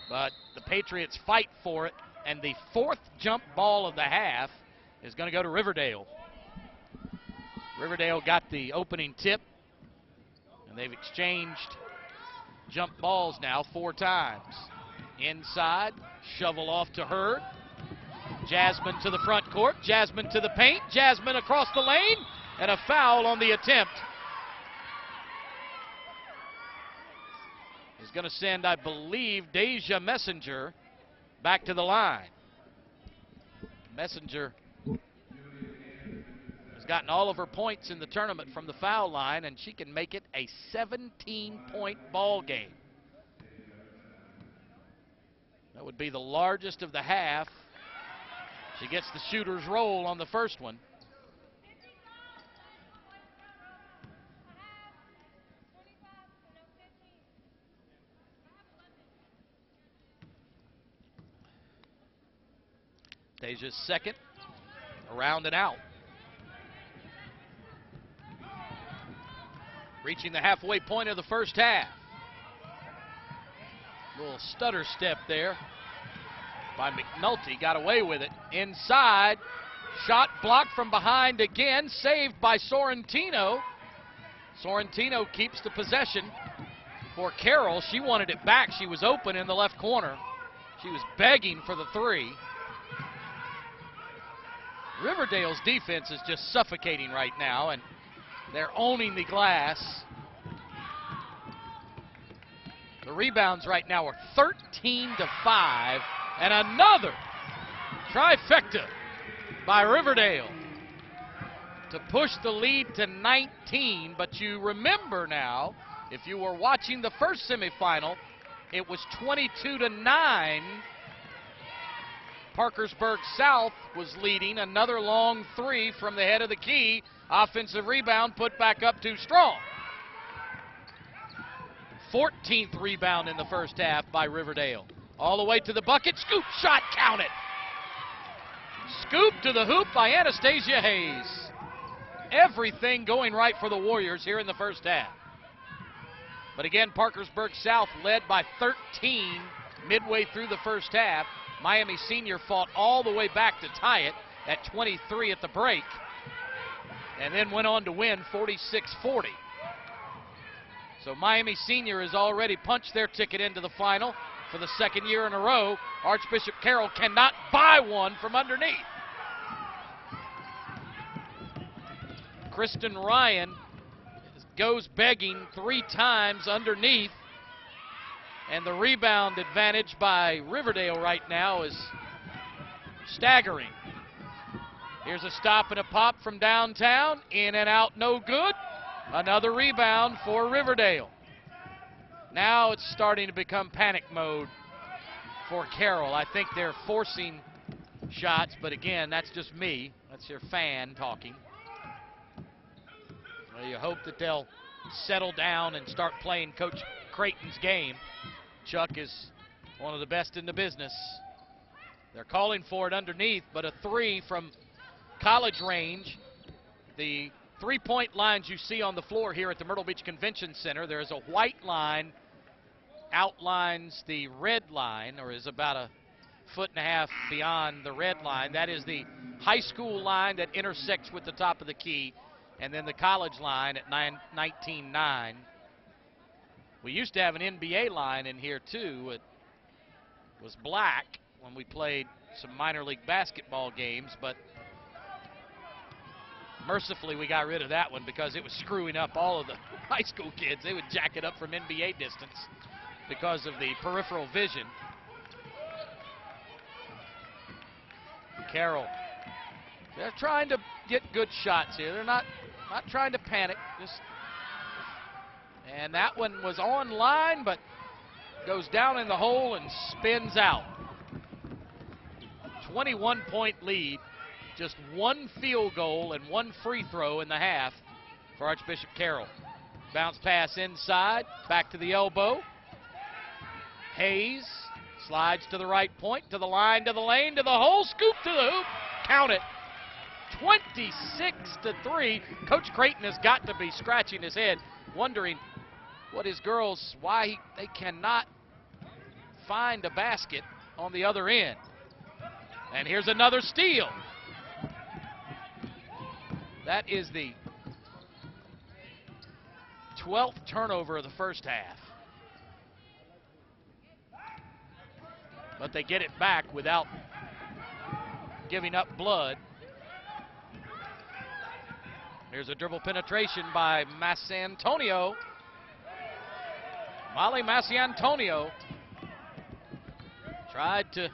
but the Patriots fight for it, and the 4th jump ball of the half is going to go to Riverdale. Riverdale got the opening tip, and they've exchanged jump balls now 4 times. Inside, shovel off to Hurd. Jasmine to the front court, Jasmine to the paint, Jasmine across the lane, and a foul on the attempt. Is going to send, I believe, Deja Messenger back to the line. Messenger has gotten all of her points in the tournament from the foul line, and she can make it a 17-point ball game. That would be the largest of the half. She gets the shooter's roll on the first one. Deja's second, around and out. Reaching the halfway point of the first half. Little stutter step there by McNulty, got away with it. Inside, Shot blocked from behind again, saved by Sorrentino. Sorrentino keeps the possession for Carroll. She wanted it back. She was open in the left corner. She was begging for the three. Riverdale's defense is just suffocating right now, and they're owning the glass. The rebounds right now are 13-5, and another trifecta by Riverdale to push the lead to 19. But you remember now, if you were watching the first semifinal, it was 22-9. Parkersburg South was leading. Another long three from the head of the key. Offensive rebound put back up too strong. 14th rebound in the first half by Riverdale. All the way to the bucket. Scoop shot, count it. Scoop to the hoop by Anastasia Hayes. Everything going right for the Warriors here in the first half. But again, Parkersburg South led by 13 midway through the first half. Miami Senior fought all the way back to tie it at 23 at the break, and then went on to win 46-40. So Miami Senior has already punched their ticket into the final for the second year in a row. Archbishop Carroll cannot buy one from underneath. Kristen Ryan goes begging 3 times underneath, and the rebound advantage by Riverdale right now is staggering. Here's a stop and a pop from downtown. In and out, no good. Another rebound for Riverdale. Now it's starting to become panic mode for Carroll. I think they're forcing shots, but again, that's just me. That's your fan talking. Well, you hope that they'll settle down and start playing Coach Creighton's game. Chuck is one of the best in the business. They're calling for it underneath, but a three from college range. The three-point lines you see on the floor here at the Myrtle Beach Convention Center, there is a white line outlines the red line, or is about a 1.5 feet beyond the red line. That is the high school line that intersects with the top of the key, and then the college line at 19.9. We used to have an NBA line in here too. It was black when we played some minor league basketball games, but mercifully we got rid of that one because it was screwing up all of the high school kids. They would jack it up from NBA distance because of the peripheral vision. Carroll, they're trying to get good shots here. They're not trying to panic. And that one was on line, but goes down in the hole and spins out. 21-point lead. Just one field goal and one free throw in the half for Archbishop Carroll. Bounce pass inside, back to the elbow. Hayes slides to the right point, to the line, to the lane, to the hole, scoop to the hoop, count it. 26-3. Coach Creighton has got to be scratching his head, wondering what his girls, why they cannot find a basket on the other end. And here's another steal. That is the 12th turnover of the first half. But they get it back without giving up blood. Here's a dribble penetration by Massantonio. Molly Massantonio tried to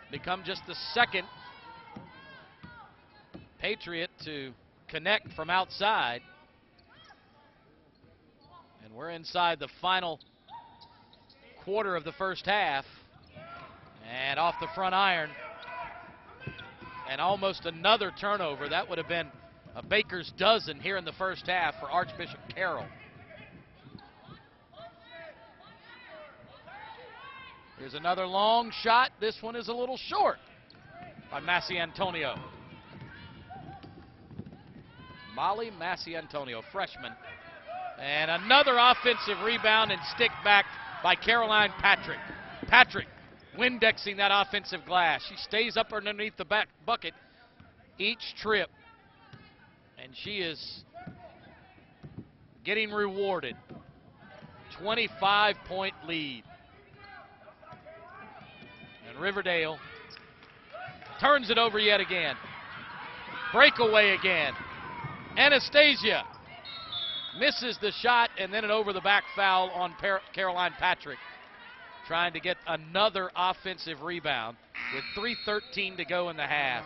become just the second Patriot to connect from outside. And we're inside the final quarter of the first half. And off the front iron. And almost another turnover. That would have been a baker's dozen here in the first half for Archbishop Carroll. Here's another long shot. This one is a little short by Massantonio. Molly Massantonio, freshman. And another offensive rebound and stick back by Caroline Patrick. Patrick Windexing that offensive glass. She stays up underneath the back bucket each trip, and she is getting rewarded. 25-point lead. And Riverdale turns it over yet again. Breakaway again. Anastasia misses the shot, and then an over-the-back foul on Caroline Patrick, trying to get another offensive rebound with 3:13 to go in the half.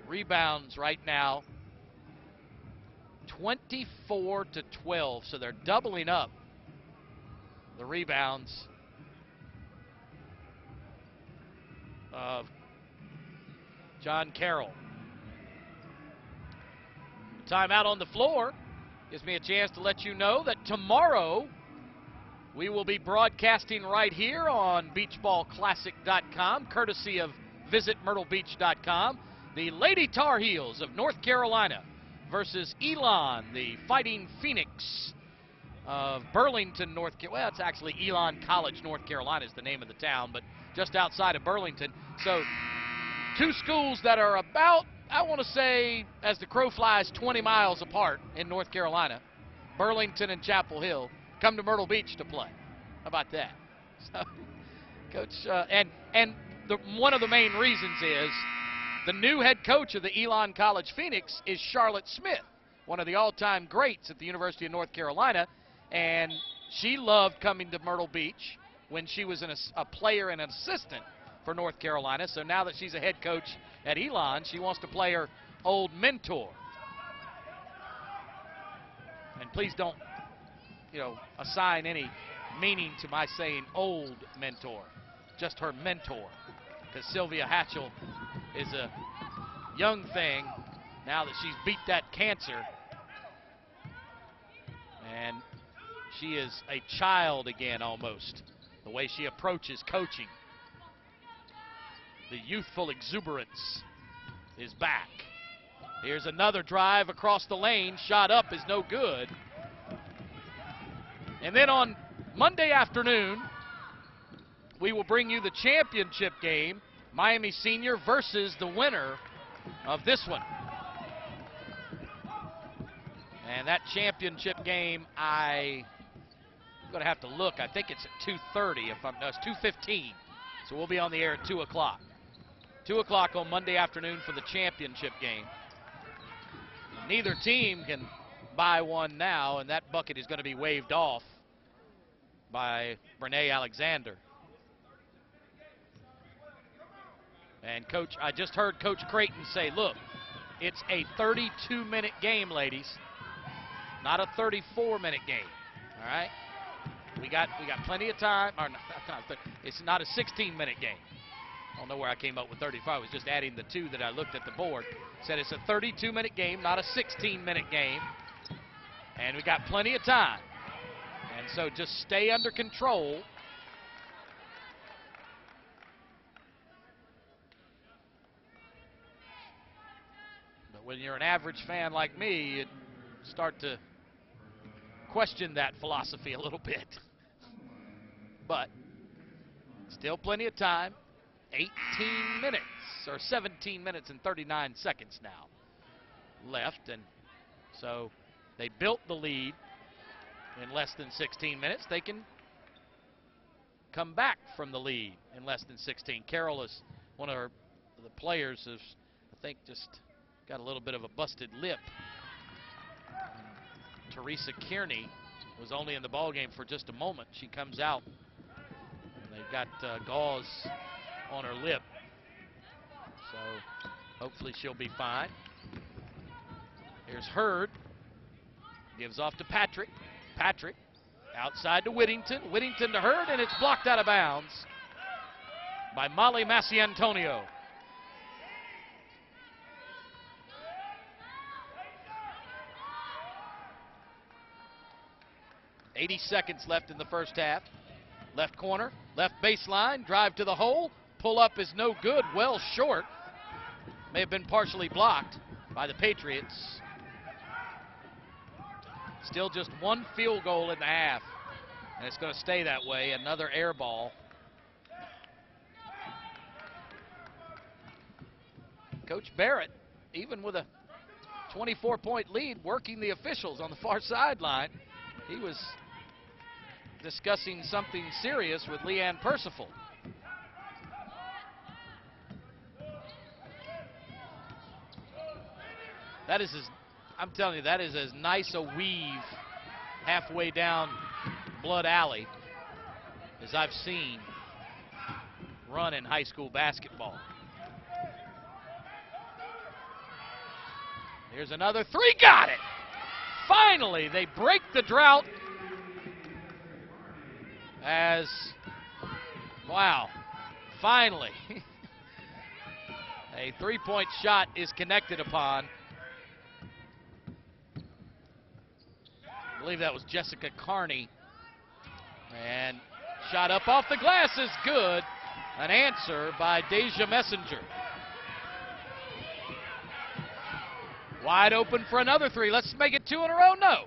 Rebounds right now 24-12, so they're doubling up the rebounds of John Carroll. Timeout on the floor gives me a chance to let you know that tomorrow we will be broadcasting right here on beachballclassic.com, courtesy of visitmyrtlebeach.com. The Lady Tar Heels of North Carolina versus Elon, the Fighting Phoenix of Burlington, North Carolina. Well, it's actually Elon College, North Carolina is the name of the town, but just outside of Burlington. So two schools that are about, I want to say, as the crow flies, 20 miles apart in North Carolina. Burlington and Chapel Hill come to Myrtle Beach to play. How about that? So, Coach, one of the main reasons is the new head coach of the Elon College Phoenix is Charlotte Smith, one of the all-time greats at the University of North Carolina, and she loved coming to Myrtle Beach when she was a player and an assistant for North Carolina. So now that she's a head coach at Elon, she wants to play her old mentor. And please don't, assign any meaning to my saying old mentor, just her mentor, because Sylvia Hatchell is a young thing now that she's beat that cancer. And she is a child again almost, the way she approaches coaching. The youthful exuberance is back. Here's another drive across the lane. Shot up is no good. And then on Monday afternoon, we will bring you the championship game, Miami Senior versus the winner of this one. And that championship game, I'm going to have to look. I think it's at 2:30. No, it's 2:15. So we'll be on the air at 2 o'clock. 2 o'clock on Monday afternoon for the championship game. Neither team can buy one now, and that bucket is going to be waved off by Brene Alexander. And Coach, I just heard Coach Creighton say, look, it's a 32-minute game, ladies, not a 34-minute game. All right? We got plenty of time. Or it's not a 16-minute game. I don't know where I came up with 35. I was just adding the two that I looked at the board. Said it's a 32-minute game, not a 16-minute game. And we got plenty of time. And so just stay under control. But when you're an average fan like me, you start to question that philosophy a little bit. But still plenty of time. 18 minutes or 17 minutes and 39 seconds now left. And so they built the lead in less than 16 minutes. They can come back from the lead in less than 16. Carroll is one of the players who's, I think, just got a little bit of a busted lip. Teresa Kearney was only in the ballgame for just a moment. She comes out, and they've got gauze on her lip. So hopefully she'll be fine. Here's Hurd. Gives off to Patrick. Patrick outside to Whittington. Whittington to Hurd, and it's blocked out of bounds by Molly Massiantonio. .80 seconds left in the first half. Left corner, left baseline, drive to the hole. Pull up is no good, well short. May have been partially blocked by the Patriots. Still just one field goal in the half, and it's going to stay that way. Another air ball. Coach Barrett, even with a 24-point lead, working the officials on the far sideline. He was discussing something serious with Leanne Percival. That is, I'm telling you, that is as nice a weave halfway down Blood Alley as I've seen run in high school basketball. Here's another three, got it! Finally, they break the drought as, wow, finally, a three-point shot is connected upon. I believe that was Jessica Carney. And shot up off the glass is good. An answer by Deja Messenger. Wide open for another three. Let's make it two in a row. No.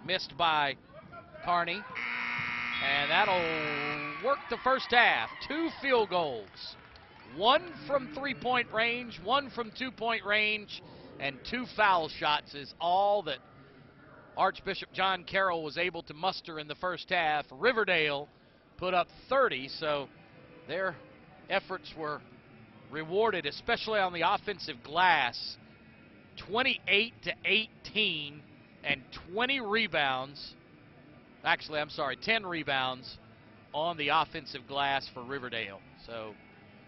Missed by Carney. And that'll work the first half. 2 field goals. 1 from 3-point range, 1 from 2-point range, and 2 foul shots is all that Archbishop John Carroll was able to muster in the first half. Riverdale put up 30, so their efforts were rewarded, especially on the offensive glass. 28-18 and 20 rebounds. Actually, I'm sorry, 10 rebounds on the offensive glass for Riverdale. So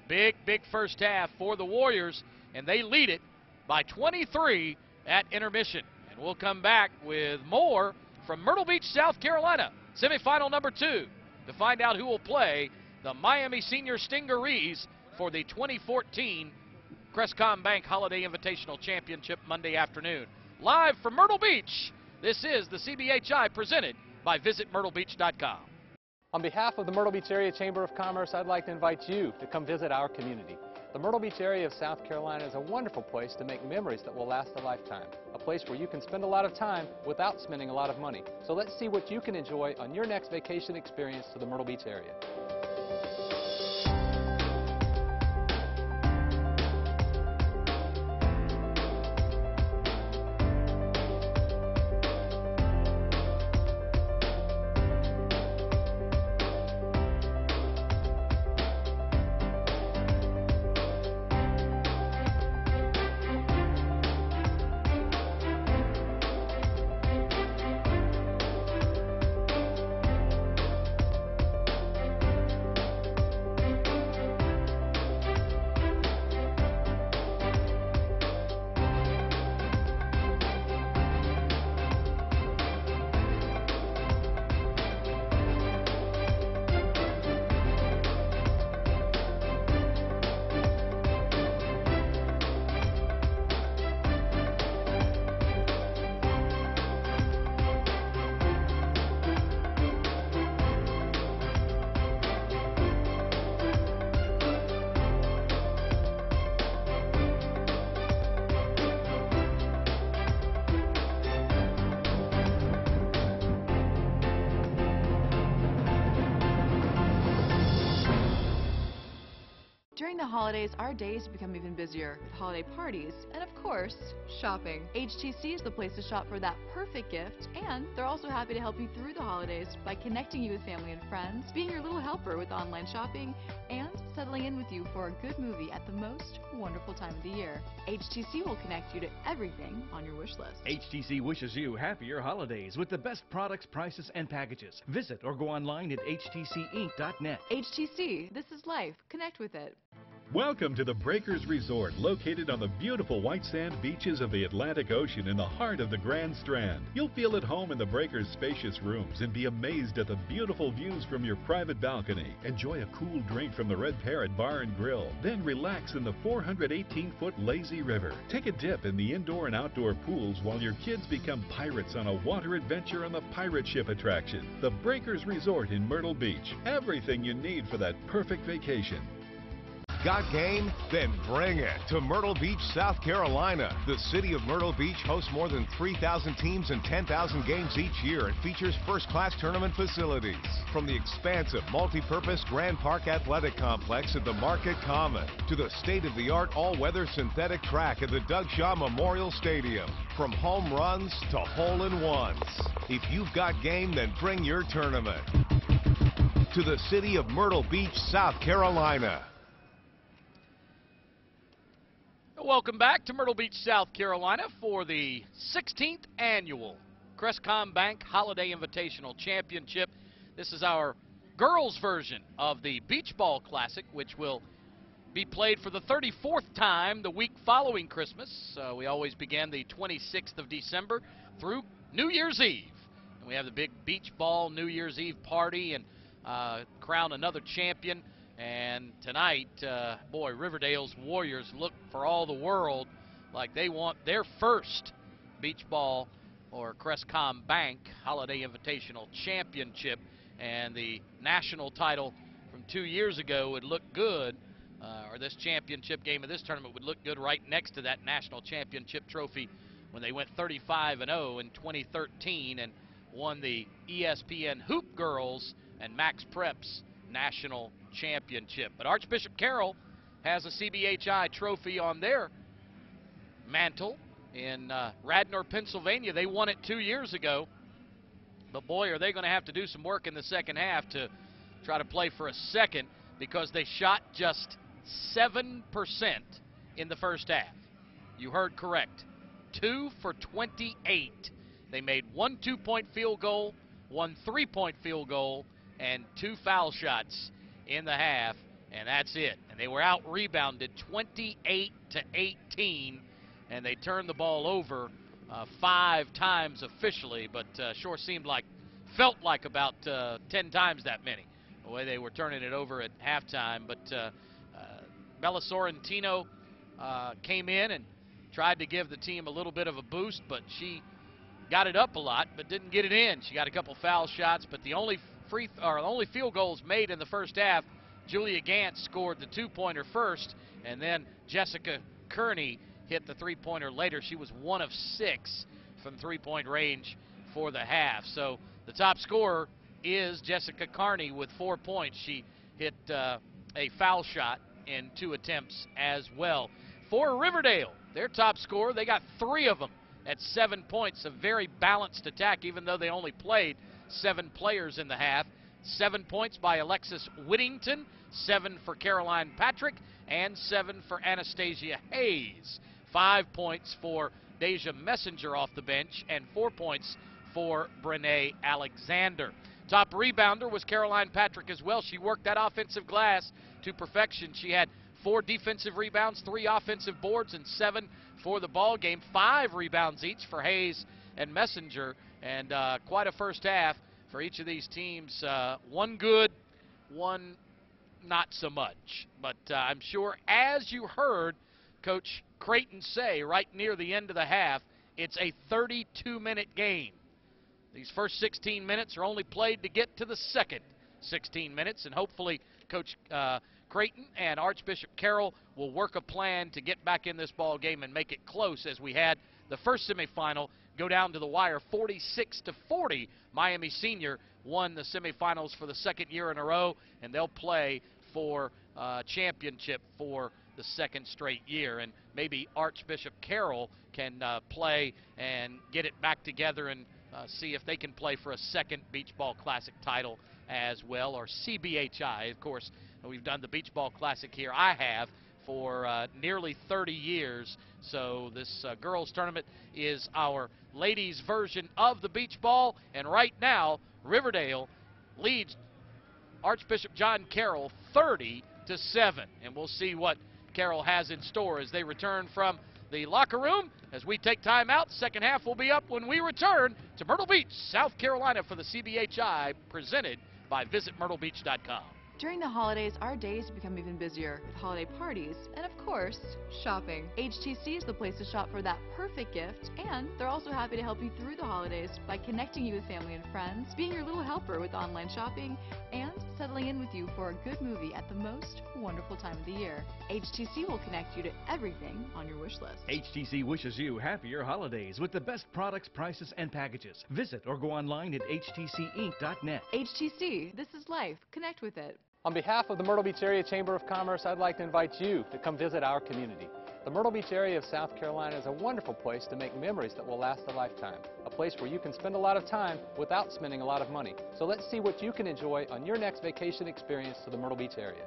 big first half for the Warriors, and they lead it by 23 at intermission. And we'll come back with more from Myrtle Beach, South Carolina, semifinal number 2, to find out who will play the Miami Senior Stingarees for the 2014 Crestcom Bank Holiday Invitational Championship Monday afternoon. Live from Myrtle Beach, this is the CBHI presented by VisitMyrtleBeach.com. On behalf of the Myrtle Beach Area Chamber of Commerce, I'd like to invite you to come visit our community. The Myrtle Beach area of South Carolina is a wonderful place to make memories that will last a lifetime. A place where you can spend a lot of time without spending a lot of money. So let's see what you can enjoy on your next vacation experience to the Myrtle Beach area. During the holidays, our days become even busier with holiday parties and, of course, shopping. HTC is the place to shop for that perfect gift, and they're also happy to help you through the holidays by connecting you with family and friends, being your little helper with online shopping, and settling in with you for a good movie at the most wonderful time of the year. HTC will connect you to everything on your wish list. HTC wishes you happier holidays with the best products, prices, and packages. Visit or go online at htcinc.net. HTC, this is life. Connect with it. Welcome to the Breakers Resort, located on the beautiful white sand beaches of the Atlantic Ocean in the heart of the Grand Strand. You'll feel at home in the Breakers' spacious rooms and be amazed at the beautiful views from your private balcony. Enjoy a cool drink from the Red Parrot Bar and Grill, then relax in the 418-foot lazy river. Take a dip in the indoor and outdoor pools while your kids become pirates on a water adventure on the pirate ship attraction. The Breakers Resort in Myrtle Beach. Everything you need for that perfect vacation. got game, then bring it to Myrtle Beach, South Carolina. The city of Myrtle Beach hosts more than 3,000 teams and 10,000 games each year and features first-class tournament facilities. From the expansive multi-purpose Grand Park Athletic Complex at the Market Common to the state-of-the-art all-weather synthetic track at the Doug Shaw Memorial Stadium. From home runs to hole-in-ones. If you've got game, then bring your tournament to the city of Myrtle Beach, South Carolina. Welcome back to Myrtle Beach, South Carolina for the 16th annual Crestcom Bank Holiday Invitational Championship. This is our girls' version of the Beach Ball Classic, which will be played for the 34th time the week following Christmas. We always begin the 26th of December through New Year's Eve. And we have the big Beach Ball New Year's Eve party and crown another champion. And tonight, boy, Riverdale's Warriors look for all the world like they want their first Beach Ball or Crestcom Bank Holiday Invitational Championship. And the national title from 2 years ago would look good, or this championship game of this tournament would look good right next to that national championship trophy when they went 35-0 in 2013 and won the ESPN Hoop Girls and Max Preps National Championship. But Archbishop Carroll has a CBHI trophy on their mantle in Radnor, Pennsylvania. They won it 2 years ago. But boy, are they going to have to do some work in the second half to try to play for a second, because they shot just 7% in the first half. You heard correct. 2 for 28. They made 1 2-point field goal, 1 3-point field goal, and 2 foul shots in the half, and that's it. And they were out-rebounded 28-18, and they turned the ball over 5 times officially, but sure felt like about 10 times that many, the way they were turning it over at halftime. But Bella Sorrentino came in and tried to give the team a little bit of a boost, but she got it up a lot, but didn't get it in. She got a couple foul shots, but the only field goals made in the first half, Julia Gantz scored the 2-pointer first, and then Jessica Kearney hit the 3-pointer later. She was 1 of 6 from 3-point range for the half. So the top scorer is Jessica Kearney with 4 points. She hit a foul shot in 2 attempts as well. For Riverdale, their top scorer, they got 3 of them at 7 points. A very balanced attack, even though they only played 7 players in the half. 7 points by Alexis Whittington, 7 for Caroline Patrick, and 7 for Anastasia Hayes. 5 points for Deja Messenger off the bench, and 4 points for Brene Alexander. Top rebounder was Caroline Patrick as well. She worked that offensive glass to perfection. She had 4 defensive rebounds, 3 offensive boards, and 7 for the ball game. 5 rebounds each for Hayes and Messenger, and quite a first half for each of these teams. 1 good, 1 not so much. But I'm sure, as you heard Coach Creighton say right near the end of the half, it's a 32-minute game. These first 16 minutes are only played to get to the second 16 minutes, and hopefully Coach Creighton and Archbishop Carroll will work a plan to get back in this ball game and make it close, as we had the first semifinal go down to the wire 46-40. Miami Senior won the semifinals for the 2nd year in a row, and they'll play for championship for the 2nd straight year. And maybe Archbishop Carroll can play and get it back together and see if they can play for a 2nd Beach Ball Classic title as well, or CBHI. Of course, we've done the Beach Ball Classic here. I have for nearly 30 years. So this girls tournament is our ladies version of the beach ball. And right now, Riverdale leads Archbishop John Carroll 30-7. And we'll see what Carroll has in store as they return from the locker room. As we take time out, second half will be up when we return to Myrtle Beach, South Carolina for the CBHI, presented by VisitMyrtleBeach.com. During the holidays, our days become even busier with holiday parties and, of course, shopping. HTC is the place to shop for that perfect gift, and they're also happy to help you through the holidays by connecting you with family and friends, being your little helper with online shopping, and settling in with you for a good movie at the most wonderful time of the year. HTC will connect you to everything on your wish list. HTC wishes you happier holidays with the best products, prices, and packages. Visit or go online at htcinc.net. HTC, this is life. Connect with it. On behalf of the Myrtle Beach Area Chamber of Commerce, I'd like to invite you to come visit our community. The Myrtle Beach area of South Carolina is a wonderful place to make memories that will last a lifetime. A place where you can spend a lot of time without spending a lot of money. So let's see what you can enjoy on your next vacation experience to the Myrtle Beach area.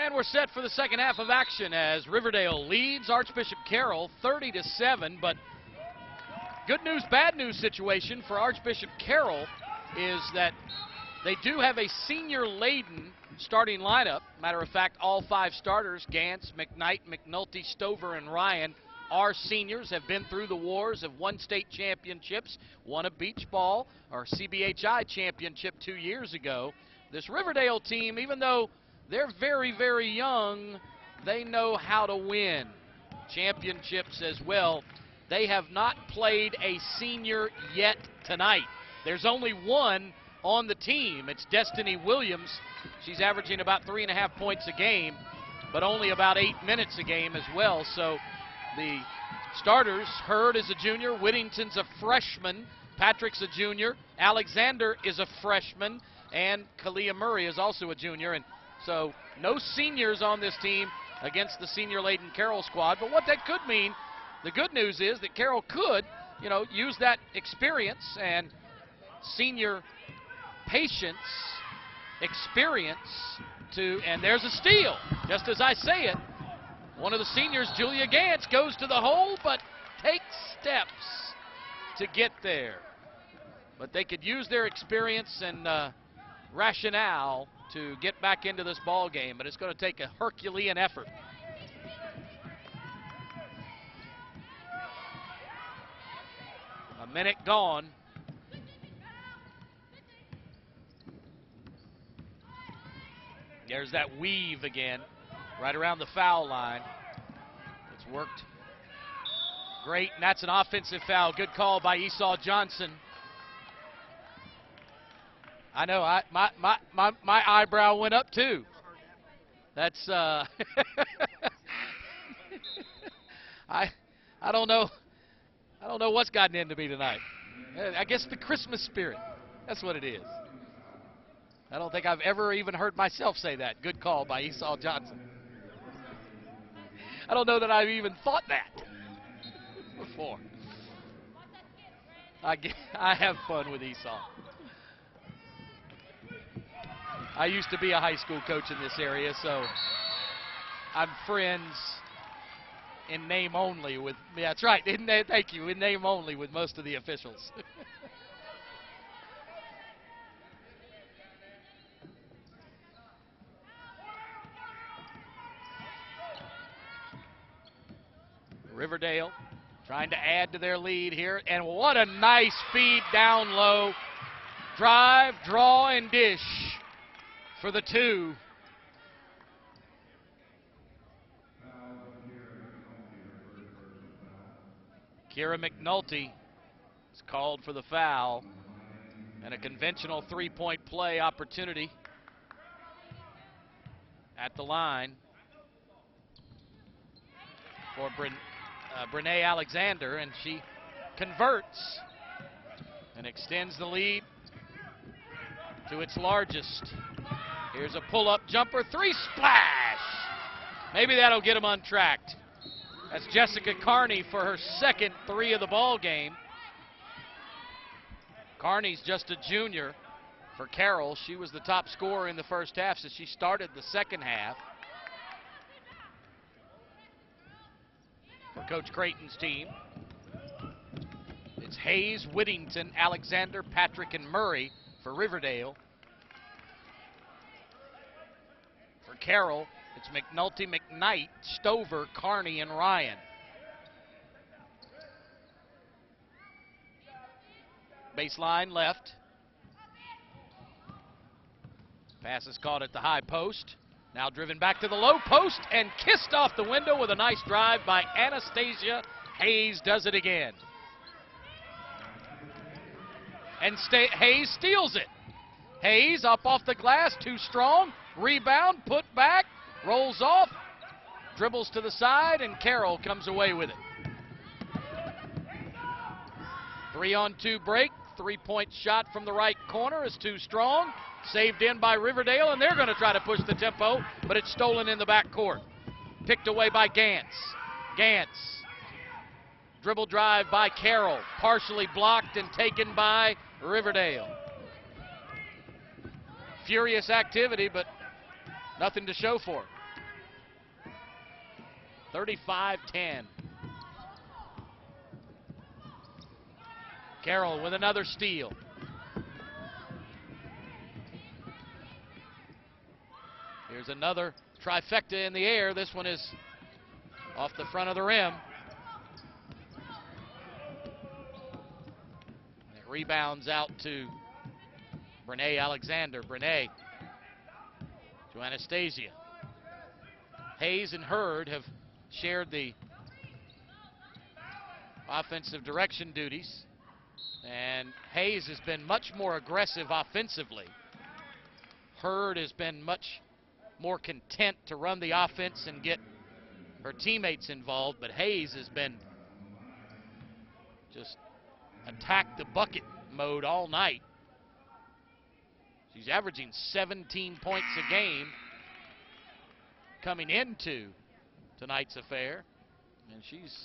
And we're set for the second half of action as Riverdale leads Archbishop Carroll 30-7. But good news, bad news situation for Archbishop Carroll is that they do have a senior-laden starting lineup. Matter of fact, all 5 starters, Gantz, McKnight, McNulty, Stover, and Ryan, are seniors, have been through the wars, have won state championships, won a beach ball or CBHI championship 2 years ago. This Riverdale team, even though they're very, very young, they know how to win championships as well. They have not played a senior yet tonight. There's only one on the team. It's Destiny Williams. She's averaging about 3.5 points a game, but only about 8 minutes a game as well. So the starters, Hurd is a junior, Whittington's a freshman, Patrick's a junior, Alexander is a freshman, and Kalia Murray is also a junior. And so no seniors on this team against the senior-laden Carroll squad. But what that could mean, the good news is that Carroll could, use that experience and senior patience, experience and there's a steal, just as I say it. One of the seniors, Julia Gantz, goes to the hole, but takes steps to get there. But they could use their experience and rationale to get back into this ball game, but it's going to take a Herculean effort. A minute gone. There's that weave again, right around the foul line. It's worked great, and that's an offensive foul. Good call by Esau Johnson. I know, my eyebrow went up too. That's I don't know what's gotten into me tonight. I guess the Christmas spirit. That's what it is. I don't think I've ever even heard myself say that. Good call by Esau Johnson. I don't know that I've even thought that before. I have fun with Esau. I used to be a high school coach in this area, so I'm friends in name only with, yeah, that's right, thank you, in name only with most of the officials. Riverdale trying to add to their lead here, and what a nice feed down low. Drive, draw, and dish for the 2. Kira McNulty is called for the foul. And a conventional three-point play opportunity at the line for Brene Alexander, and she converts and extends the lead to its largest. Here's a pull-up jumper, three, splash! Maybe that'll get him untracked. That's Jessica Carney for her second three of the ball game. Carney's just a junior. For Carroll, she was the top scorer in the first half, so she started the second half. For Coach Creighton's team, it's Hayes, Whittington, Alexander, Patrick, and Murray for Riverdale. For Carroll, it's McNulty, McKnight, Stover, Carney, and Ryan. Baseline left. Pass is caught at the high post. Now driven back to the low post and kissed off the window with a nice drive by Anastasia. Hayes does it again. And Hayes steals it. Hayes up off the glass, too strong. Rebound, put back, rolls off, dribbles to the side, and Carroll comes away with it. 3-on-2 break. Three-point shot from the right corner is too strong. Saved in by Riverdale, and they're going to try to push the tempo, but it's stolen in the backcourt. Picked away by Gantz. Gantz. Dribble drive by Carroll. Partially blocked and taken by Riverdale. Furious activity, but nothing to show for it. 35-10. Carroll with another steal. Here's another trifecta in the air. This one is off the front of the rim. It rebounds out to Brene Alexander. Brene to Anastasia. Hayes and Hurd have shared the offensive direction duties. And Hayes has been much more aggressive offensively. Hurd has been much more content to run the offense and get her teammates involved, but Hayes has been just attack the bucket mode all night. She's averaging 17 points a game coming into tonight's affair, and she's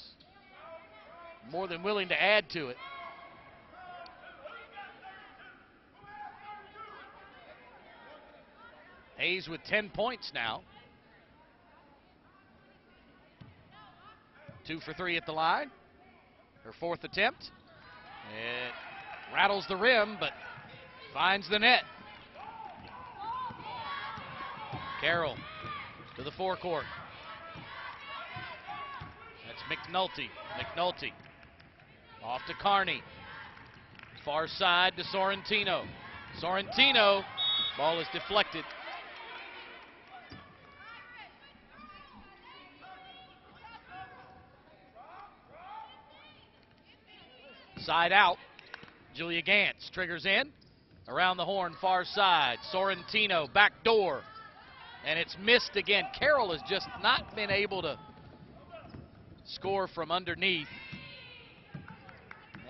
more than willing to add to it. Hayes with 10 points now. 2 for 3 at the line. Her fourth attempt. It rattles the rim, but finds the net. Carroll to the forecourt. That's McNulty. McNulty off to Carney. Far side to Sorrentino. Sorrentino. Ball is deflected. Side out. Julia Gantz triggers in. Around the horn, far side. Sorrentino, back door. And it's missed again. Carroll has just not been able to score from underneath.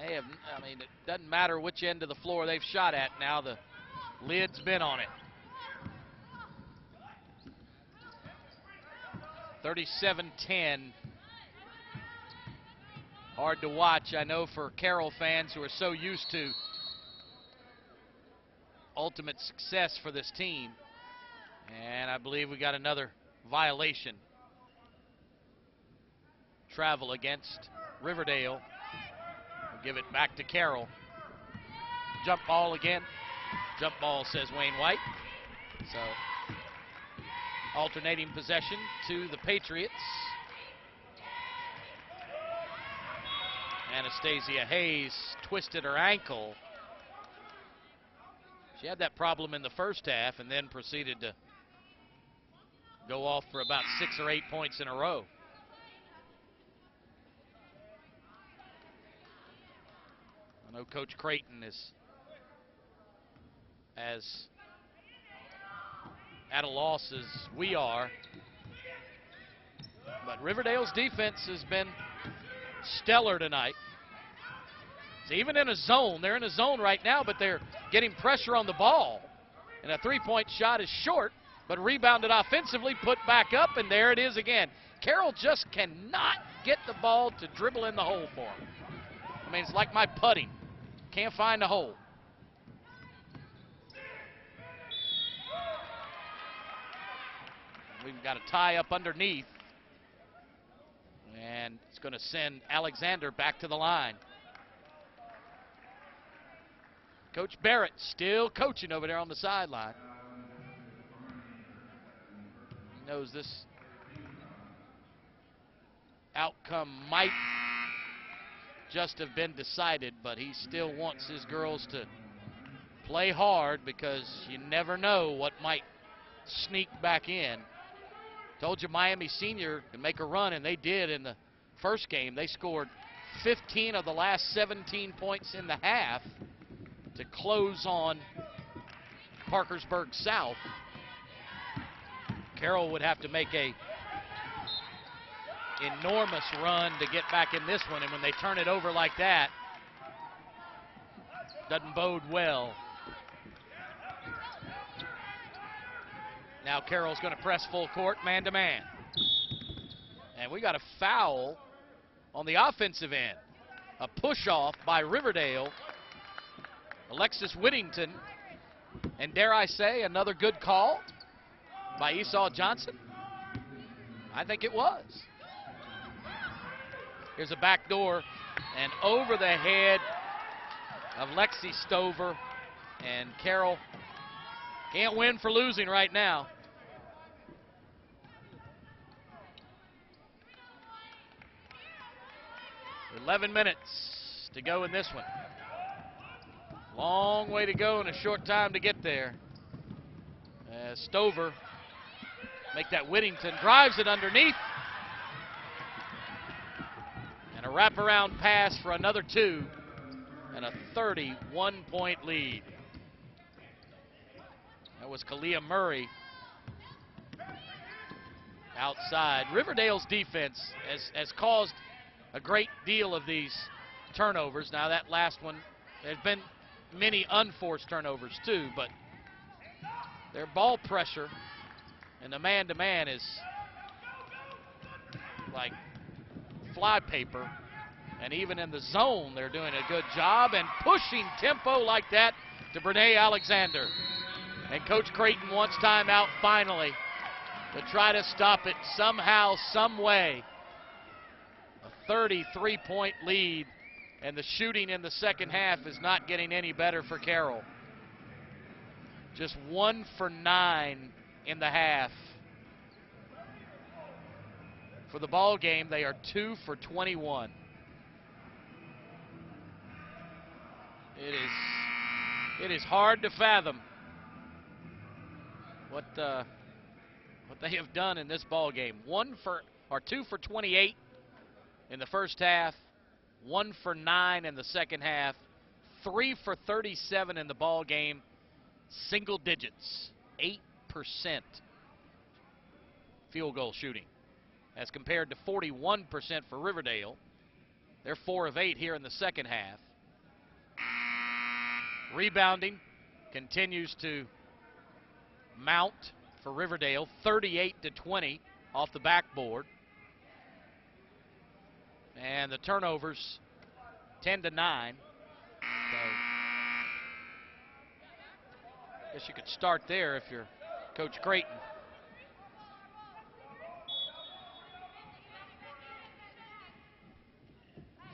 They have, I mean, it doesn't matter which end of the floor they've shot at now. The lid's been on it. 37-10. Hard to watch, I know, for Carroll fans who are so used to ultimate success for this team. And I believe we got another violation. Travel against Riverdale. We'll give it back to Carroll. Jump ball again. Jump ball, says Wayne White. So, alternating possession to the Patriots. Anastasia Hayes twisted her ankle. She had that problem in the first half and then proceeded to go off for about 6 or 8 points in a row. I know Coach Creighton is as at a loss as we are. But Riverdale's defense has been stellar tonight. So even in a zone, they're in a zone right now, but they're getting pressure on the ball. And a three-point shot is short, but rebounded offensively, put back up, and there it is again. Carroll just cannot get the ball to dribble in the hole for him. I mean, it's like my putting. Can't find the hole. We've got a tie up underneath. And it's going to send Alexander back to the line. Coach Barrett still coaching over there on the sideline. He knows this outcome might just have been decided, but he still wants his girls to play hard because you never know what might sneak back in. Told you Miami Senior can make a run, and they did in the first game. They scored 15 of the last 17 points in the half to close on Parkersburg South. Carroll would have to make a enormous run to get back in this one, and when they turn it over like that, doesn't bode well. Now Carroll's going to press full court, man-to-man. And we got a foul on the offensive end. A push-off by Riverdale. Alexis Whittington. And dare I say, another good call by Esau Johnson? I think it was. Here's a backdoor, and over the head of Lexi Stover. And Carroll can't win for losing right now. .11 minutes to go in this one. Long way to go and a short time to get there. As Stover make that Whittington, drives it underneath. And a wraparound pass for another two. And a 31-point lead. That was Kalia Murray outside. Riverdale's defense has caused a great deal of these turnovers. Now that last one, there's been many unforced turnovers too, but their ball pressure and the man-to-man is like flypaper. And even in the zone, they're doing a good job and pushing tempo like that to Brene Alexander. And Coach Creighton wants timeout finally to try to stop it somehow, some way. A 33-point lead, and the shooting in the second half is not getting any better for Carroll. Just 1 for 9 in the half. For the ball game, they are 2 for 21. It is hard to fathom what they have done in this ball game. 2 for 28 in the first half, 1 for 9 in the second half, 3 for 37 in the ball game, single digits, 8% field goal shooting, as compared to 41% for Riverdale. They're 4 of 8 here in the second half. Rebounding continues to mount for Riverdale, 38-20 off the backboard. And the turnovers, 10-9. So I guess you could start there if you're Coach Creighton.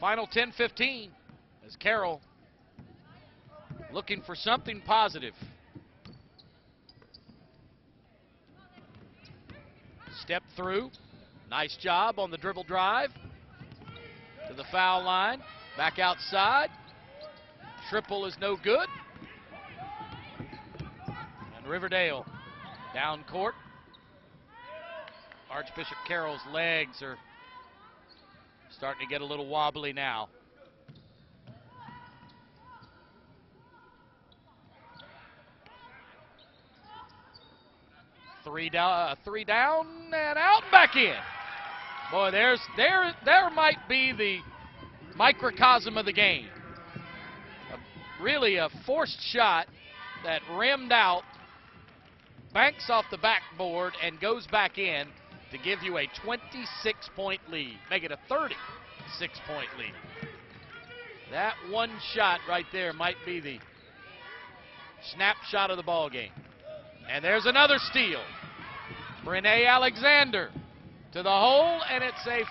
Final 10-15 as Carroll looking for something positive. Step through. Nice job on the dribble drive. To the foul line. Back outside. Triple is no good. And Riverdale down court. Archbishop Carroll's legs are starting to get a little wobbly now. Three down and out and back in. Boy, there might be the microcosm of the game. Really a forced shot that rimmed out, banks off the backboard, and goes back in to give you a 26-point lead. Make it a 36-point lead. That one shot right there might be the snapshot of the ball game. And there's another steal. Brene Alexander to the hole, and it's a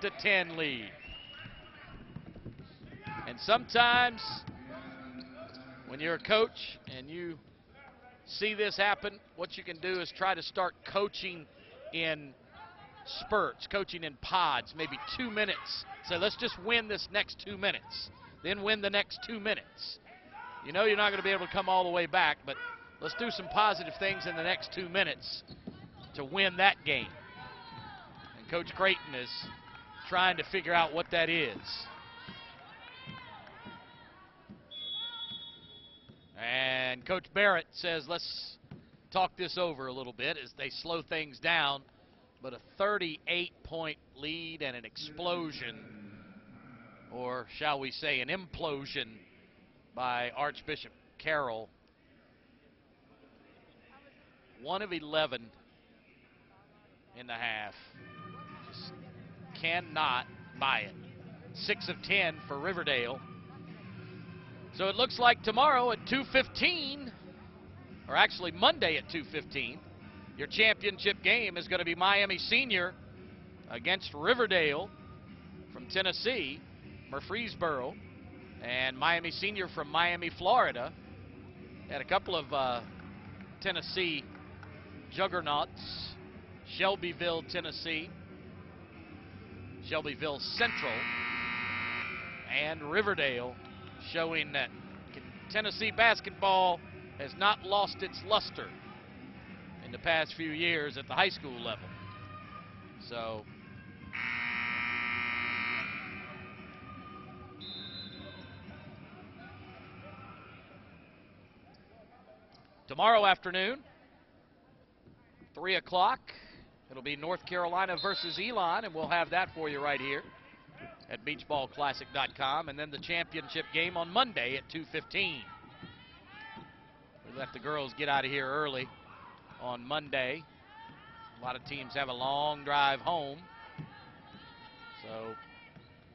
48-10 lead. And sometimes when you're a coach and you see this happen, what you can do is try to start coaching in spurts, coaching in pods, maybe 2 minutes. So let's just win this next 2 minutes, then win the next 2 minutes. You know you're not going to be able to come all the way back, but let's do some positive things in the next 2 minutes to win that game. And Coach Creighton is trying to figure out what that is. And Coach Barrett says, let's talk this over a little bit as they slow things down. But a 38-point lead and an explosion, or shall we say an implosion, by Archbishop Carroll. 1 of 11 in the half. Just cannot buy it. 6 of 10 for Riverdale. So it looks like tomorrow at 2:15, or actually Monday at 2:15, your championship game is going to be Miami Senior against Riverdale from Tennessee, Murfreesboro, and Miami Senior from Miami, Florida. Had a couple of Tennessee juggernauts, Shelbyville, Tennessee, Shelbyville Central, and Riverdale, showing that Tennessee basketball has not lost its luster in the past few years at the high school level. So tomorrow afternoon, 3 o'clock, it'll be North Carolina versus Elon, and we'll have that for you right here at beachballclassic.com. And then the championship game on Monday at 2:15. We let the girls get out of here early on Monday. A lot of teams have a long drive home, so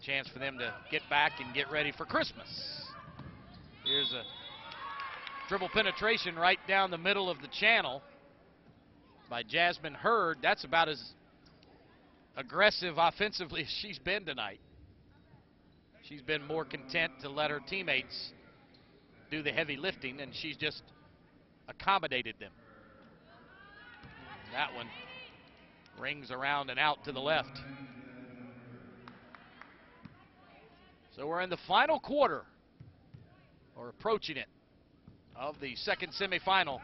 chance for them to get back and get ready for Christmas. Here's a dribble penetration right down the middle of the channel by Jasmine Hurd. That's about as aggressive offensively as she's been tonight. She's been more content to let her teammates do the heavy lifting, and she's just accommodated them. That one rings around and out to the left. So we're in the final quarter, or approaching it, of the second semifinal.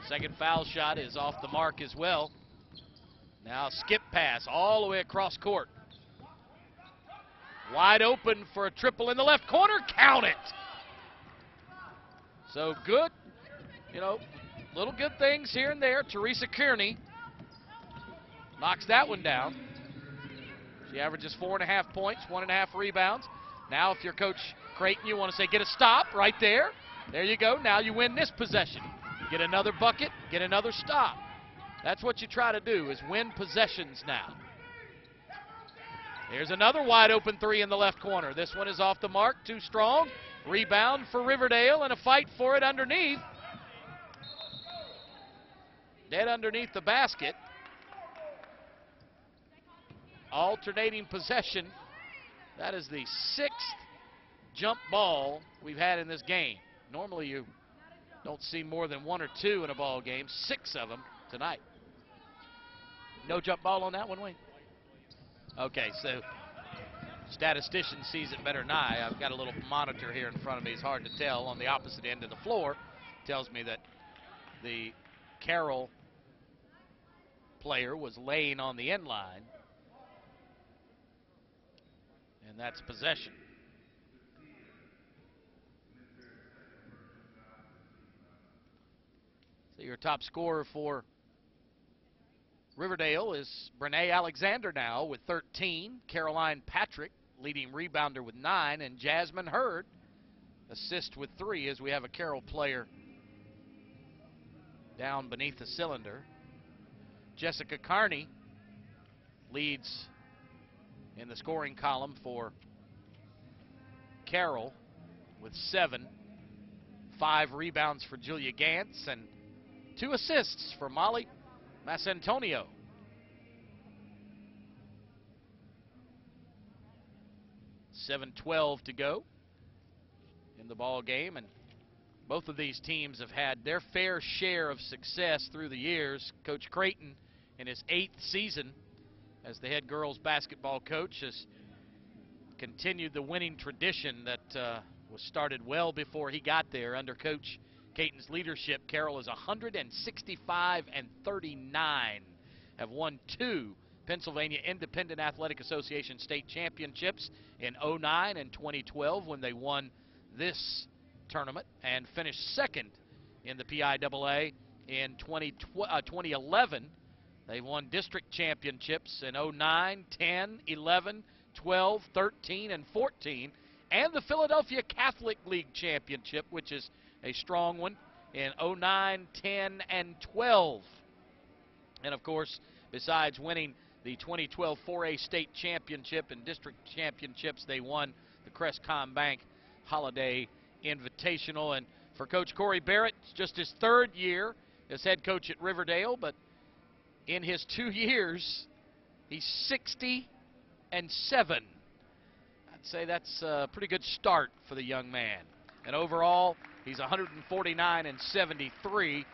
Second foul shot is off the mark as well. Now skip pass all the way across court. Wide open for a triple in the left corner. Count it. So good, little good things here and there. Teresa Kearney knocks that one down. She averages 4.5 points, 1.5 rebounds. Now if you're Coach Creighton, you want to say get a stop right there. There you go. Now you win this possession. Get another bucket, get another stop. That's what you try to do, is win possessions now. There's another wide open three in the left corner. This one is off the mark, too strong. Rebound for Riverdale and a fight for it underneath. Dead underneath the basket. Alternating possession. That is the 6th jump ball we've had in this game. Normally you don't see more than 1 or 2 in a ball game. 6 of them tonight. No jump ball on that one, Wayne? Okay, so statistician sees it better than I. I've got a little monitor here in front of me. It's hard to tell. On the opposite end of the floor, tells me that the Carroll player was laying on the end line, and that's possession. Your top scorer for Riverdale is Brene Alexander now with 13. Caroline Patrick leading rebounder with 9. And Jasmine Hurd assist with 3 as we have a Carroll player down beneath the cylinder. Jessica Carney leads in the scoring column for Carroll with 7. 5 rebounds for Julia Gantz and 2 assists for Molly Massantonio. .12 to go in the ball game, and both of these teams have had their fair share of success through the years. Coach Creighton, in his 8th season as the head girls basketball coach, has continued the winning tradition that was started well before he got there. Under Coach Caton's leadership, Carroll is 165-39, have won 2 Pennsylvania Independent Athletic Association state championships in 09 and 2012 when they won this tournament, and finished 2nd in the PIAA in 2011. They won district championships in 09, 10, 11, 12, 13, and 14, and the Philadelphia Catholic League Championship, which is a strong one, in 09, 10, and 12. And of course, besides winning the 2012 4A state championship and district championships, they won the Crestcom Bank Holiday Invitational. And for Coach Corey Barrett, it's just his 3rd year as head coach at Riverdale, but in his 2 years, he's 60-7. I'd say that's a pretty good start for the young man. And overall, he's 149-73.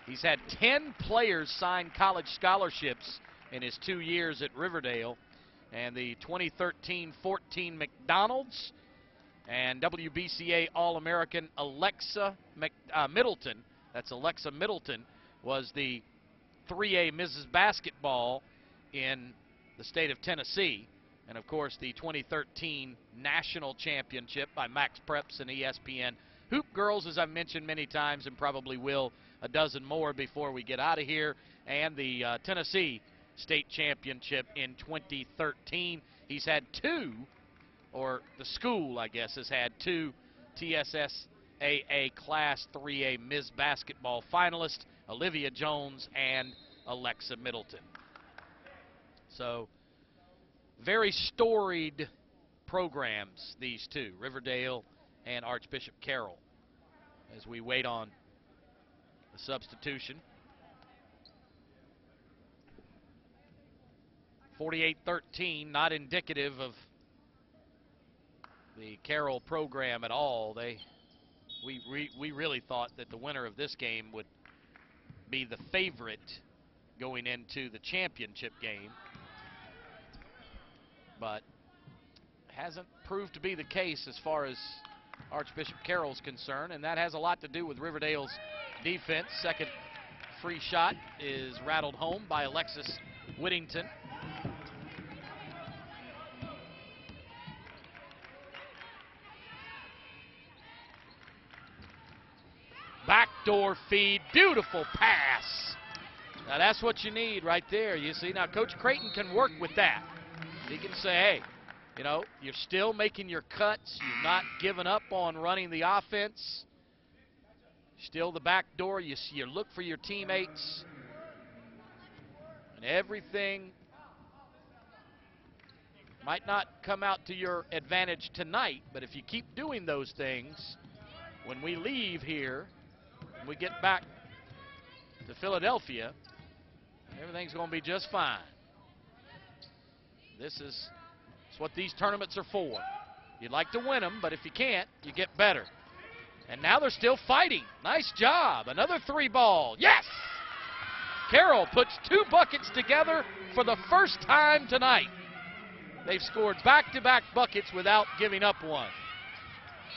He's had 10 players sign college scholarships in his 2 years at Riverdale. And the 2013-14 McDonald's and WBCA All-American Alexa Middleton, that's Alexa Middleton, was the 3A Mrs. Basketball in the state of Tennessee. And of course, the 2013 National Championship by Max Preps and ESPN Hoop Girls, as I've mentioned many times and probably will a dozen more before we get out of here, and the Tennessee State Championship in 2013. He's had 2, or the school, I guess, has had 2 TSSAA Class 3A Ms. Basketball finalists, Olivia Jones and Alexa Middleton. So, very storied programs, these two, Riverdale and Archbishop Carroll, as we wait on the substitution. 48-13, not indicative of the Carroll program at all. We really thought that the winner of this game would be the favorite going into the championship game, but hasn't proved to be the case as far as Archbishop Carroll's concerned, and that has a lot to do with Riverdale's defense. Second free shot is rattled home by Alexis Whittington. Backdoor feed, beautiful pass. Now that's what you need right there. You see, now Coach Creighton can work with that. He can say, hey, you know, you're still making your cuts. You're not giving up on running the offense. Still the back door. You look for your teammates. And everything might not come out to your advantage tonight, but if you keep doing those things, when we leave here, when we get back to Philadelphia, everything's going to be just fine. This is what these tournaments are for. You'd like to win them, but if you can't, you get better. And now they're still fighting. Nice job. Another 3-ball. Yes! Carroll puts 2 buckets together for the first time tonight. They've scored back-to-back buckets without giving up one.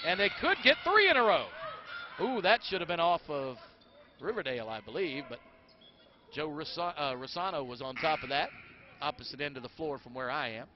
And they could get 3 in a row. Ooh, that should have been off of Riverdale, I believe, but Joe Rossano was on top of that, opposite end of the floor from where I am.